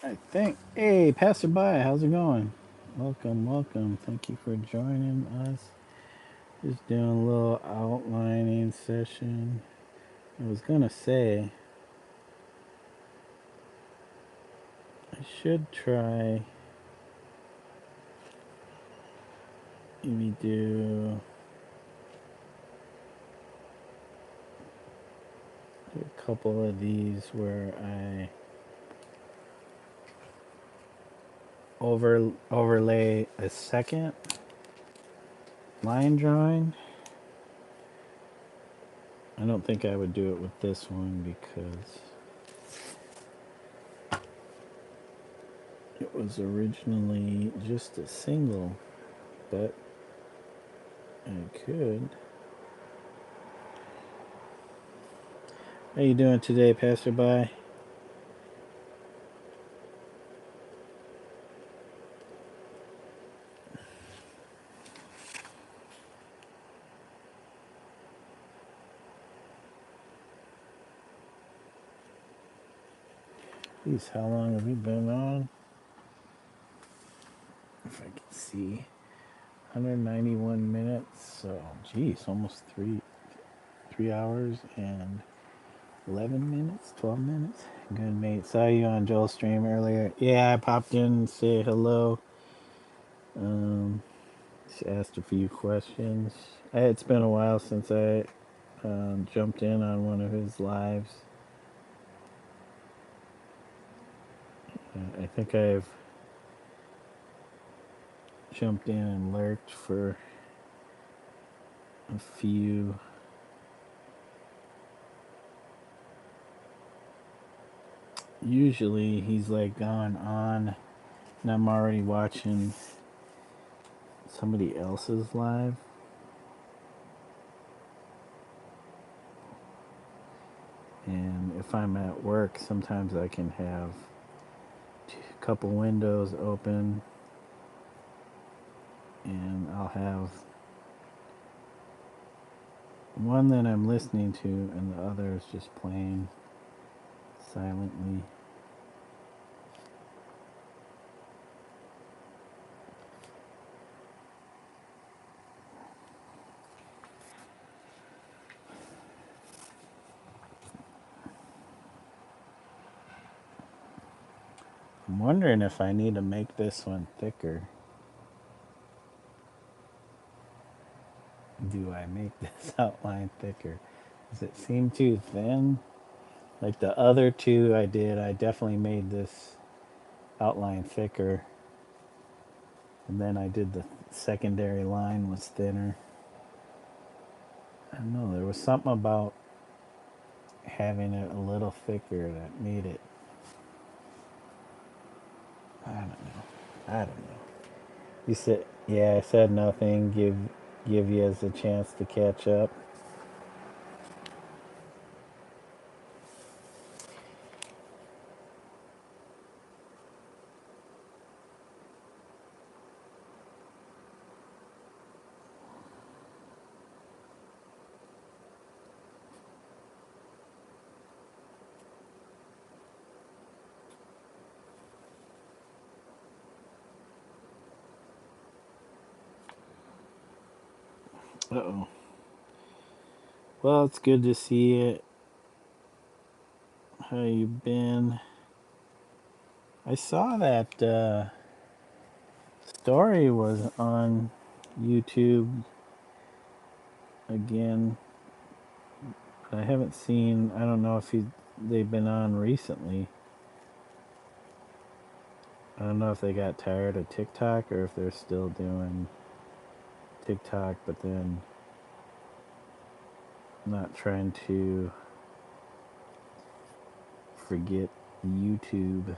I think. Hey, passerby, how's it going? Welcome, welcome. Thank you for joining us. Just doing a little outlining session. I was gonna say, I should try maybe do a couple of these where I overlay a second line drawing. I don't think I would do it with this one because it was originally just a single, but I could. How you doing today, passerby? Jeez, how long have we been on? If I can see, 191 minutes. So, geez, almost 3 hours and 11 minutes, 12 minutes. Good, mate. Saw you on Joel's stream earlier. Yeah, I popped in to say hello. Just asked a few questions. It's been a while since I jumped in on one of his lives. I think I've jumped in and lurked for a few. Usually he's like gone on and I'm already watching somebody else's live. And if I'm at work, sometimes I can have a couple windows open and I'll have one that I'm listening to and the other is just playing silently. I'm wondering if I need to make this one thicker. Do I make this outline thicker? Does it seem too thin? Like the other two I did, I definitely made this outline thicker. And then I did the secondary line was thinner. I don't know, there was something about having it a little thicker that made it. I don't know. You said, yeah, I said nothing. Give you as a chance to catch up. Uh-oh. Well, it's good to see it. How you been? I saw that story was on YouTube again. I haven't seen. I don't know if they've been on recently. I don't know if they got tired of TikTok or if they're still doing TikTok, but then not trying to forget YouTube.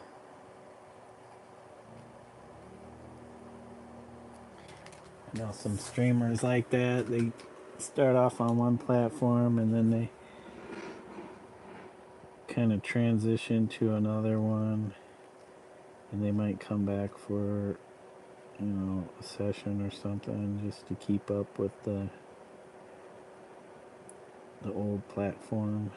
I know some streamers like that. They start off on one platform and then they kind of transition to another one, and they might come back for a session or something just to keep up with the old platform.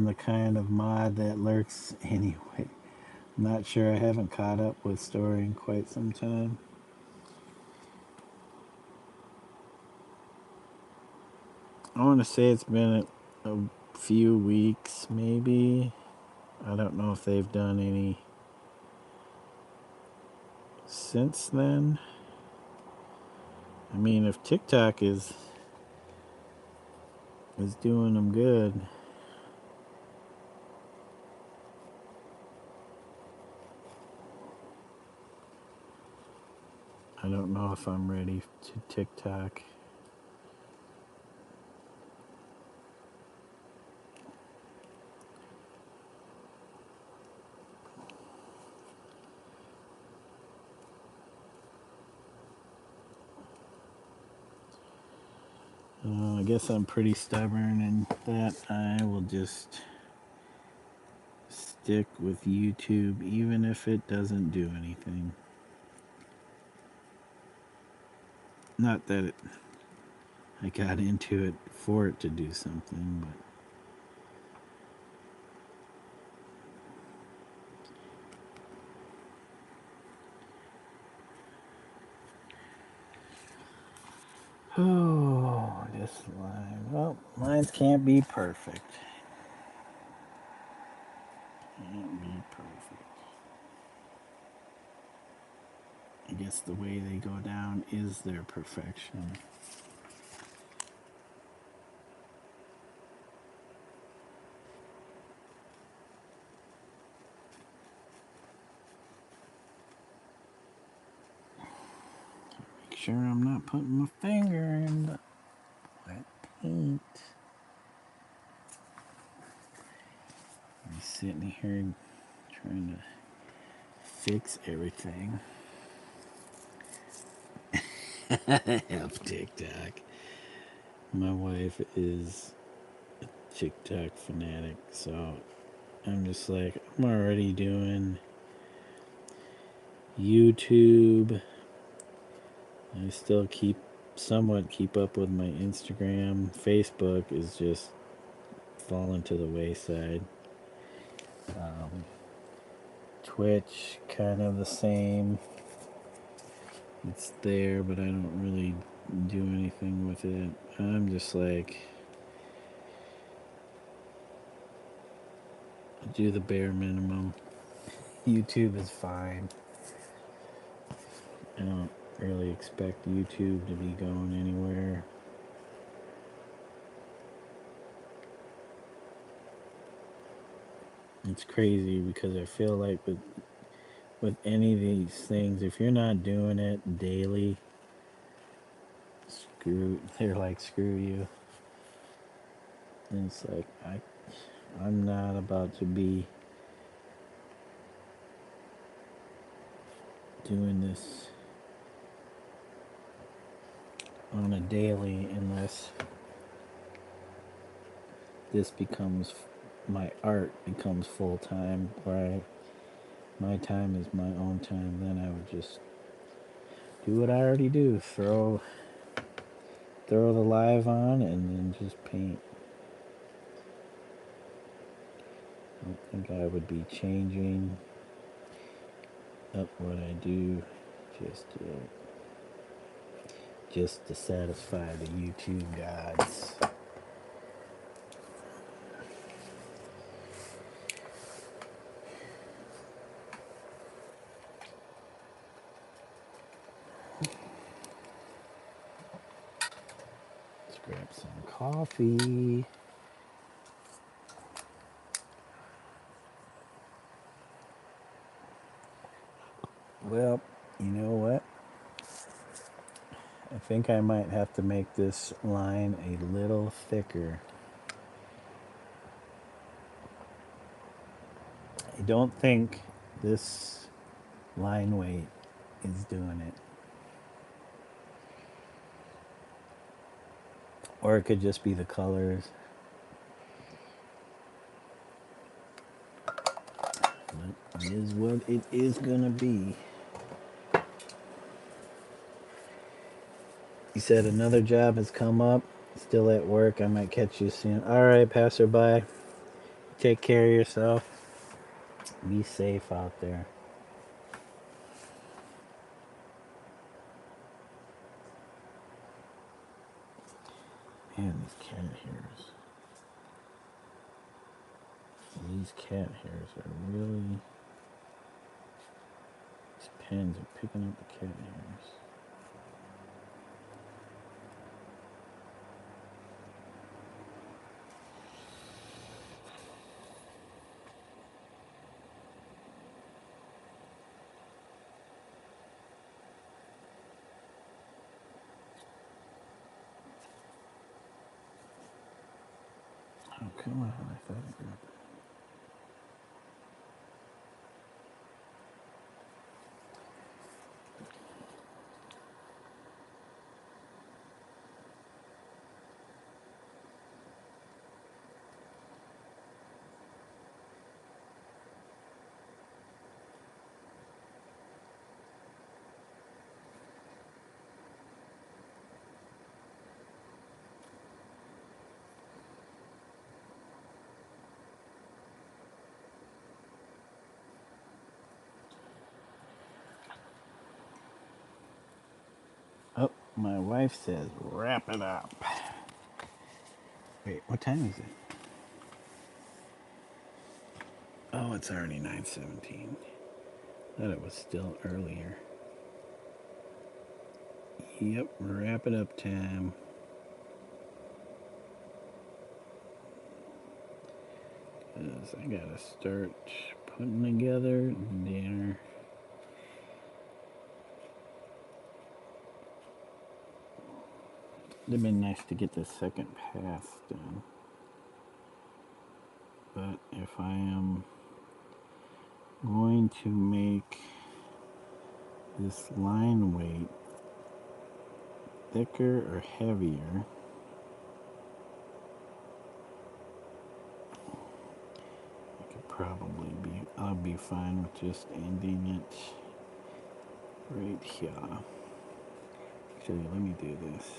I'm the kind of mod that lurks anyway. I'm not sure, I haven't caught up with story in quite some time. I want to say it's been a few weeks, maybe. I don't know if they've done any since then. I mean, if TikTok is doing them good, I don't know if I'm ready to TikTok. I guess I'm pretty stubborn in that I will just stick with YouTube even if it doesn't do anything. Not that I got into it for it to do something, but oh, this line. Well, lines can't be perfect. Can't be perfect. I guess the way they go down is their perfection. Make sure I'm not putting my finger in the wet paint. I'm sitting here trying to fix everything. Help TikTok. My wife is a TikTok fanatic, so I'm just like, I'm already doing YouTube. I still somewhat keep up with my Instagram. Facebook is just falling to the wayside. Twitch, kind of the same. It's there, but I don't really do anything with it. I'm just like, do the bare minimum. YouTube is fine. I don't really expect YouTube to be going anywhere. It's crazy because I feel like with any of these things, if you're not doing it daily, they're like, screw you. And it's like, I'm not about to be doing this on a daily unless this becomes, my art becomes full time, where my time is my own time. Then I would just do what I already do, throw the live on and then just paint. I don't think I would be changing up what I do just to satisfy the YouTube gods. Let's grab some coffee. Well, you know what? I think I might have to make this line a little thicker. I don't think this line weight is doing it. Or it could just be the colors. But it is what it is gonna be. You said another job has come up. Still at work. I might catch you soon. All right, passerby. take care of yourself. Be safe out there. Man, these cat hairs. These cat hairs are really... These pens are picking up the cat hairs. Oh, come on. I thought I got that. Oh, my wife says wrap it up. Wait, what time is it? Oh, it's already 9:17. Thought it was still earlier. Yep, wrap it up time. Cause I gotta start putting together dinner. It'd been nice to get the second pass done. But if I am going to make this line weight thicker or heavier, I could probably be, I'll be fine with just ending it right here. Actually, let me do this.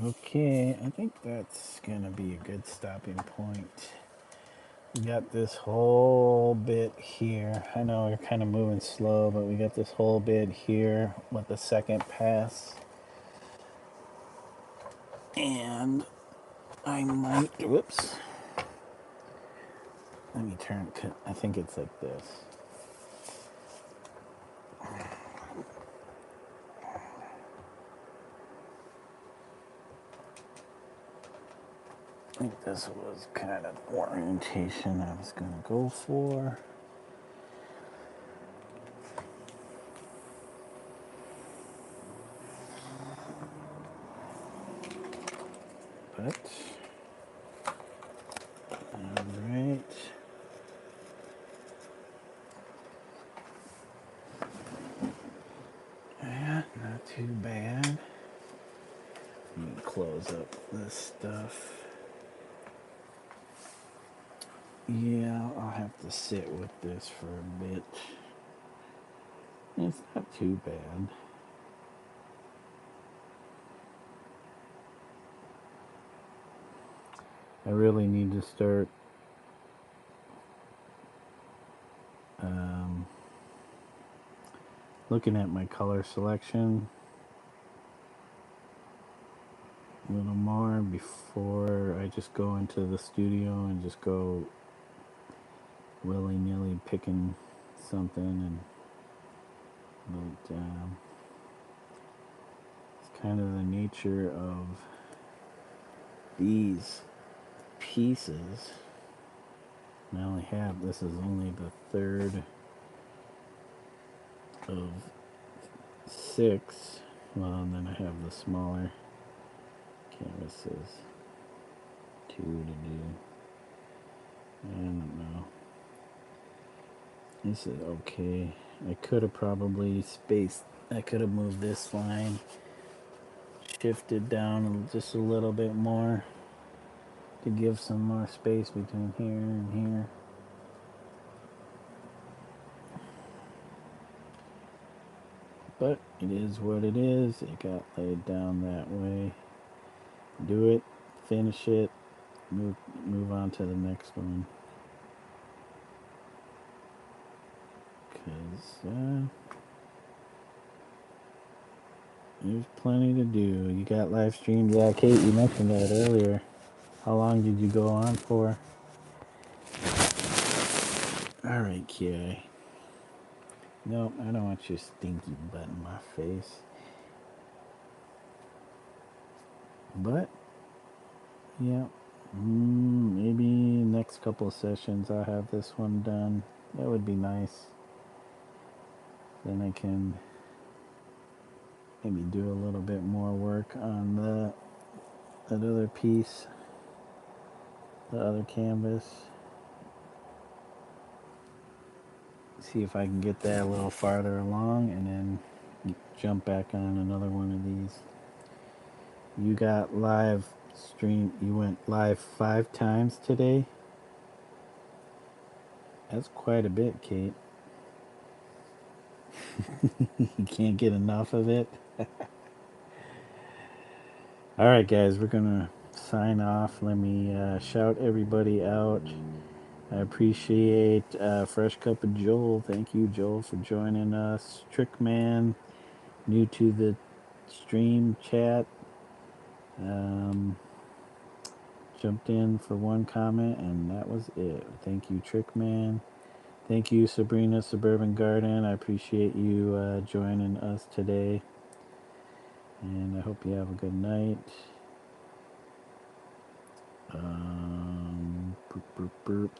Okay, I think that's gonna be a good stopping point. We got this whole bit here. I know we're kind of moving slow, but we got this whole bit here with the second pass. And I might, whoops. Let me turn, I think it's like this. I think this was kind of the orientation I was going to go for. But, alright. Yeah, not too bad. Let me close up this stuff. Yeah, I'll have to sit with this for a bit. It's not too bad. I really need to start looking at my color selection a little more before I just go into the studio and just go willy-nilly picking something. But it's kind of the nature of these pieces. I only have, this is only the third of 6. Well, and then I have the smaller canvases, 2 to do. I don't know. This is okay. I could have probably spaced, I could have moved this line, shifted down just a little bit more to give some more space between here and here. But it is what it is. It got laid down that way. Do it, finish it, move on to the next one. Because there's plenty to do. You got live streams. Yeah, Kate, you mentioned that earlier. How long did you go on for? Alright, Kiai. Nope, I don't want your stinky butt in my face. But, yeah. Maybe next couple of sessions I'll have this one done. That would be nice. Then I can maybe do a little bit more work on that other piece, the other canvas. See if I can get that a little farther along and then jump back on another one of these. You got live stream, you went live 5 times today. That's quite a bit, Kate. You can't get enough of it. Alright guys, we're gonna sign off. Let me shout everybody out. I appreciate Fresh Cup of Joel. Thank you, Joel, for joining us. Trickman, new to the stream chat, jumped in for one comment, and that was it. Thank you, Trickman. Thank you, Sabrina Suburban Garden. I appreciate you joining us today. And I hope you have a good night.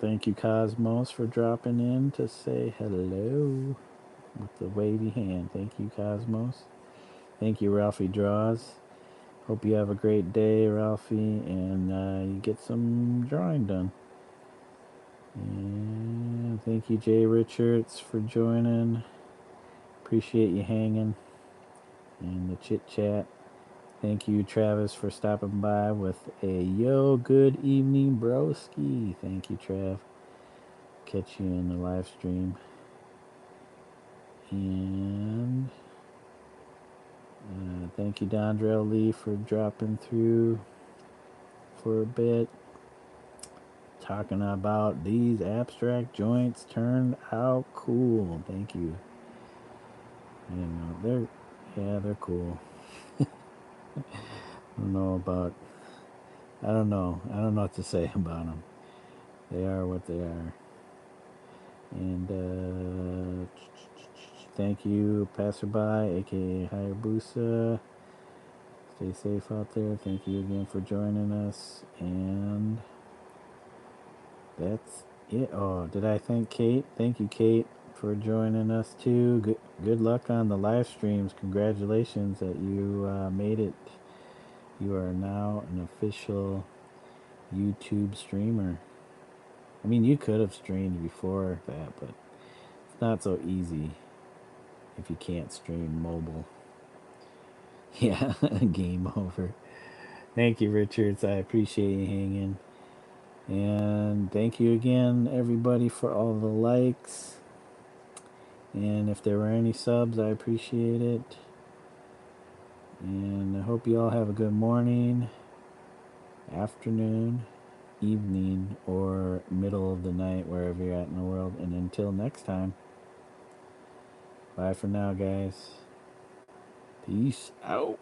Thank you, Cosmos, for dropping in to say hello with the wavy hand. Thank you, Cosmos. Thank you, Ralphie Draws. Hope you have a great day, Ralphie, and you get some drawing done. And thank you, Jay Richards, for joining. Appreciate you hanging and the chit chat. Thank you, Travis, for stopping by with a yo, good evening, broski. Thank you, Trav. Catch you in the live stream. And thank you, Dondrell Lee, for dropping through for a bit. Talking about these abstract joints turned out cool. Thank you. I didn't know. They're cool. I don't know what to say about them. They are what they are. And thank you, Passerby, aka Hayabusa. Stay safe out there. Thank you again for joining us. And that's it. Oh, did I thank Kate? Thank you, Kate, for joining us too. Good luck on the live streams. Congratulations that you made it. You are now an official YouTube streamer. I mean, you could have streamed before that, but it's not so easy if you can't stream mobile. Yeah, game over. Thank you, Richards. I appreciate you hanging. And thank you again, everybody, for all the likes. And if there were any subs, I appreciate it. And I hope you all have a good morning, afternoon, evening, or middle of the night, wherever you're at in the world. And until next time, bye for now, guys. Peace out.